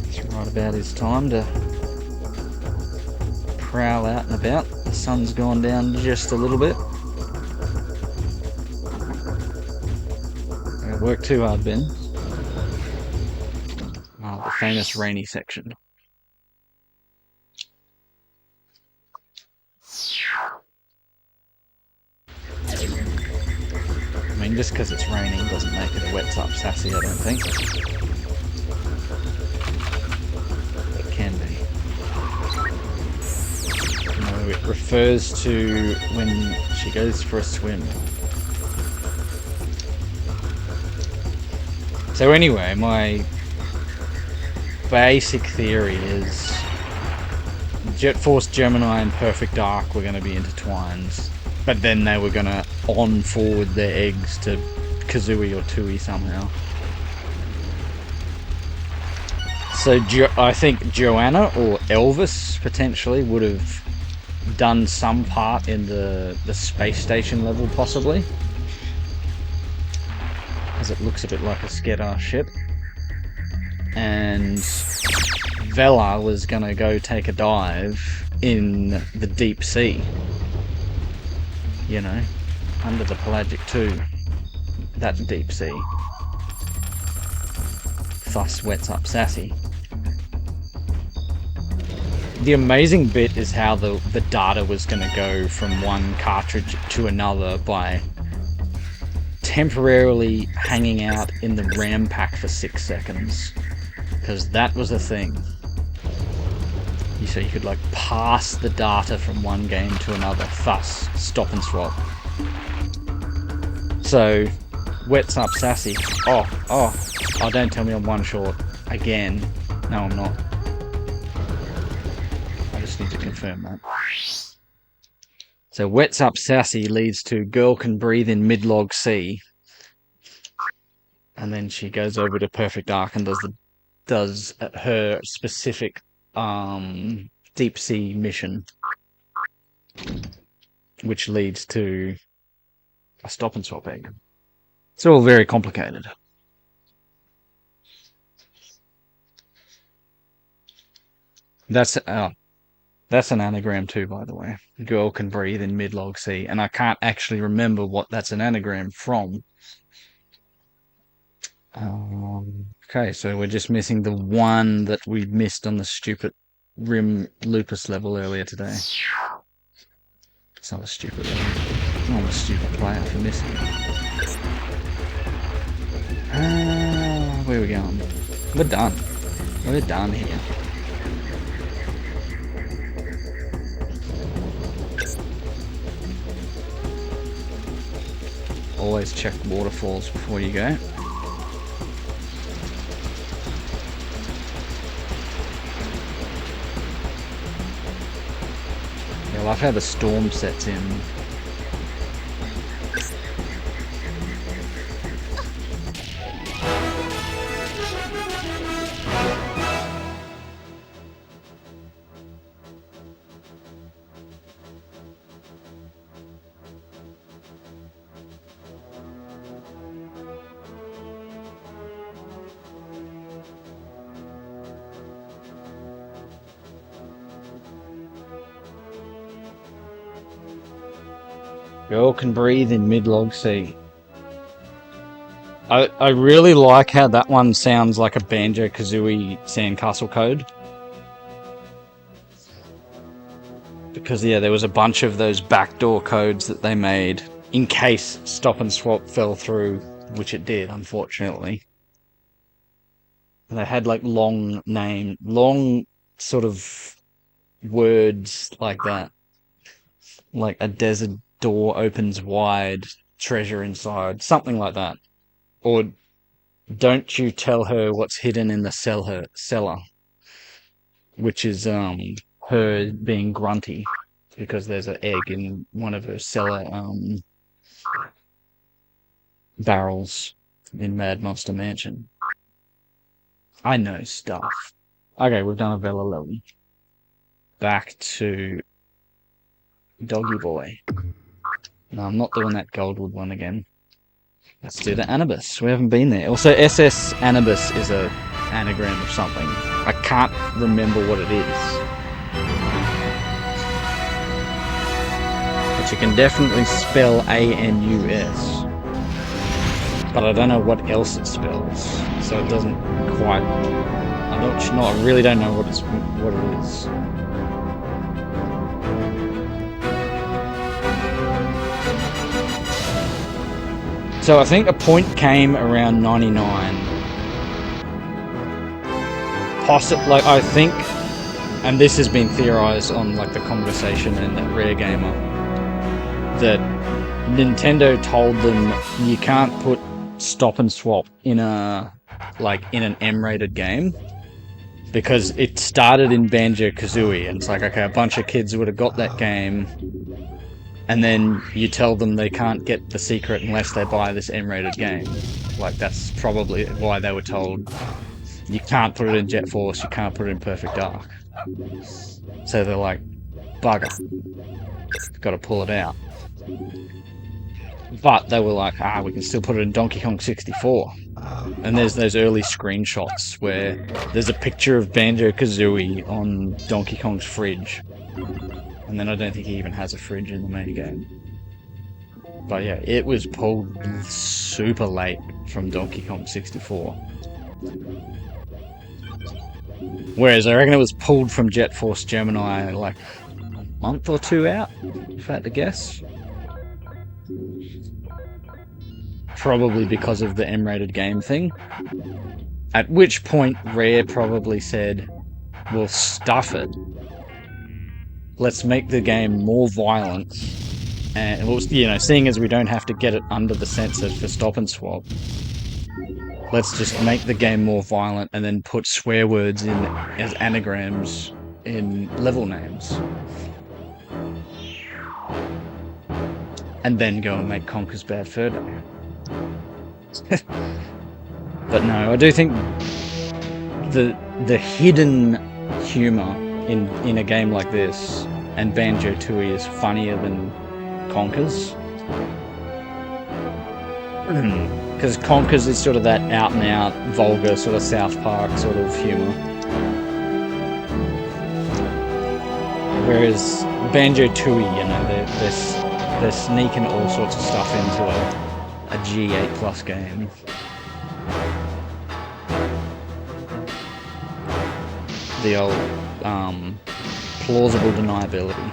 It's right about his time to prowl out and about. The sun's gone down just a little bit. Don't work too hard, Ben. Oh, the famous rainy section. I mean, just because it's raining doesn't make it a wet Up Sassy, I don't think. It can be. No, it refers to when she goes for a swim. So anyway, my basic theory is Jet Force Gemini and Perfect Dark were going to be intertwined, but then they were going to on-forward their eggs to Kazooie or Tooie somehow. So I think Joanna or Elvis potentially would have done some part in the space station level, possibly, as it looks a bit like a Skedar ship. And Vela was going to go take a dive in the deep sea. You know, under the Pelagic 2. That's deep sea. Thus wets Up Sassy. The amazing bit is how the data was going to go from one cartridge to another by temporarily hanging out in the RAM pack for 6 seconds. Because that was a thing. So you could like pass the data from one game to another, thus Stop and Swop. So, wets Up Sassy. Oh, don't tell me I'm one short. Again. No, I'm not. I just need to confirm that. So, wets Up Sassy leads to girl can breathe in mid-log C. And then she goes over to Perfect Dark and does her specific deep sea mission, which leads to a Stop and Swop egg. It's all very complicated. That's an anagram too, by the way. Girl can breathe in mid-log sea, and I can't actually remember what that's an anagram from. Okay, so we're just missing the one that we missed on the stupid Rim Lupus level earlier today. It's not a stupid level. I'm a stupid player for missing it. Where are we going? We're done. We're done here. Always check waterfalls before you go. I love how the storm sets in. Girl can breathe in mid-log sea. I really like how that one sounds like a Banjo-Kazooie Sandcastle code. Because, yeah, there was a bunch of those backdoor codes that they made in case Stop and Swop fell through, which it did, unfortunately. And they had, like, long sort of words like that. Like a desert door opens wide, treasure inside, something like that. Or don't you tell her what's hidden in the cellar. which is her being grunty because there's an egg in one of her cellar barrels in Mad Monster Mansion. I know stuff. Okay, we've done a Vela Lily. Back to Doggy Boy. No, I'm not doing that Goldwood one again. Let's do the Anubis. We haven't been there. Also, SS Anubis is a anagram of something. I can't remember what it is. But you can definitely spell ANUS. But I don't know what else it spells. So it doesn't quite... I really don't know what it is. So I think a point came around 99. I think, and this has been theorized on like the Conversation and that Rare Gamer, that Nintendo told them you can't put Stop and Swap in an M-rated game because it started in Banjo-Kazooie, and it's like, okay, a bunch of kids would have got that game, and then you tell them they can't get the secret unless they buy this M-rated game. Like, that's probably why they were told you can't put it in Jet Force, you can't put it in Perfect Dark. So they're like, bugger, gotta pull it out. But they were like, we can still put it in Donkey Kong 64. And there's those early screenshots where there's a picture of Banjo-Kazooie on Donkey Kong's fridge. And then I don't think he even has a fridge in the main game. But yeah, it was pulled super late from Donkey Kong 64. Whereas I reckon it was pulled from Jet Force Gemini like a month or two out, if I had to guess. Probably because of the M-rated game thing. At which point Rare probably said, we'll stuff it. Let's make the game more violent. And, seeing as we don't have to get it under the censor for Stop and Swap, let's just make the game more violent and then put swear words in as anagrams in level names. And then go and make Conker's Bad Fur Day. But no, I do think the hidden humour in a game like this and Banjo-Tooie is funnier than Conker's. Because Conker's is sort of that out-and-out, vulgar, sort of South Park sort of humour. Whereas Banjo-Tooie, they're sneaking all sorts of stuff into a G8 plus game. The old plausible deniability.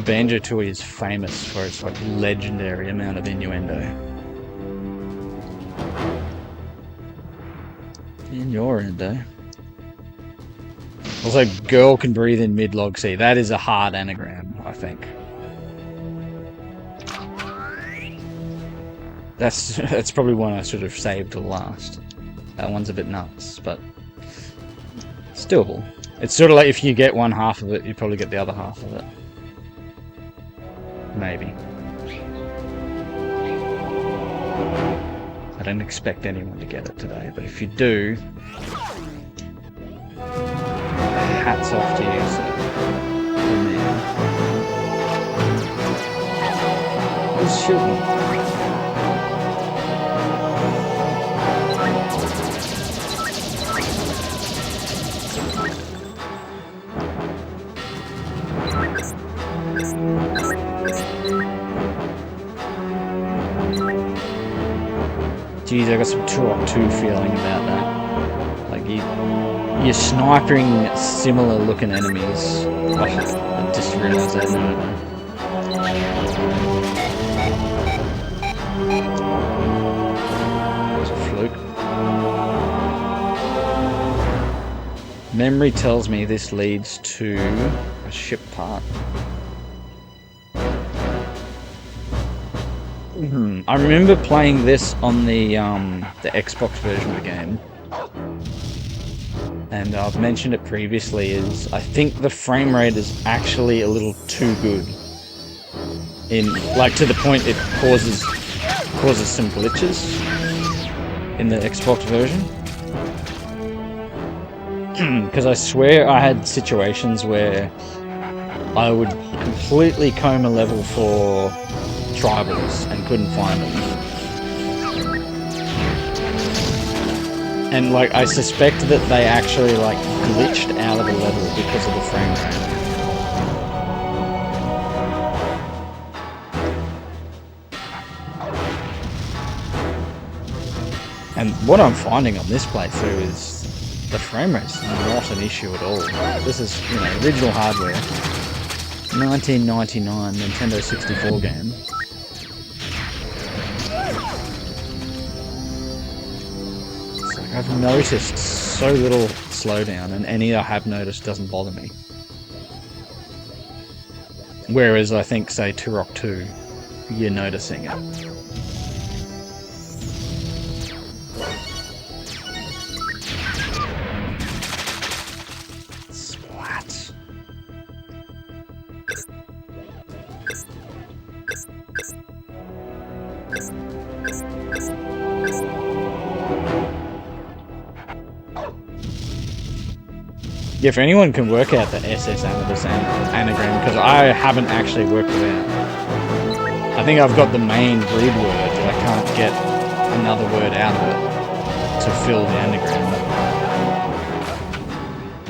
Banjo-Tooie is famous for its like legendary amount of innuendo. Innuendo. Also, girl can breathe in mid-log C. That is a hard anagram, I think. That's probably one I should have saved till last. That one's a bit nuts, but it's doable. It's sort of like if you get one half of it, you probably get the other half of it. Maybe. I don't expect anyone to get it today, but if you do, hats off to you, sir. Who's shooting? Jeez, I got some Turok 2 feeling about that. Like, you're sniping similar looking enemies. Oh, I just realised that. No. It was a fluke. Memory tells me this leads to a ship part. I remember playing this on the Xbox version of the game, and I've mentioned it previously. Is I think the frame rate is actually a little too good, to the point it causes some glitches in the Xbox version. Because I swear I had situations where I would completely comb a level for tribals and couldn't find them. And I suspect that they actually glitched out of the level because of the frame rate. And what I'm finding on this playthrough is the frame rate's not an issue at all. This is, original hardware. 1999 Nintendo 64 game. It's I've noticed so little slowdown, and any I have noticed doesn't bother me. Whereas I think, say, Turok 2, you're noticing it. Yeah, if anyone can work out the SS anagram, because I haven't actually worked it out. I think I've got the main read word, but I can't get another word out of it to fill the anagram.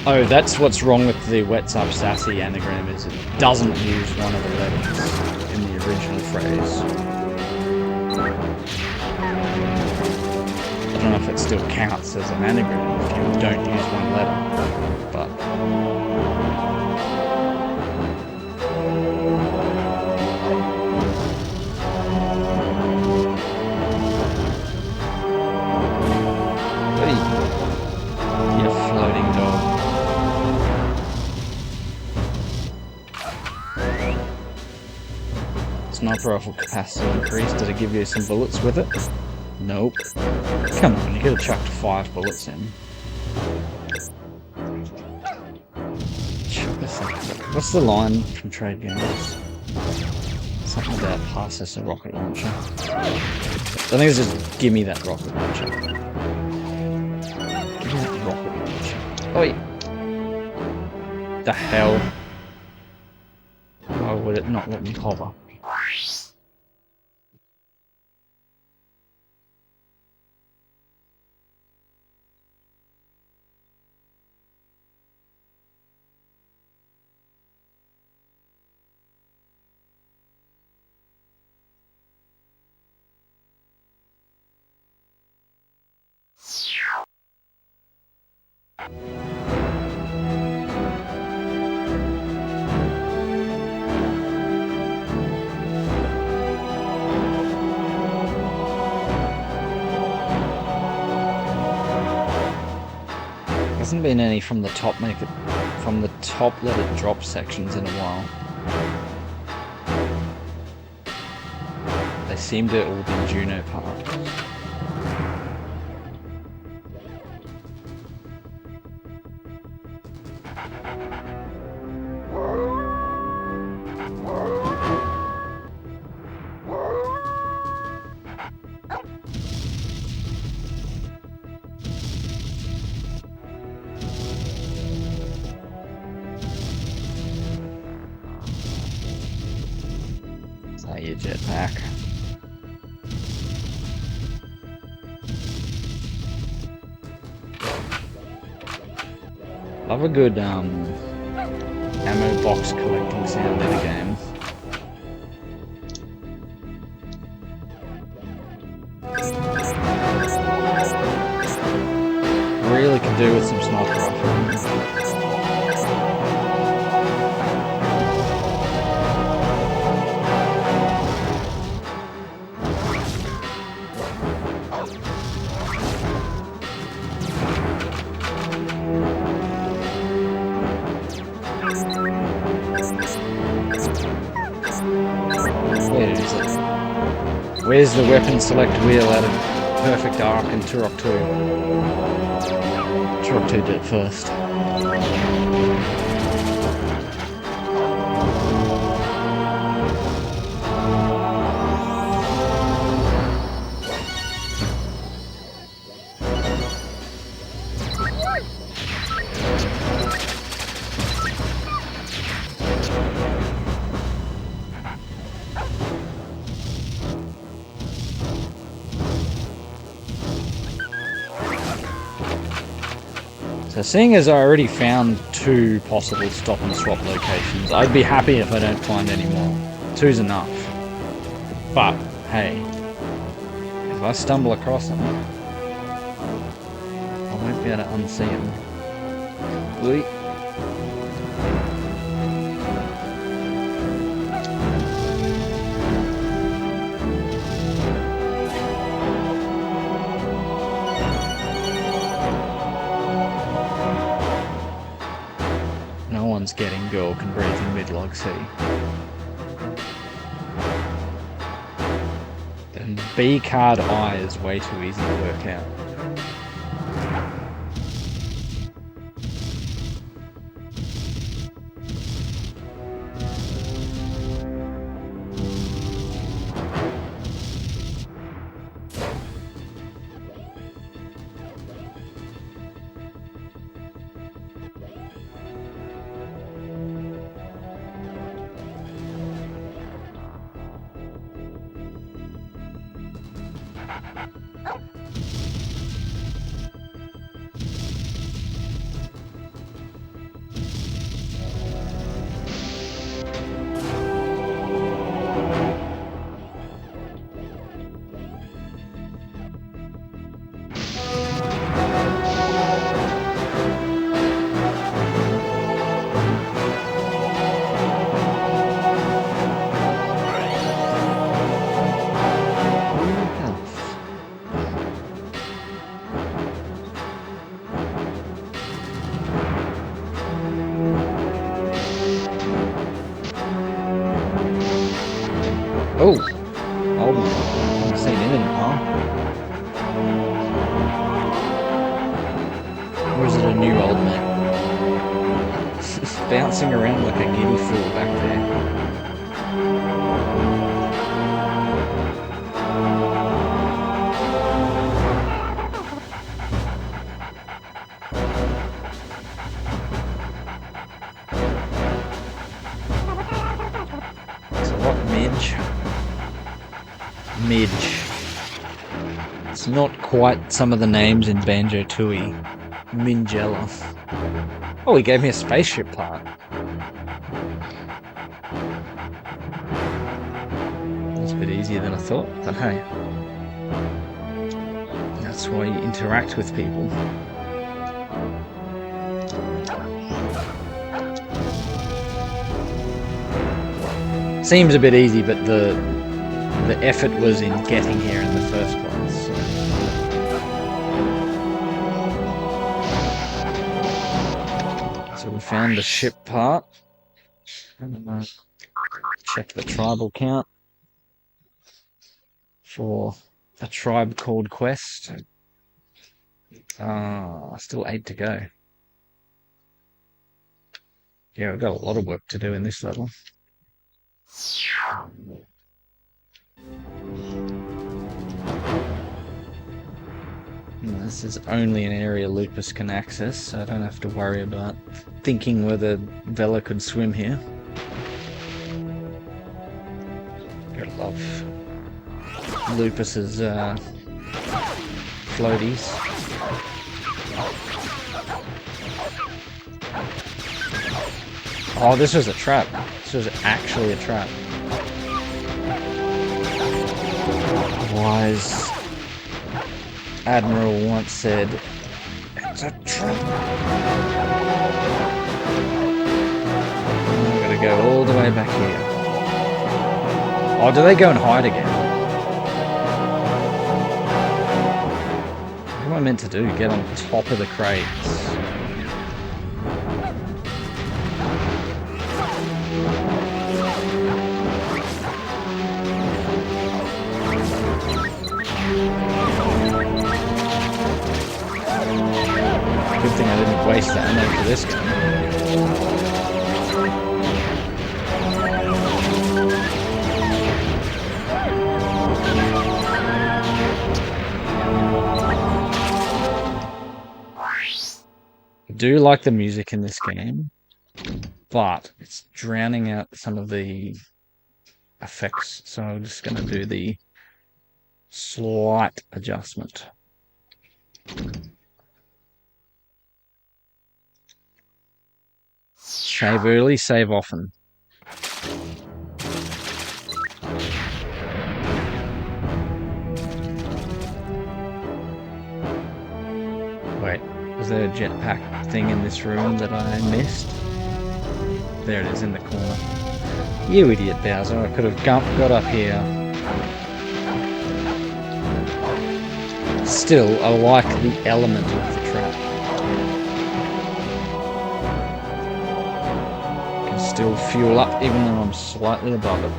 Oh, that's what's wrong with the Up Sassy anagram, is it doesn't use one of the letters in the original phrase. I don't know if it still counts as an anagram if you don't use one letter, but... Hey, you floating dog. Sniper rifle capacity increase, did it give you some bullets with it? Nope. Come on, you could have chucked 5 bullets in. What's the line from Trade Games? Something about pass us a rocket launcher. I think it's just give me that rocket launcher. Give me that rocket launcher. Oh wait. The hell? Why would it not let me hover? Hasn't been any from the top let it drop sections in a while. They seem to all be Juno parts. Your jetpack. Love a good ammo box collecting sound in a game. Really could do with some sniper rifle. Where's the weapon select wheel out of Perfect Arc and Turok 2? Turok 2 did it first. So seeing as I already found 2 possible stop and swap locations, I'd be happy if I don't find any more. 2's enough. But, hey, if I stumble across them, I won't be able to unsee them. Wait. Getting girl can breathe in mid-log C. And B card I is way too easy to work out. Oh! Oh, I haven't seen him in a while. Or is it a new old man? Bouncing around like a giddy fool back there. Midge. It's not quite some of the names in Banjo-Tooie. Minjella. Oh, he gave me a spaceship part. It's a bit easier than I thought, but hey. That's why you interact with people. Seems a bit easy, but the effort was in getting here in the first place. So we found the ship part. And check the tribal count for a tribe called Quest. Still 8 to go. Yeah, we've got a lot of work to do in this level. This is only an area Lupus can access, so I don't have to worry about thinking whether Vela could swim here. I love Lupus's floaties. Oh, this was a trap. This was actually a trap. Wise Admiral once said, "It's a trap." I'm gonna go all the way back here. Oh, do they go and hide again? What am I meant to do? Get on top of the crates? do like the music in this game, but it's drowning out some of the effects. So I'm just going to do the slight adjustment. Save early, save often. Wait, was there a jetpack thing in this room that I missed? There it is in the corner. You idiot, Bowser. I could have got up here. Still, I like the element of the trap. Can still fuel up even though I'm slightly above it.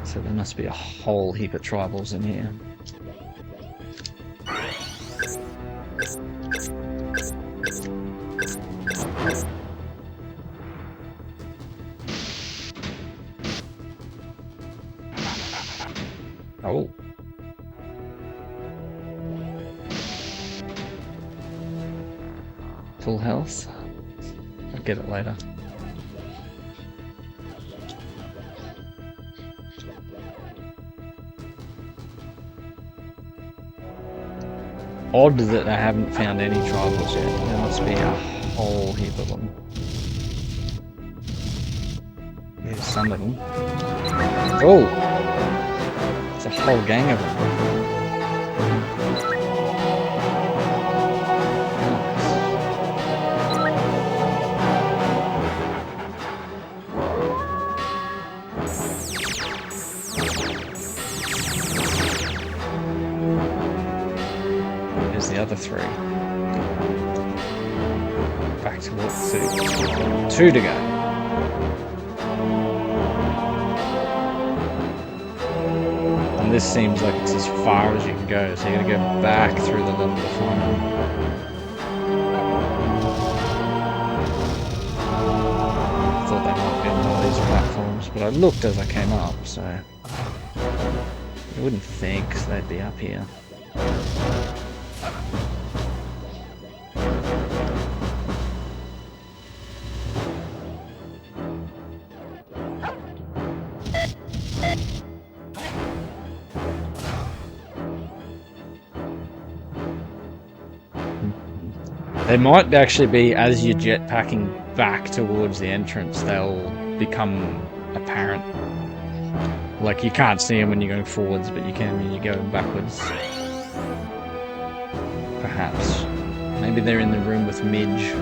So there must be a whole heap of tribals in here. Oh. Full health. I'll get it later. Odd that I haven't found any tribals yet. There must be a whole heap of them. There's some of them. Oh! It's a whole gang of them. Here's the other three. Back to walk 2 to go. And this seems like it's as far as you can go, so you're going to go back through the level to find them. I thought they might be on one of these platforms, but I looked as I came up, so I wouldn't think they'd be up here. They might actually be, as you're jetpacking back towards the entrance, they'll become apparent. Like, you can't see them when you're going forwards, but you can when you're going backwards. Perhaps. Maybe they're in the room with Midge.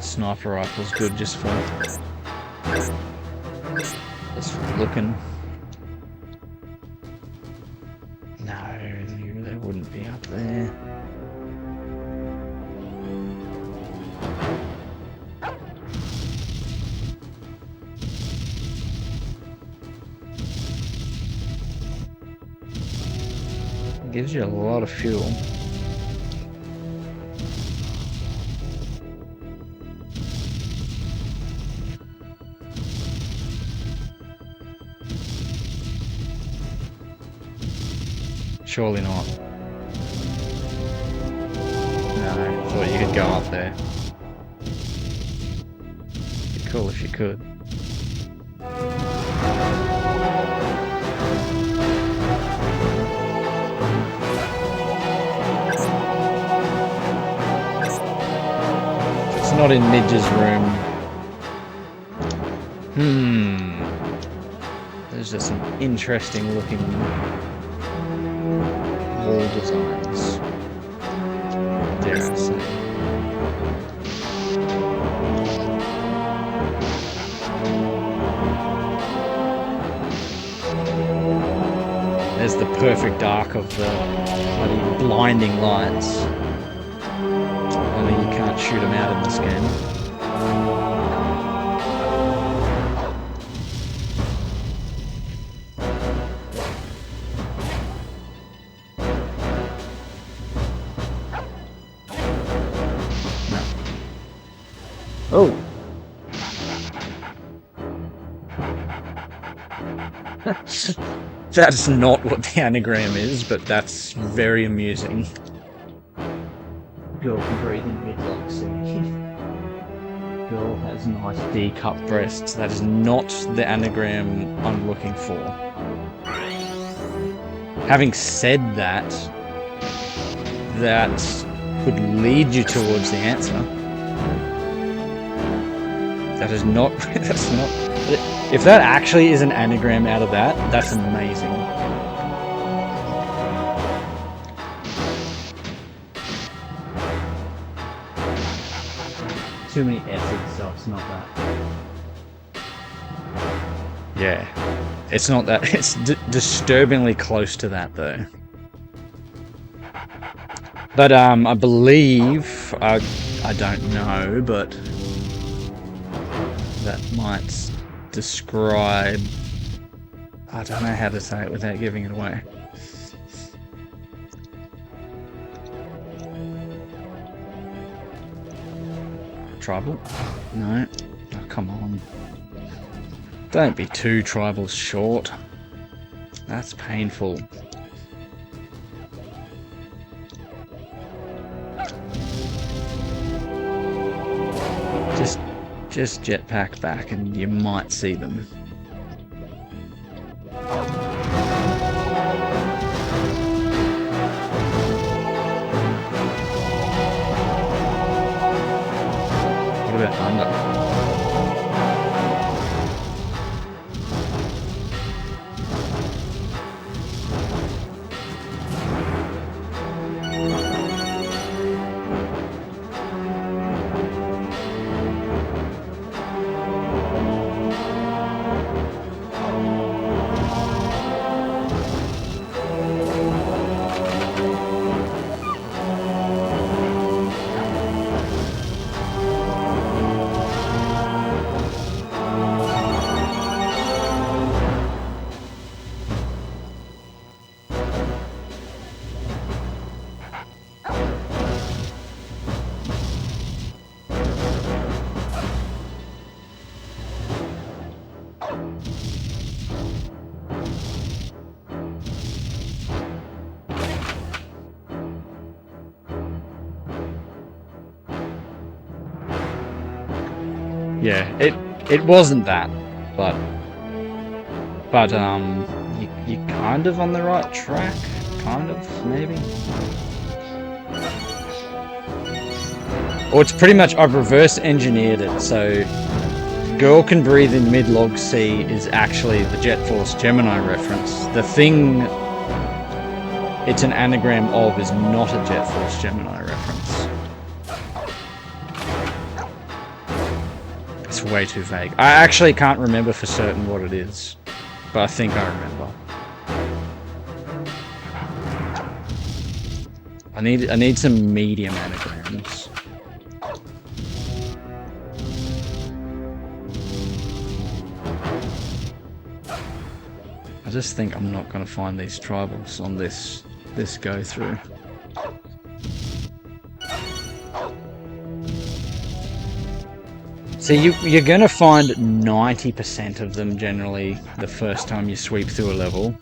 Sniper rifle's good just for looking. No, they wouldn't be up there. It gives you a lot of fuel. Surely not. No, I thought you could go up there. It'd be cool if you could. It's not in Midge's room. There's just some interesting looking wall designs, dare I say. There's the perfect arc of the bloody blinding lights. Only you can't shoot them out in this game. That's not what the anagram is, but that's very amusing. Girl can breathe in mid-log C. Girl has nice D-cup breasts. That is not the anagram I'm looking for. Having said that, that could lead you towards the answer. That is not... that's not... If that actually is an anagram out of that, that's amazing. Too many S's, so it's not that. Yeah. It's not that. It's disturbingly close to that, though. But, I believe... I don't know, but... that might describe... I don't know how to say it without giving it away. Tribal? No. Oh, come on. Don't be too tribal short. That's painful. Just jetpack back and you might see them. What about under? Yeah, it wasn't that, but you're kind of on the right track, kind of, maybe. Or it's pretty much, I've reverse engineered it, so Girl Can Breathe in Mid-Log C is actually the Jet Force Gemini reference. The thing it's an anagram of is not a Jet Force Gemini reference. It's way too vague. I actually can't remember for certain what it is, but I think I remember. I need some medium anagrams. I just think I'm not going to find these tribals on this go through. So you're going to find 90% of them generally the first time you sweep through a level.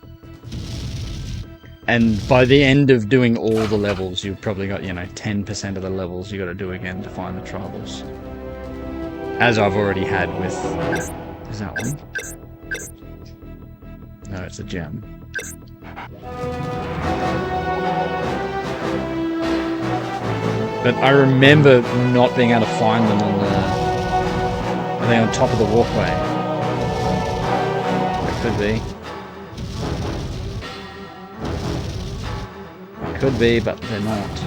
And by the end of doing all the levels, you've probably got, 10% of the levels you got to do again to find the tribals. As I've already had with... Is that one? No, it's a gem. But I remember not being able to find them on on top of the walkway. It could be. It could be, but they're not.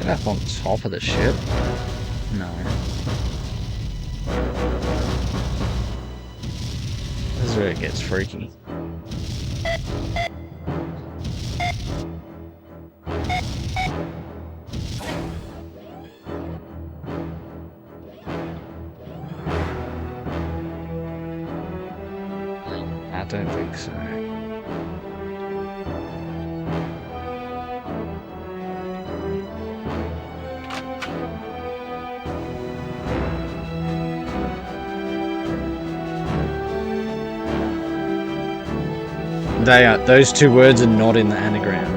Up on top of the ship? No. There's is where it gets freaky. I don't think so. Those two words are not in the anagram.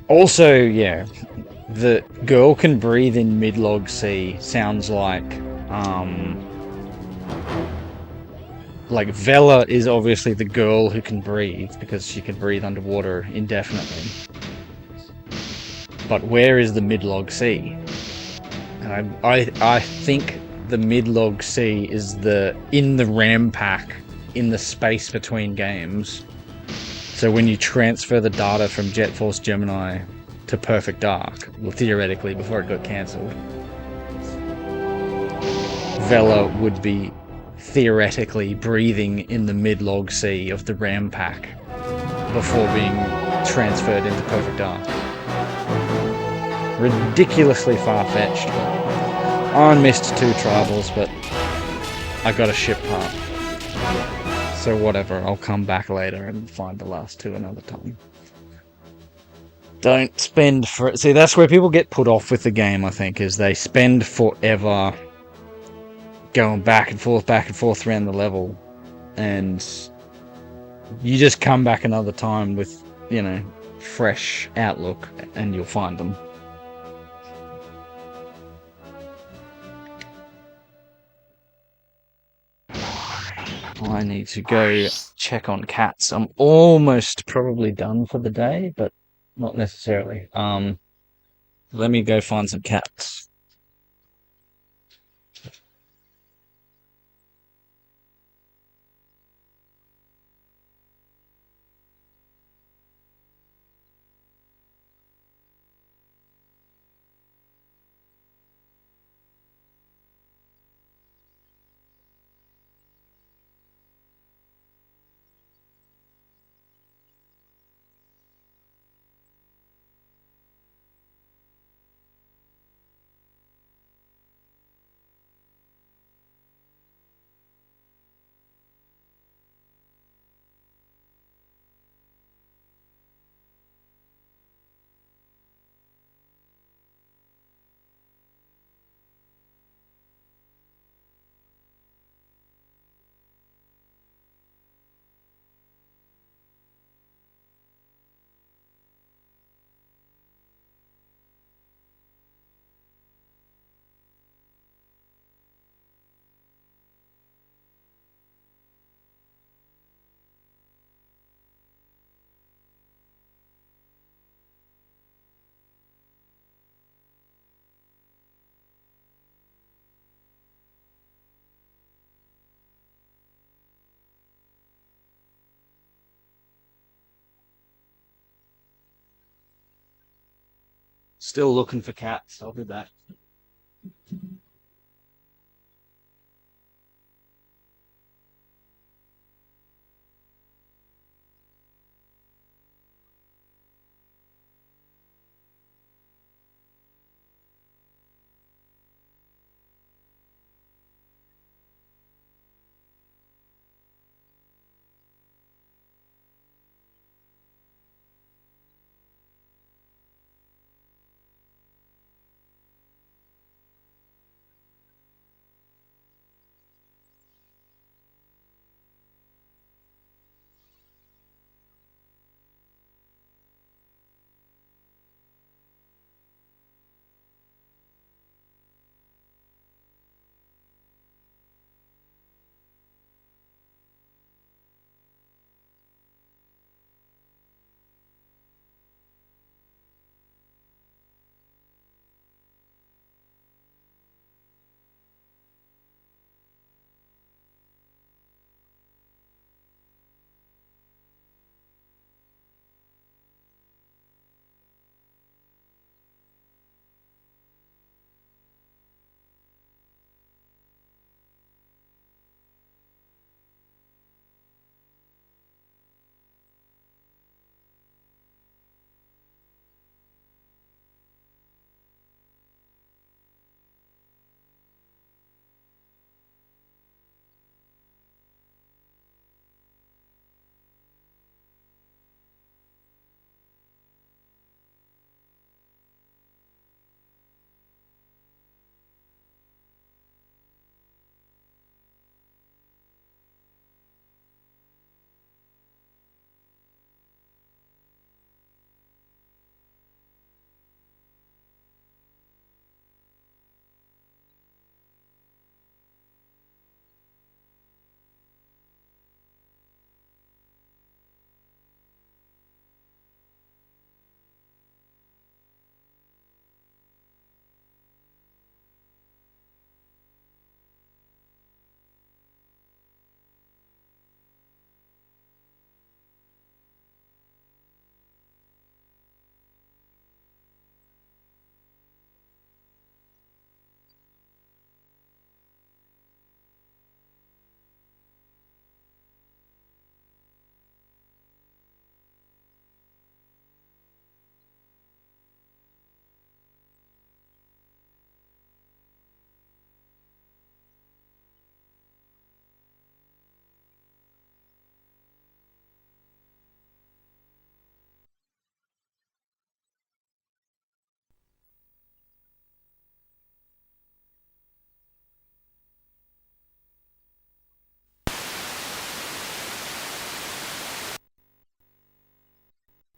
Also, yeah, the girl can breathe in mid-log C sounds like Vela is obviously the girl who can breathe because she can breathe underwater indefinitely. But where is the mid-log C? And I think the mid-log C is in the RAM pack in the space between games. So when you transfer the data from Jet Force Gemini to Perfect Dark, well, theoretically before it got cancelled, Vela would be theoretically breathing in the mid-log C of the RAM pack before being transferred into Perfect Dark. Ridiculously far-fetched. I missed 2 tribals, but I got a ship part. So whatever, I'll come back later and find the last 2 another time. Don't spend for... See, that's where people get put off with the game, I think, is they spend forever going back and forth around the level, and you just come back another time with, fresh outlook, and you'll find them. I need to go check on cats. I'm almost probably done for the day, but not necessarily. Let me go find some cats. Still looking for cats. I'll be back.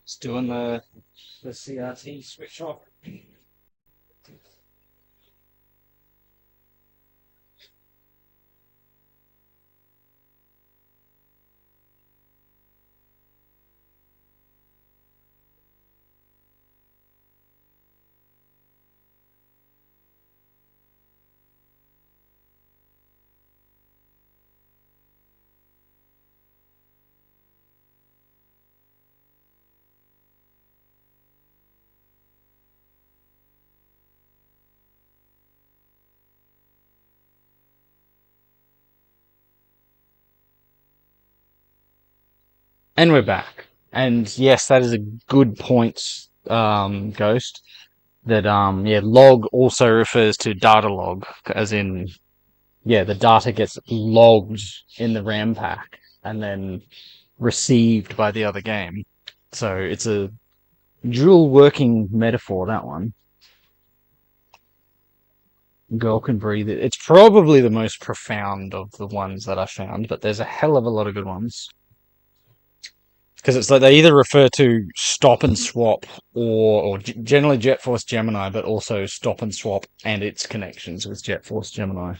It's doing the CRT switch off. And we're back. And yes, that is a good point, Ghost. That yeah, log also refers to data log, as in yeah, the data gets logged in the RAM pack and then received by the other game. So it's a dual working metaphor, that one. Girl can breathe. It's probably the most profound of the ones that I found, but there's a hell of a lot of good ones. Because it's like they either refer to Stop and Swop or generally Jet Force Gemini, but also Stop and Swop and its connections with Jet Force Gemini.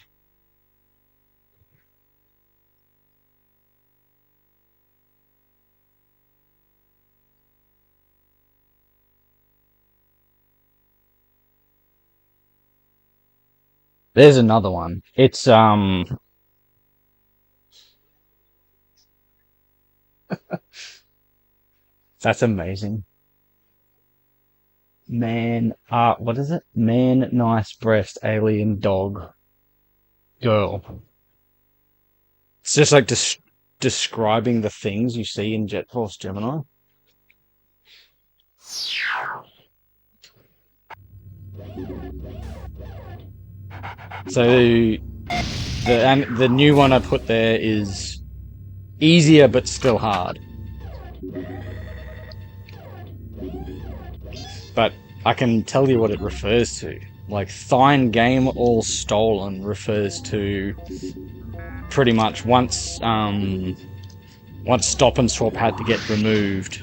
There's another one. It's that's amazing. Man, what is it? Man, nice breast, alien dog, girl. It's just like describing the things you see in Jet Force Gemini. So the new one I put there is easier but still hard. But I can tell you what it refers to. Like, Thine Game All Stolen refers to pretty much once Stop and Swap had to get removed,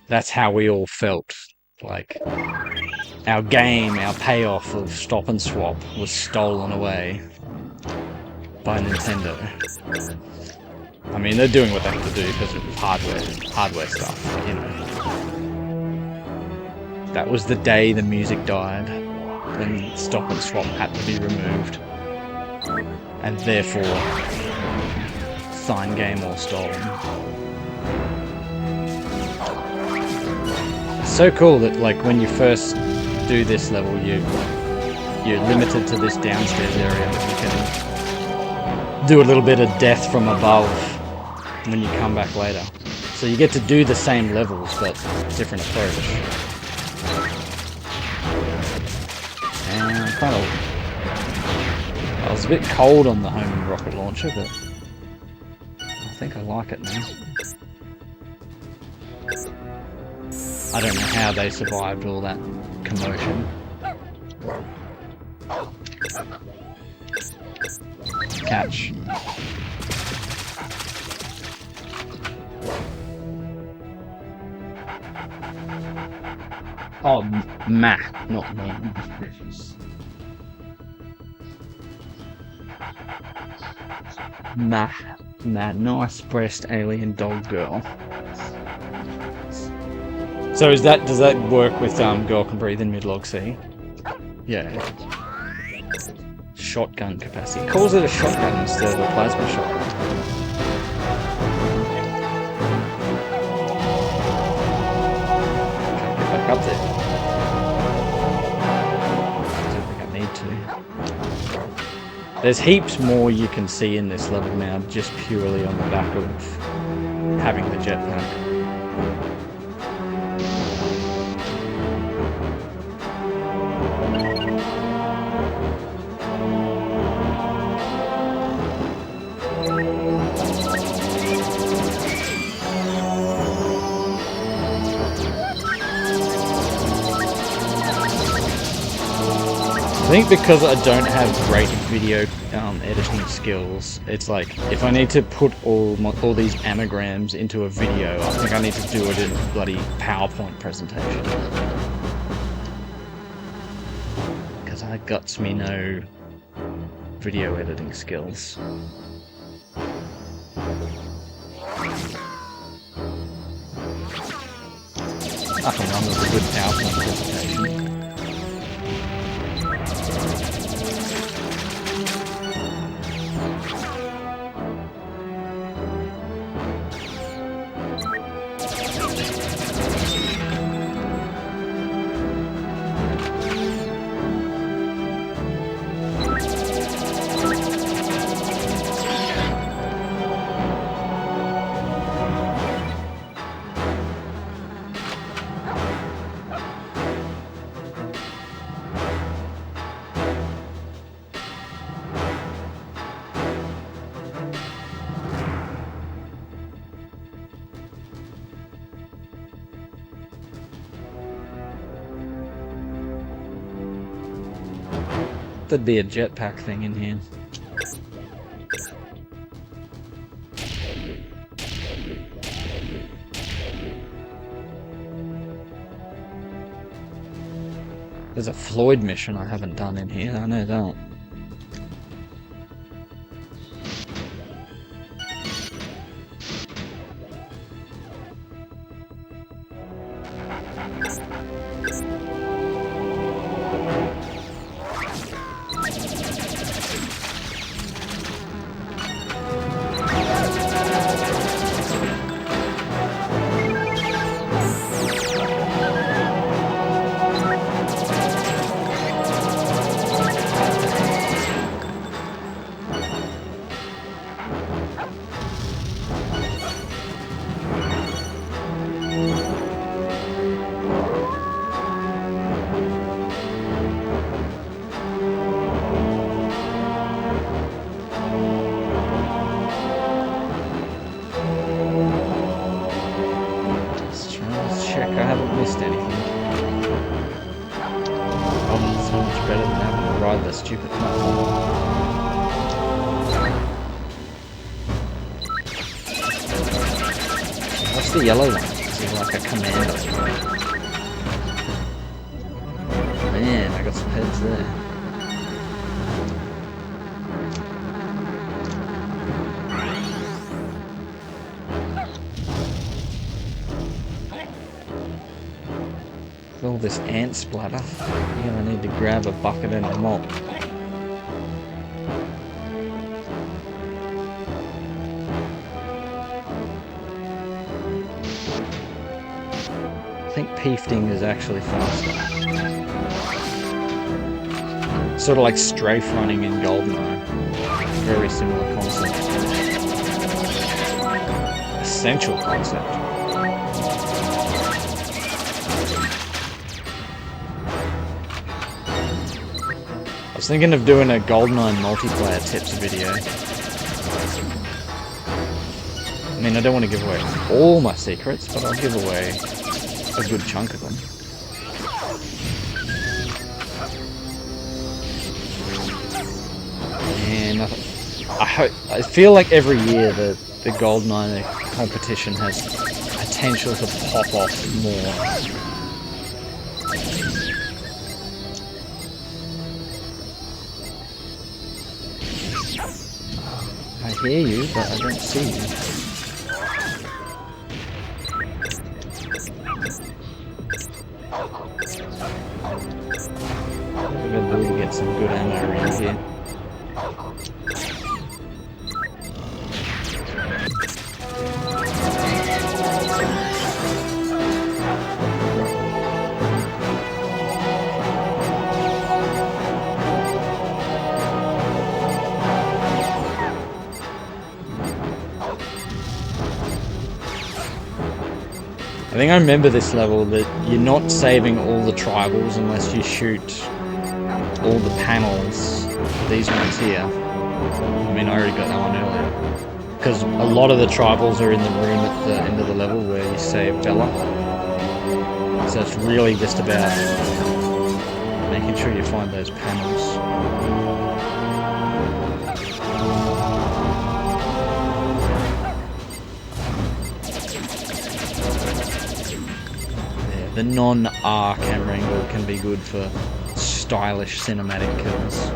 that's how we all felt. Like, our game, our payoff of Stop and Swap was stolen away by Nintendo. I mean, they're doing what they have to do because of hardware stuff, you know. That was the day the music died, and Stop and Swap had to be removed. And therefore, Thine Game or Stolen. It's so cool that, like, when you first do this level, you're limited to this downstairs area, but you can do a little bit of death from above when you come back later. So you get to do the same levels, but different approach. And I was a bit cold on the homing rocket launcher, but I think I like it now. I don't know how they survived all that commotion. Catch. Oh, Matt, not me. Matt, nice breast alien dog girl. So does that work with Girl Can Breathe in Mid-Log C? Yeah. Shotgun capacity. He calls it a shotgun instead of a plasma shotgun. Can't get back up there. I don't think I need to. There's heaps more you can see in this level now, just purely on the back of having the jetpack. I think because I don't have great video editing skills, it's like if I need to put all these anagrams into a video, I think I need to do it in a bloody PowerPoint presentation. Because I guts me no video editing skills. Nothing wrong with a good PowerPoint presentation. There'd be a jetpack thing in here. There's a Floyd mission I haven't done in here, I know that. The yellow one. This is like a commando. Man, I got some heads there. With all this ant splatter, you're gonna need to grab a bucket and a mop. I think peefting is actually faster. Sort of like strafe running in GoldenEye. Very similar concept. Essential concept. I was thinking of doing a GoldenEye multiplayer tips video. I mean, I don't want to give away all my secrets, but I'll give away a good chunk of them. And I feel like every year the GoldenEye competition has potential to pop off more. I hear you, but I don't see you. Get some good ammo around here. I think I remember this level that you're not saving all the tribals unless you shoot all the panels, these ones here. I mean, I already got that one earlier. Because a lot of the tribals are in the room at the end of the level where you save Bella. So it's really just about Making sure you find those panels. Yeah, the non-R camera angle can be good for stylish cinematic kills.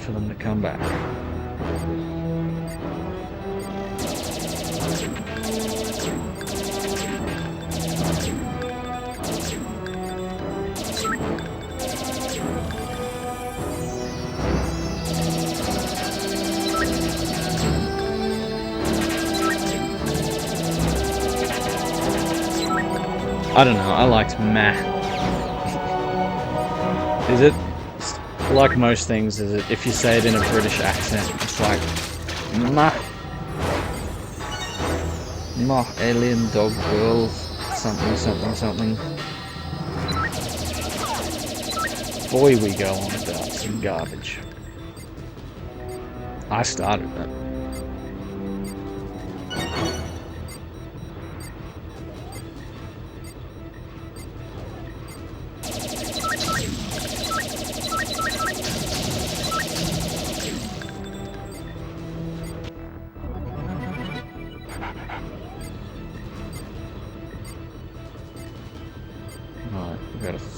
For them to come back. I don't know, I liked meh. Is it? Like most things, is it, if you say it in a British accent, it's like ma alien dog girl something something something. Boy, we go on about some garbage. I started it.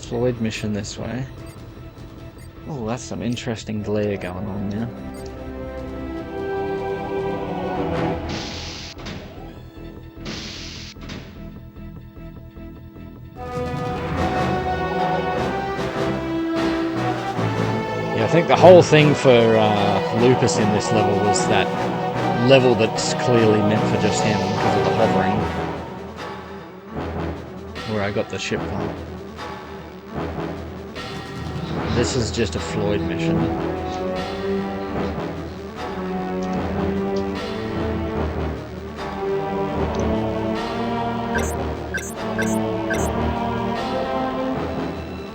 Floyd mission this way. Oh, that's some interesting glare going on now. Yeah, I think the whole thing for Lupus in this level was that level that's clearly meant for just him because of the hovering. Where I got the ship part. This is just a Floyd mission.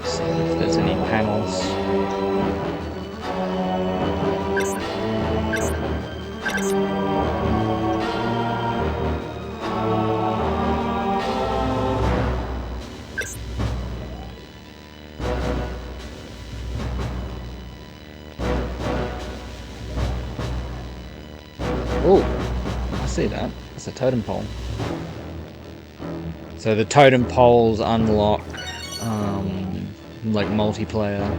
See if there's any panels. Oh, I see that. It's a totem pole. So the totem poles unlock like multiplayer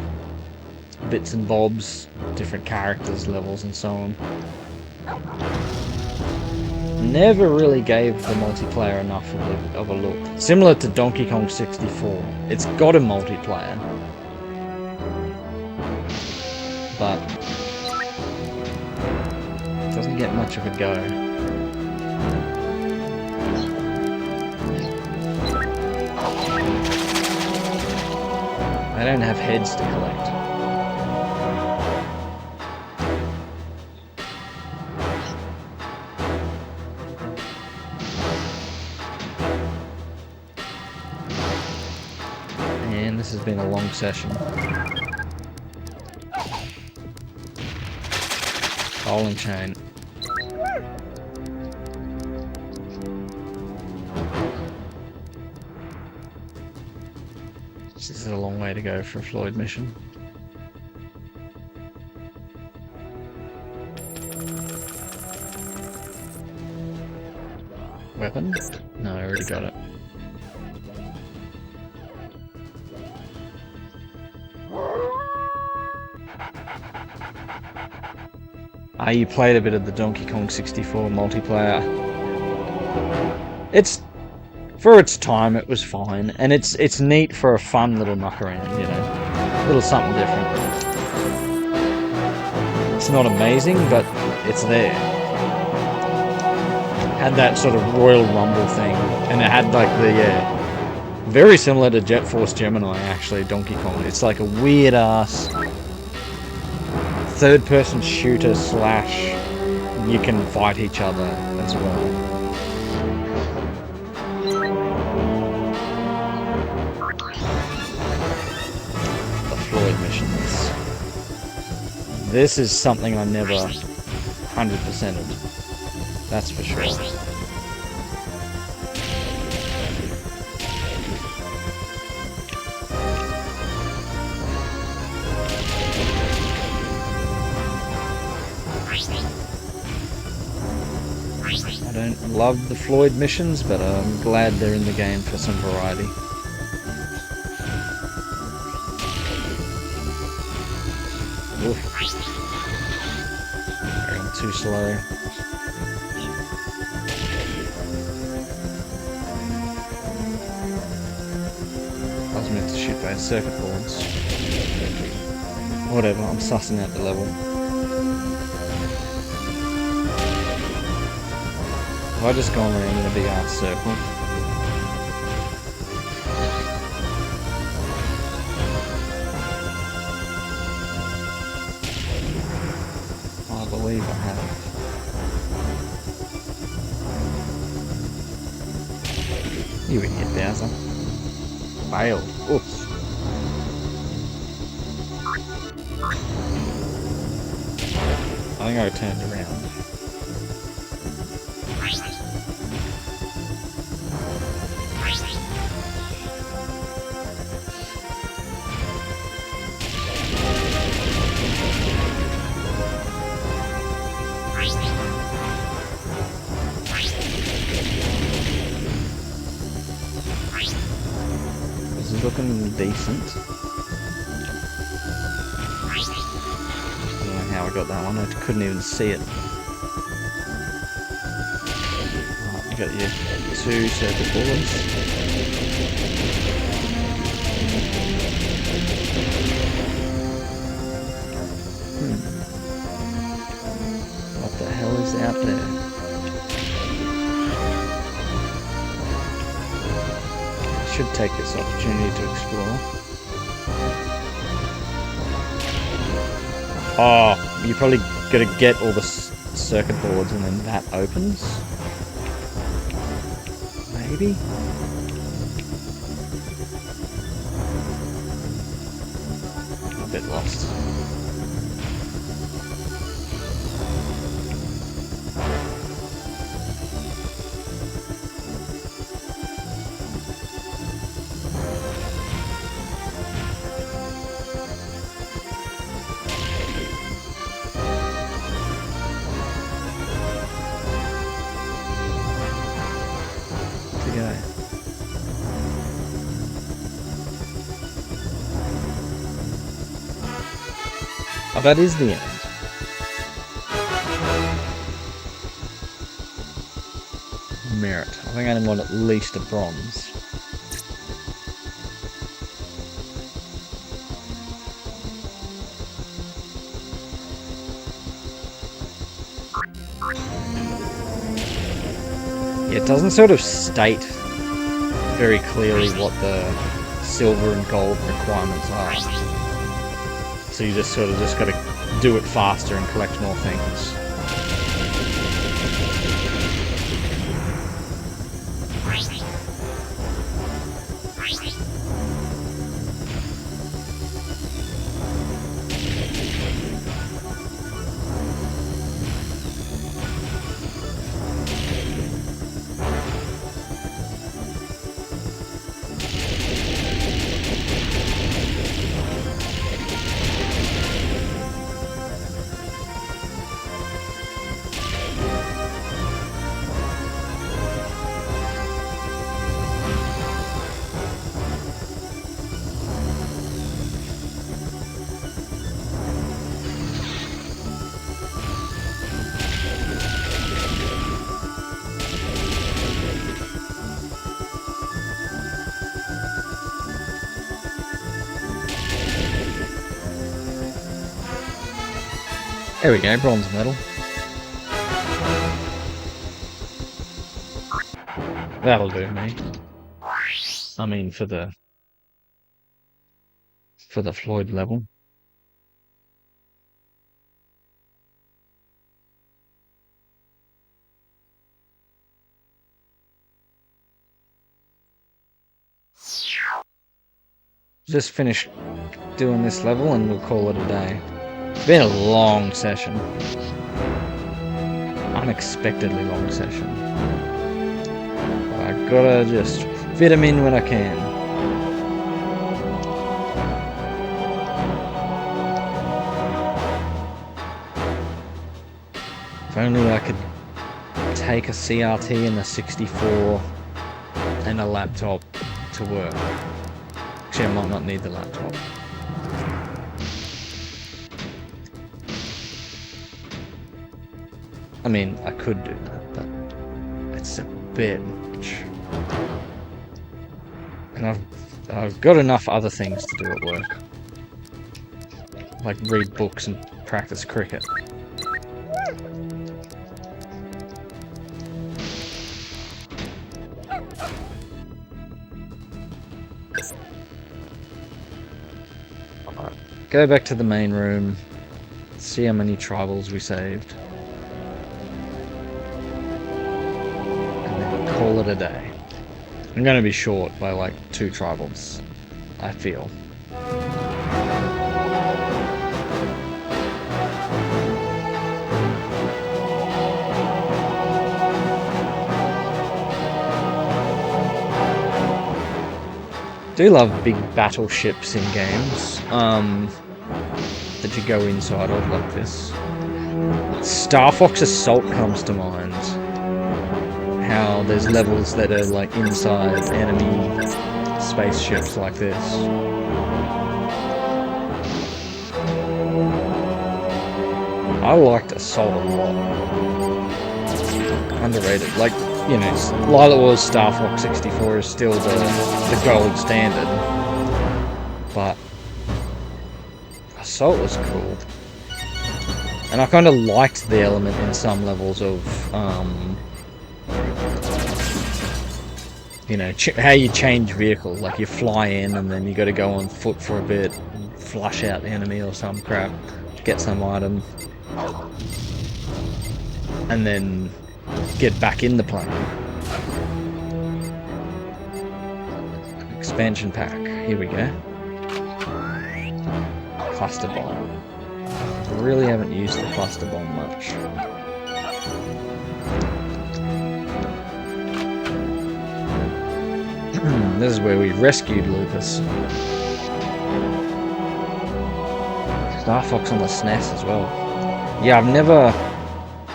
bits and bobs, different characters, levels, and so on. Never really gave the multiplayer enough of a look. Similar to Donkey Kong 64, it's got a multiplayer, but doesn't get much of a go. I don't have heads to collect. And this has been a long session. Bowling chain. This is a long way to go for a Floyd mission. Weapon? No, I already got it. You played a bit of the Donkey Kong 64 multiplayer. It's, for its time, it was fine, and it's neat for a fun little muck around, you know, a little something different. It's not amazing, but it's there. Had that sort of Royal Rumble thing, and it had like the very similar to Jet Force Gemini, actually, Donkey Kong. It's like a weird ass third-person shooter slash you can fight each other as well. The Floyd missions. this is something I never 100%ed. That's for sure. I don't love the Floyd missions, but I'm glad they're in the game for some variety. Oof. Going too slow. I was meant to shoot those circuit boards. Whatever, I'm sussing out the level. Have I just gone around in a big ass circle? I believe I have. You idiot, Bowser. Fail. Oops. I think I turned around. This is looking decent. I don't know how I got that one, I couldn't even see it. Right, you got your 2 circuit boards. What the hell is out there? Should take this opportunity to explore. Oh, you probably got to get all the circuit boards and then that opens? Maybe? I'm a bit lost. Oh, that is the end. Merit. I think I want at least a bronze. Yeah, it doesn't sort of state very clearly what the silver and gold requirements are. So you just sort of just got to do it faster and collect more things. There we go, bronze medal. That'll do me. I mean, for the Floyd level. Just finished doing this level and we'll call it a day. It's been a long session. Unexpectedly long session. I gotta just fit them in when I can. If only I could take a CRT and a 64 and a laptop to work. Actually, I might not need the laptop. I mean, I could do that, but it's a bit much. And I've got enough other things to do at work. Like read books and practice cricket. Alright, go back to the main room, see how many tribals we saved. Call it a day. I'm going to be short by like 2 tribals, I feel. Do love big battleships in games that you go inside of like this. Star Fox Assault comes to mind. How there's levels that are like inside enemy spaceships like this. I liked Assault a lot. Underrated. Like, you know, Lila Wars Star Fox 64 is still the gold standard. But Assault was cool. And I kind of liked the element in some levels of you know, how you change vehicle, like you fly in and then you got to go on foot for a bit, and flush out the enemy or some crap, get some item, and then get back in the plane. Expansion pack, here we go. Cluster bomb. I really haven't used the cluster bomb much. This is where we rescued Lupus. Star Fox on the SNES as well. Yeah,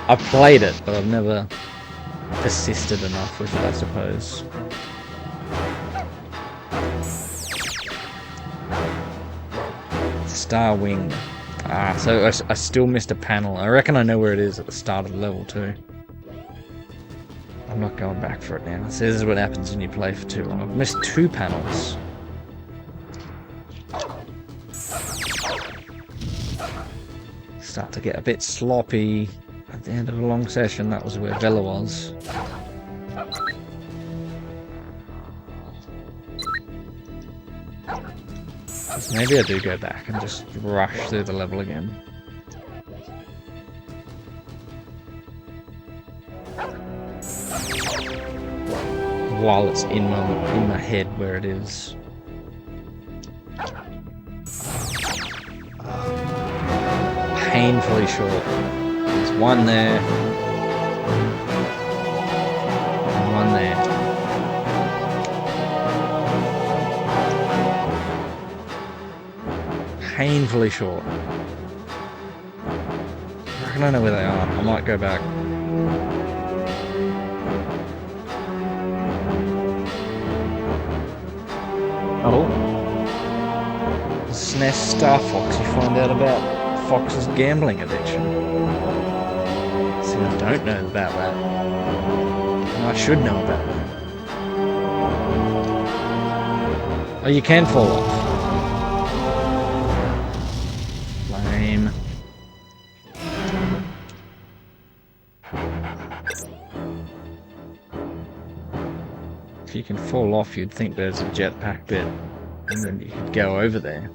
I've played it, but I've never persisted enough with it, I suppose. Star Wing. Ah, so I still missed a panel. I reckon I know where it is at the start of the level too. I'm not going back for it now. So this is what happens when you play for too long. I've missed 2 panels. Start to get a bit sloppy at the end of a long session. That was where Vela was. So maybe I do go back and just rush through the level again. While it's in my head where it is. Painfully short. There's one there. And one there. Painfully short. I reckon I know where they are. I might go back. Oh. SNES Star Fox, you find out about Fox's gambling addiction. See, I don't know about that. And I should know about that. Oh, you can fall off. Lame. If you can fall off, you'd think there's a jetpack bit, and then you could go over there.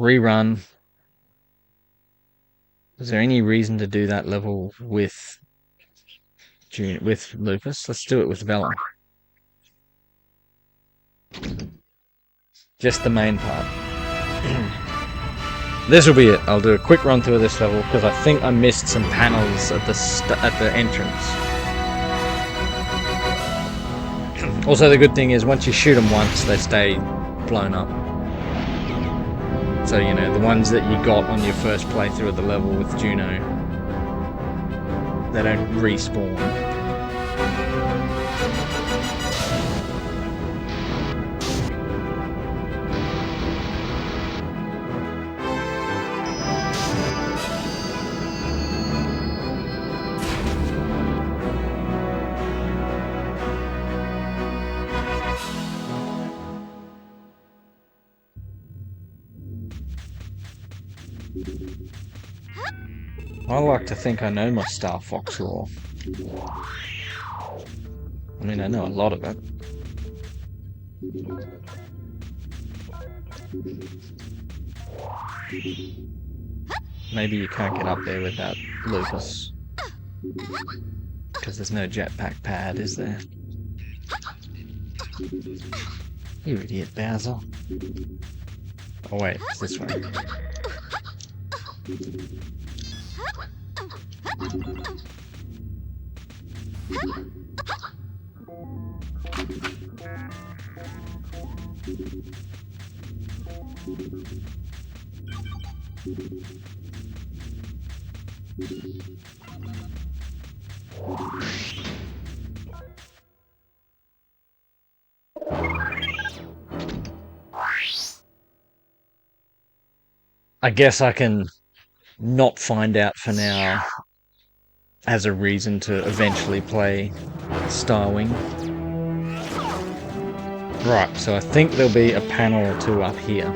rerun. Is there any reason to do that level with Lupus? Let's do it with Vela. Just the main part. This will be it. I'll do a quick run through of this level because I think I missed some panels at the entrance. Also, the good thing is once you shoot them once, they stay blown up. So, you know, the ones that you got on your first playthrough of the level with Juno, they don't respawn. I like to think I know my Star Fox lore. I mean, I know a lot of it. Maybe you can't get up there with that Lupus. Because there's no jetpack pad, is there? You idiot, Bowser. Oh wait, it's this way. I guess I can not find out for now as a reason to eventually play Starwing. Right, so I think there'll be a panel or two up here.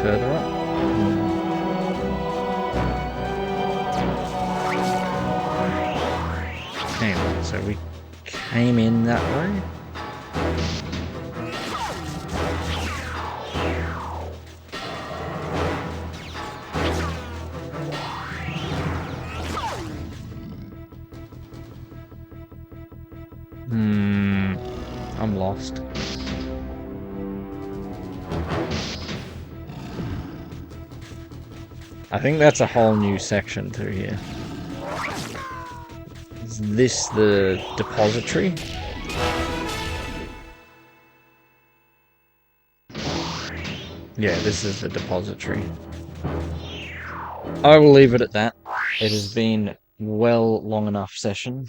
Further up. Anyway, so we came in that way. I'm lost. I think that's a whole new section through here. Is this the depository? Yeah, this is the depository. I will leave it at that. It has been long enough session.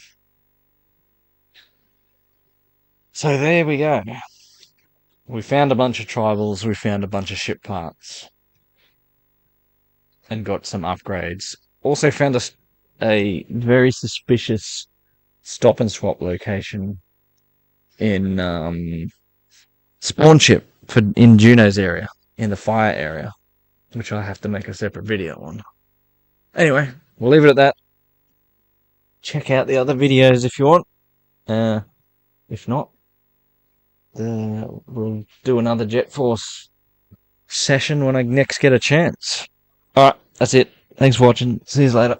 So there we go. We found a bunch of tribals, we found a bunch of ship parts. And got some upgrades. Also found a very suspicious Stop N Swop location in spawn ship in Juno's area, in the fire area, which I have to make a separate video on. Anyway, we'll leave it at that. Check out the other videos if you want. If not, we'll do another Jet Force session when I next get a chance. Alright, that's it. Thanks for watching. See you later.